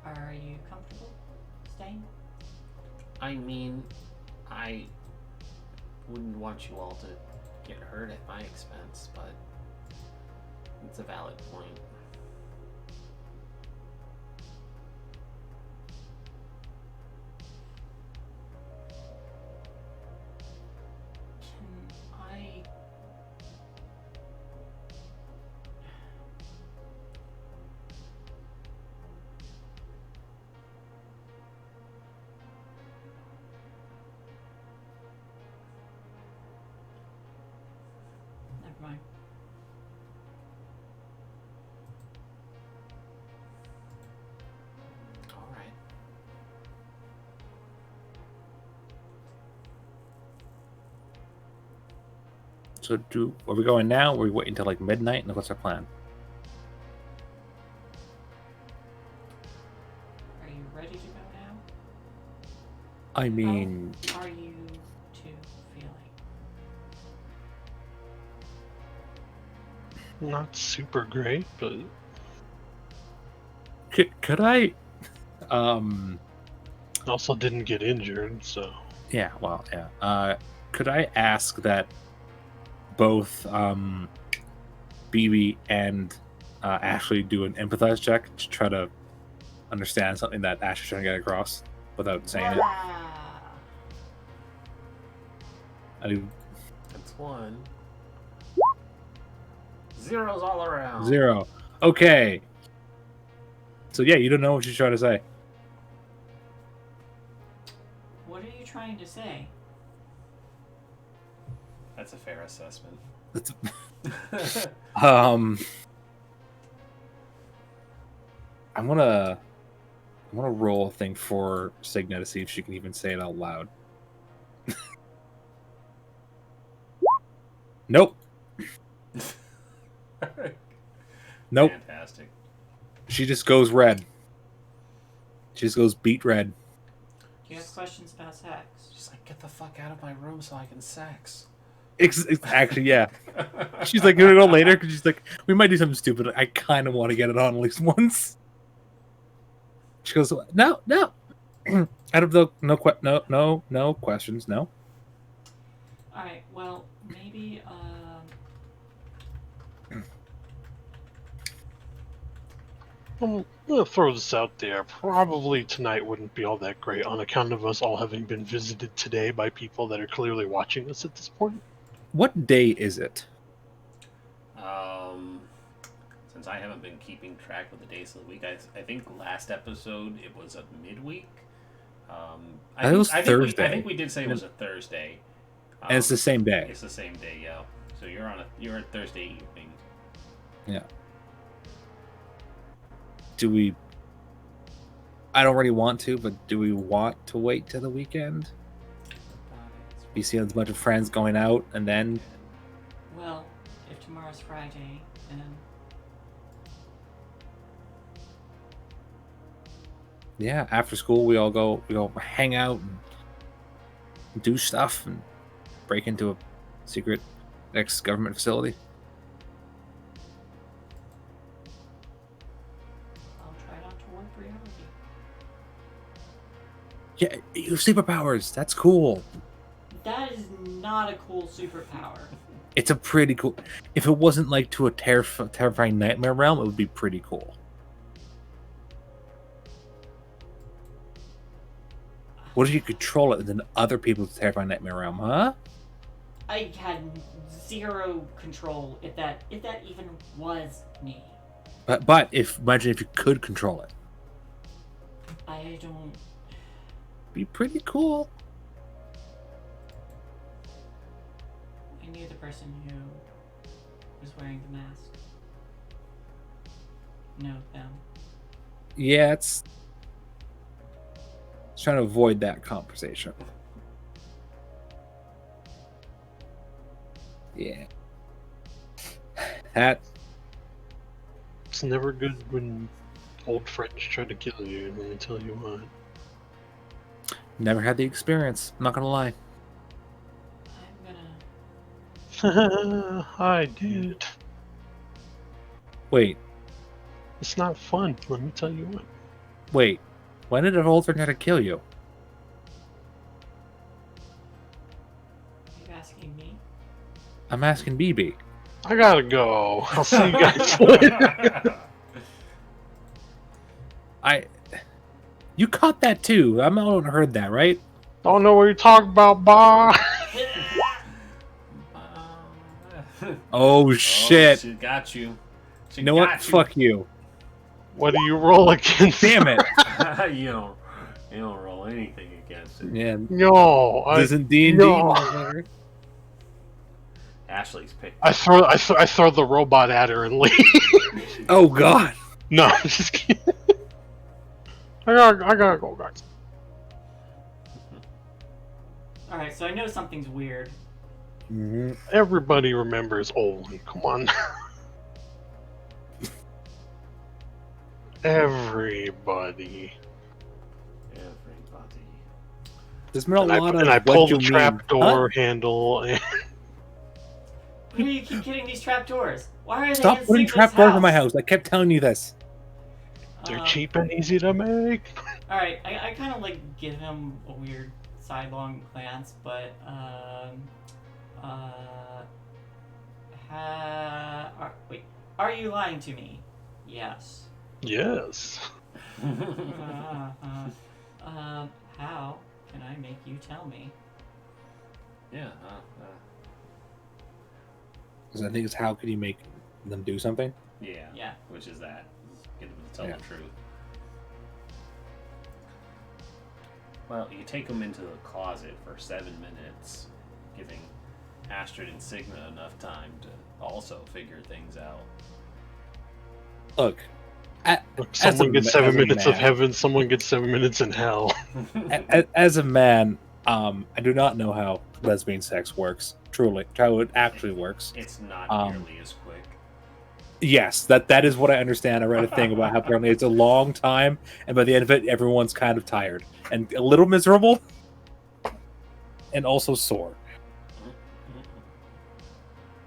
Are you comfortable staying? I mean, I wouldn't want you all to get hurt at my expense, but it's a valid point. Can I... Never mind. All right. So, are we going now? Or are we waiting until like midnight? And what's our plan? Are you ready to go now? I mean, How are you two feeling? not super great, but could I? also didn't get injured, so. Yeah. Well, yeah. Could I ask that both BB and Ashley do an empathize check to try to understand something that Ashley's trying to get across without saying it? I do That's 1. Zeros all around. 0. Okay. So yeah, you don't know what she's trying to say. What are you trying to say? That's a fair assessment. I'm gonna roll a thing for Signa to see if she can even say it out loud. Nope. Nope. Fantastic. She just goes red. She just goes beet red. Do you have questions about sex? She's like, get the fuck out of my room so I can sex. Actually, yeah. She's like, gonna go later because she's like, we might do something stupid. I kind of want to get it on at least once. She goes, no. Out of the no questions, no. All right. Well, maybe. I'm gonna throw this out there. Probably tonight wouldn't be all that great on account of us all having been visited today by people that are clearly watching us at this point. What day is it? Since I haven't been keeping track of the days of the week, I think last episode it was a midweek. It was Thursday. I think we did say it was a Thursday. And it's the same day. It's the same day, yeah. So you're at Thursday evening. Yeah. Do we? I don't really want to, but do we want to wait till the weekend? You see a bunch of friends going out, and then. Well, if tomorrow's Friday, then. Yeah, after school we all go hang out and do stuff and break into a secret ex-government facility. I'll try not to work reality. Yeah, you have superpowers. That's cool. That is not a cool superpower. It's a pretty cool. If it wasn't like to a terrifying nightmare realm, it would be pretty cool. What if you control it and then other people's terrifying nightmare realm, huh? I had zero control if that even was me. But imagine if you could control it. I don't. Be pretty cool. I knew the person who was wearing the mask. Know them. Yeah, it's trying to avoid that conversation. Yeah. That. It's never good when old friends try to kill you, let me tell you what. Never had the experience. I'm not gonna lie. I'm gonna. I did. Wait. It's not fun, let me tell you what. Wait. When did an old friend try to kill you? Are you asking me? I'm asking BB. I gotta go. I'll see you guys later. You caught that too. I'm the only one who heard that, right? Don't know what you're talking about, bah. Oh shit! She got you. She You know what? Fuck you. What do you roll against? Damn it! you don't roll anything against it. Yeah. No, This isn't D&D. no. Ashley's picked. I throw the robot at her and leave. Oh god. No, I'm just kidding. I gotta go, guys. Alright, so I know something's weird. Mm-hmm. Everybody remembers Olin. Come on. Everybody. There's been a lot of. And I what pulled you the mean. trapdoor handle. And Who do you keep getting these trapdoors? Why are they Stop in putting Secret's trapdoors in my house. I kept telling you this. they're cheap and easy to make. Alright, I kind of like give him a weird sidelong glance, but wait, are you lying to me? Yes. Yes. How can I make you tell me? Yeah. Because I think it's how could you make them do something? Yeah. Yeah. Which is that? Get them to tell Yeah. the truth. Well, you take them into the closet for 7 minutes, giving Astrid and Sigma enough time to also figure things out. Look, Someone gets 7 minutes of man. heaven, someone gets 7 minutes in hell. As a man, I do not know how lesbian sex works. Truly, how it actually works. It's not nearly as quick. Yes, that is what I understand. I read a thing about how apparently it's a long time, and by the end of it, everyone's kind of tired and a little miserable, and also sore.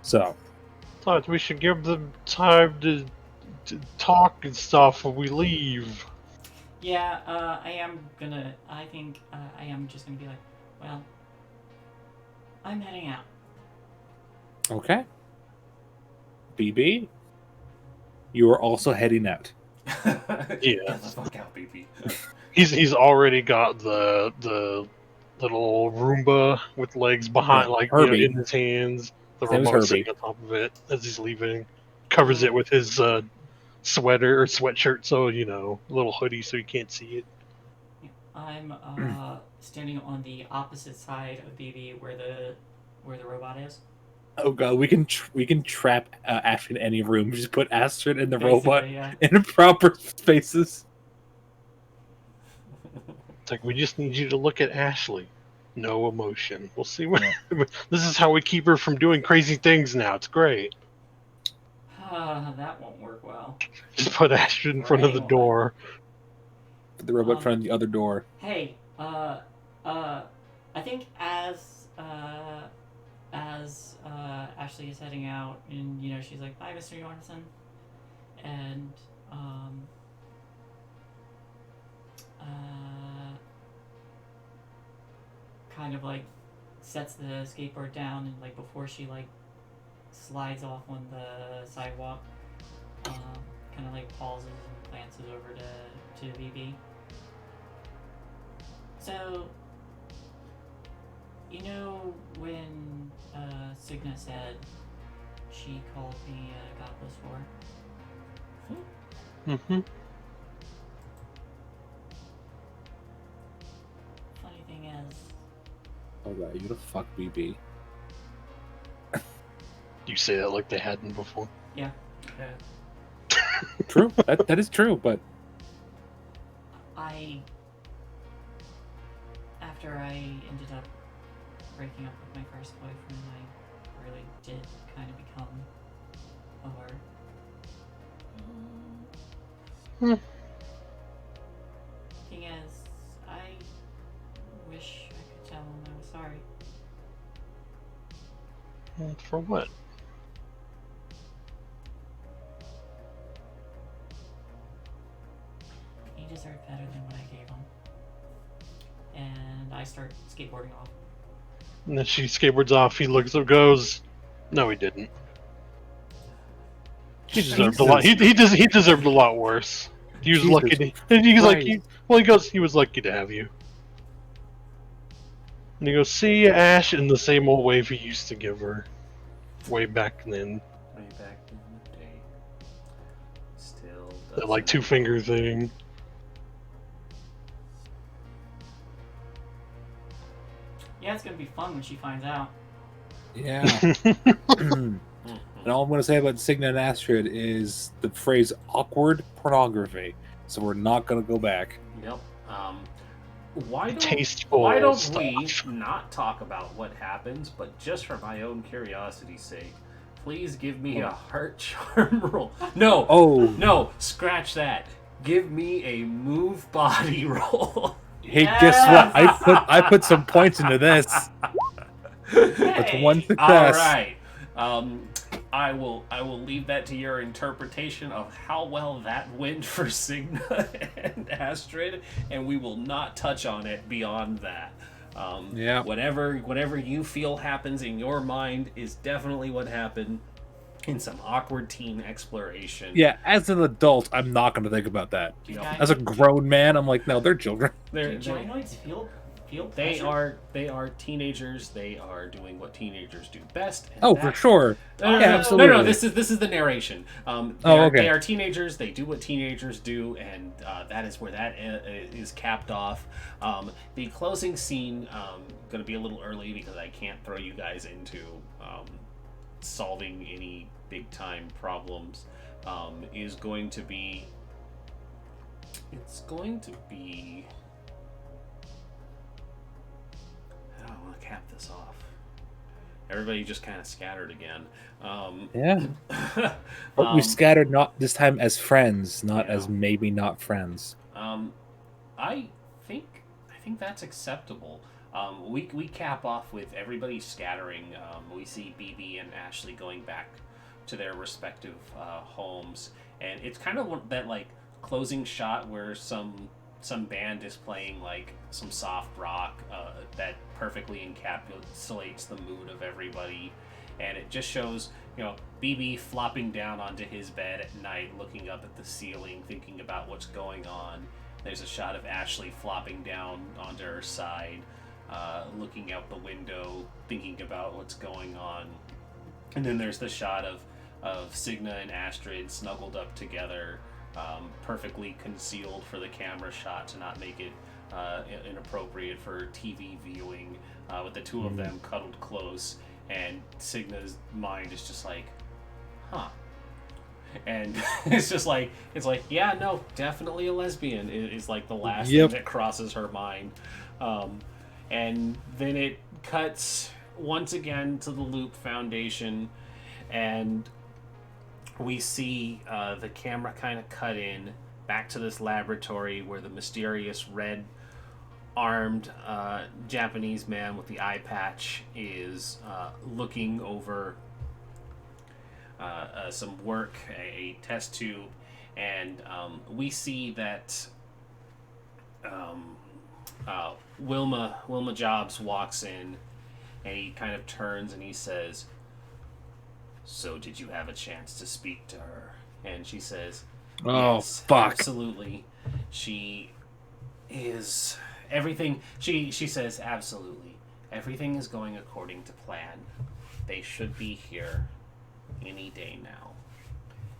So, Thought we should give them time to talk and stuff when we leave. Yeah, I think I am just gonna be like, well, I'm heading out. okay. BB, you are also heading out. Yeah. Get the fuck out, baby. He's already got the little Roomba with legs behind, Yeah, like Herbie. in his hands. The His name is remote sitting Herbie. on top of it as he's leaving. Covers it with his sweater or sweatshirt, so a little hoodie so you can't see it. I'm standing on the opposite side of BB where the robot is. Oh god, we can trap Ash in any room. Just put Astrid and the robot Basically, yeah. in proper spaces. It's like, we just need you to look at Ashley. No emotion. We'll see what. This is how we keep her from doing crazy things now. It's great. That won't work well. Just put Astrid in front of the door. Put the robot in front of the other door. Hey, I think as Ashley is heading out, and she's like, "Bye, Mr. Jorgensen," and kind of like sets the skateboard down, and like before she like slides off on the sidewalk, kind of like pauses and glances over to BB. So, when Signa said she called me a godless whore? Mm-hmm. Funny thing is... Oh god, you the fuck BB. You say that like they hadn't before. Yeah. True, that is true, but... After I ended up breaking up with my first boyfriend, I really did kind of become a whore. Thing is, I wish I could tell him I was sorry. For what? He deserved better than what I gave him. And I start skateboarding off. And then she skateboards off. He looks up, goes, "No, he didn't. He deserved a lot. He deserved a lot worse. He was lucky to." And he's like, he was lucky to have you. And he goes, "See ya, Ash," in the same old wave he used to give her, way back then. Way back in the day. Still That like 2-finger thing. Yeah, it's gonna be fun when she finds out. Yeah. And all I'm going to say about Signa and Astrid is the phrase awkward pornography. So we're not going to go back. Yep. Why Tasteful don't stuff. we not talk about what happens, but just for my own curiosity's sake, please give me a heart charm roll. No. Oh. No, scratch that. Give me a move body roll. Hey, guess what? I put some points into this. That's one success. All right. I will leave that to your interpretation of how well that went for Signa and Astrid, and we will not touch on it beyond that. Yeah. Whatever you feel happens in your mind is definitely what happened in some awkward teen exploration. Yeah, as an adult, I'm not going to think about that. Yep. As a grown man, I'm like, no, they're children. Do gynoids feel They pleasure? are teenagers. They are doing what teenagers do best. And Oh, for sure. No, Yeah, absolutely. No, this is the narration. Okay. They are teenagers. They do what teenagers do, and that is where that is capped off. The closing scene, going to be a little early because I can't throw you guys into solving any big time problems. Is going to be. It's going to be. I want to cap this off. Everybody just kind of scattered again. Yeah. But we scattered not this time as friends, not as maybe not friends. I think that's acceptable. We cap off with everybody scattering. We see BB and Ashley going back to their respective homes, and it's kind of that like closing shot where some band is playing like some soft rock that perfectly encapsulates the mood of everybody, and it just shows BB flopping down onto his bed at night, looking up at the ceiling, thinking about what's going on. There's a shot of Ashley flopping down onto her side, looking out the window, thinking about what's going on. And then there's the shot of Signa and Astrid snuggled up together, perfectly concealed for the camera shot to not make it inappropriate for TV viewing, with the two of them cuddled close. And Signa's mind is just like, huh. And it's like, yeah, no, definitely a lesbian is like the last thing that crosses her mind. And then it cuts once again to the Loop Foundation, and we see the camera kind of cut in back to this laboratory where the mysterious red-armed Japanese man with the eye patch is looking over some work, a test tube, and we see that Wilma Jobs walks in, and he kind of turns and he says, "So did you have a chance to speak to her?" And she says, "Oh, yes, fuck. Absolutely. She is everything." She says, "Absolutely. Everything is going according to plan. They should be here any day now."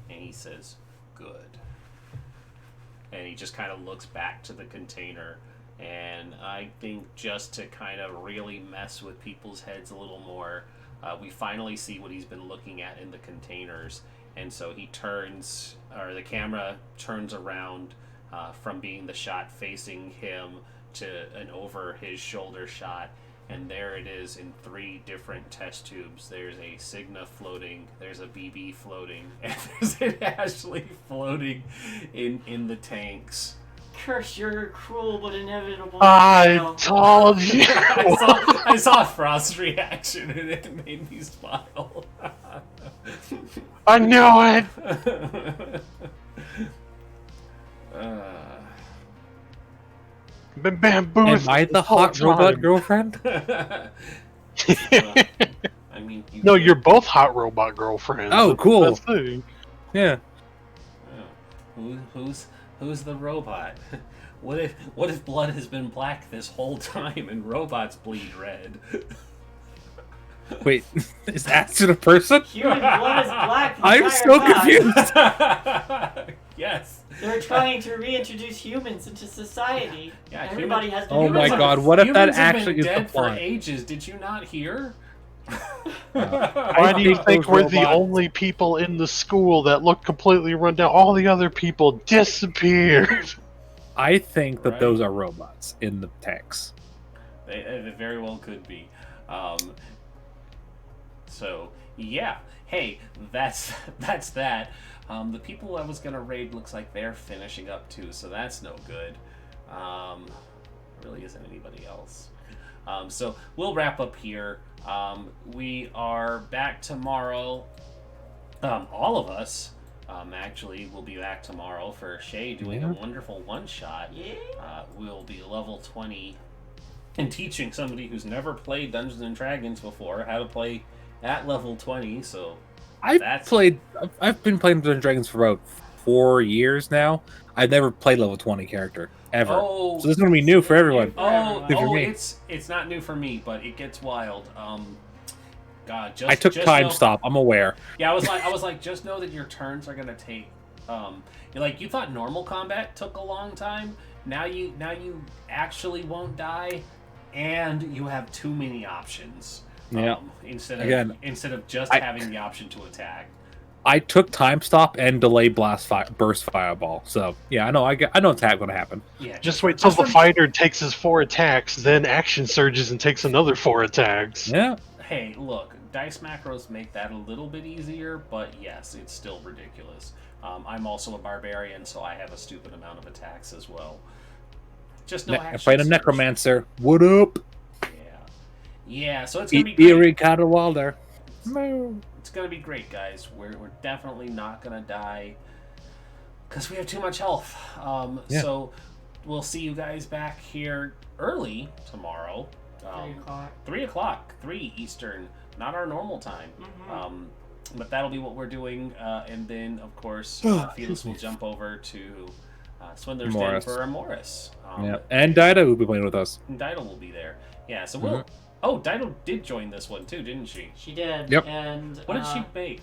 And he says, "Good." And he just kind of looks back to the container, and I think just to kind of really mess with people's heads a little more, we finally see what he's been looking at in the containers. And so he turns, or the camera turns around from being the shot facing him to an over his shoulder shot, and there it is in 3 different test tubes. There's a Signa floating, there's a BB floating, and there's an Ashley floating in the tanks. Curse your cruel but inevitable. I told you. I saw Frost's reaction and it made me smile. I knew it. Been bamboozled. Am I the hot robot girlfriend? I mean, no, you're both hot robot girlfriends. Oh, cool. That's the thing. Yeah. Who's the robot? What if blood has been black this whole time and robots bleed red? Wait, is Astrid a person? Human blood is black. the I'm entire so time. confused. Yes. They're trying to reintroduce humans into society. Yeah, Everybody has to Oh do my it. god, what if that Humans have actually been is the dead for plot? ages? Did you not hear? Why do you think those we're the robots- only people in the school that look completely run down? All the other people disappeared. I think that Right. those are robots in the tanks. They very well could be. So yeah, hey, that's that. The people I was gonna raid looks like they're finishing up too, so that's no good. Really isn't anybody else. So we'll wrap up here. We are back tomorrow. All of us actually will be back tomorrow for Shay doing a wonderful one-shot. Yeah. We'll be level 20 and teaching somebody who's never played Dungeons and Dragons before how to play at level 20. So I've been playing Dungeons and Dragons for about 4 years now. I've never played level 20 character ever. Oh, So this is gonna be new for everyone. Oh, New for me. it's not new for me, but it gets wild. God, I took time stop. I'm aware. Yeah, I was like, just know that your turns are gonna take. You thought normal combat took a long time. Now you actually won't die, and you have too many options. Yeah. Instead of just having the option to attack. I took time stop and delay burst fireball. So yeah, I know what's going to happen. Yeah, Just wait till the fighter takes his 4 attacks, then action surges and takes another 4 attacks. Yeah. Hey, look, dice macros make that a little bit easier, but yes, it's still ridiculous. I'm also a barbarian, so I have a stupid amount of attacks as well. Just no action. I fight a surge. necromancer. What up? Yeah. So it's gonna be great. Eerie Wilder. It's gonna be great, guys. We're definitely not gonna die because we have too much health. So we'll see you guys back here early tomorrow. 3 o'clock, 3 Eastern, not our normal time. But that'll be what we're doing. And then, of course, Felix will jump over to Swindler's Den for a Morris. And Dido will be playing with us. And Dido will be there. Yeah, so we'll... Oh, Dido did join this one too, didn't she? She did. Yep. And what did she make?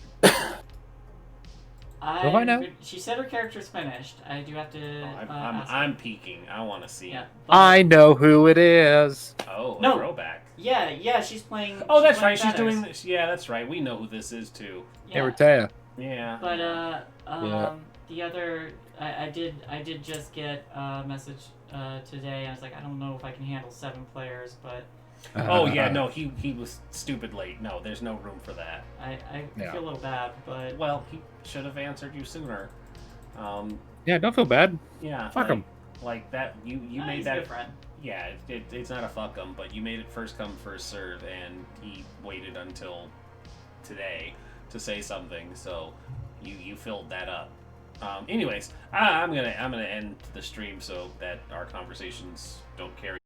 I know. She said her character's finished. I do have to. I'm peeking. I want to see. Yeah, I know who it is. Oh, no. Throwback. Yeah. She's playing. Oh, that's right. She's doing this. Yeah, that's right. We know who this is too. Yeah. Rotaya. Yeah. But the other, I did just get a message today. I was like, I don't know if I can handle 7 players, but. Oh yeah, no, he was stupid late. No, there's no room for that. I feel a little bad, but well, he should have answered you sooner. Yeah, don't feel bad. Yeah, fuck him. Like that, you made he's that. a good friend. Yeah, it's not a fuck him, but you made it first come first serve, and he waited until today to say something. So you filled that up. Anyways, I'm gonna end the stream so that our conversations don't carry.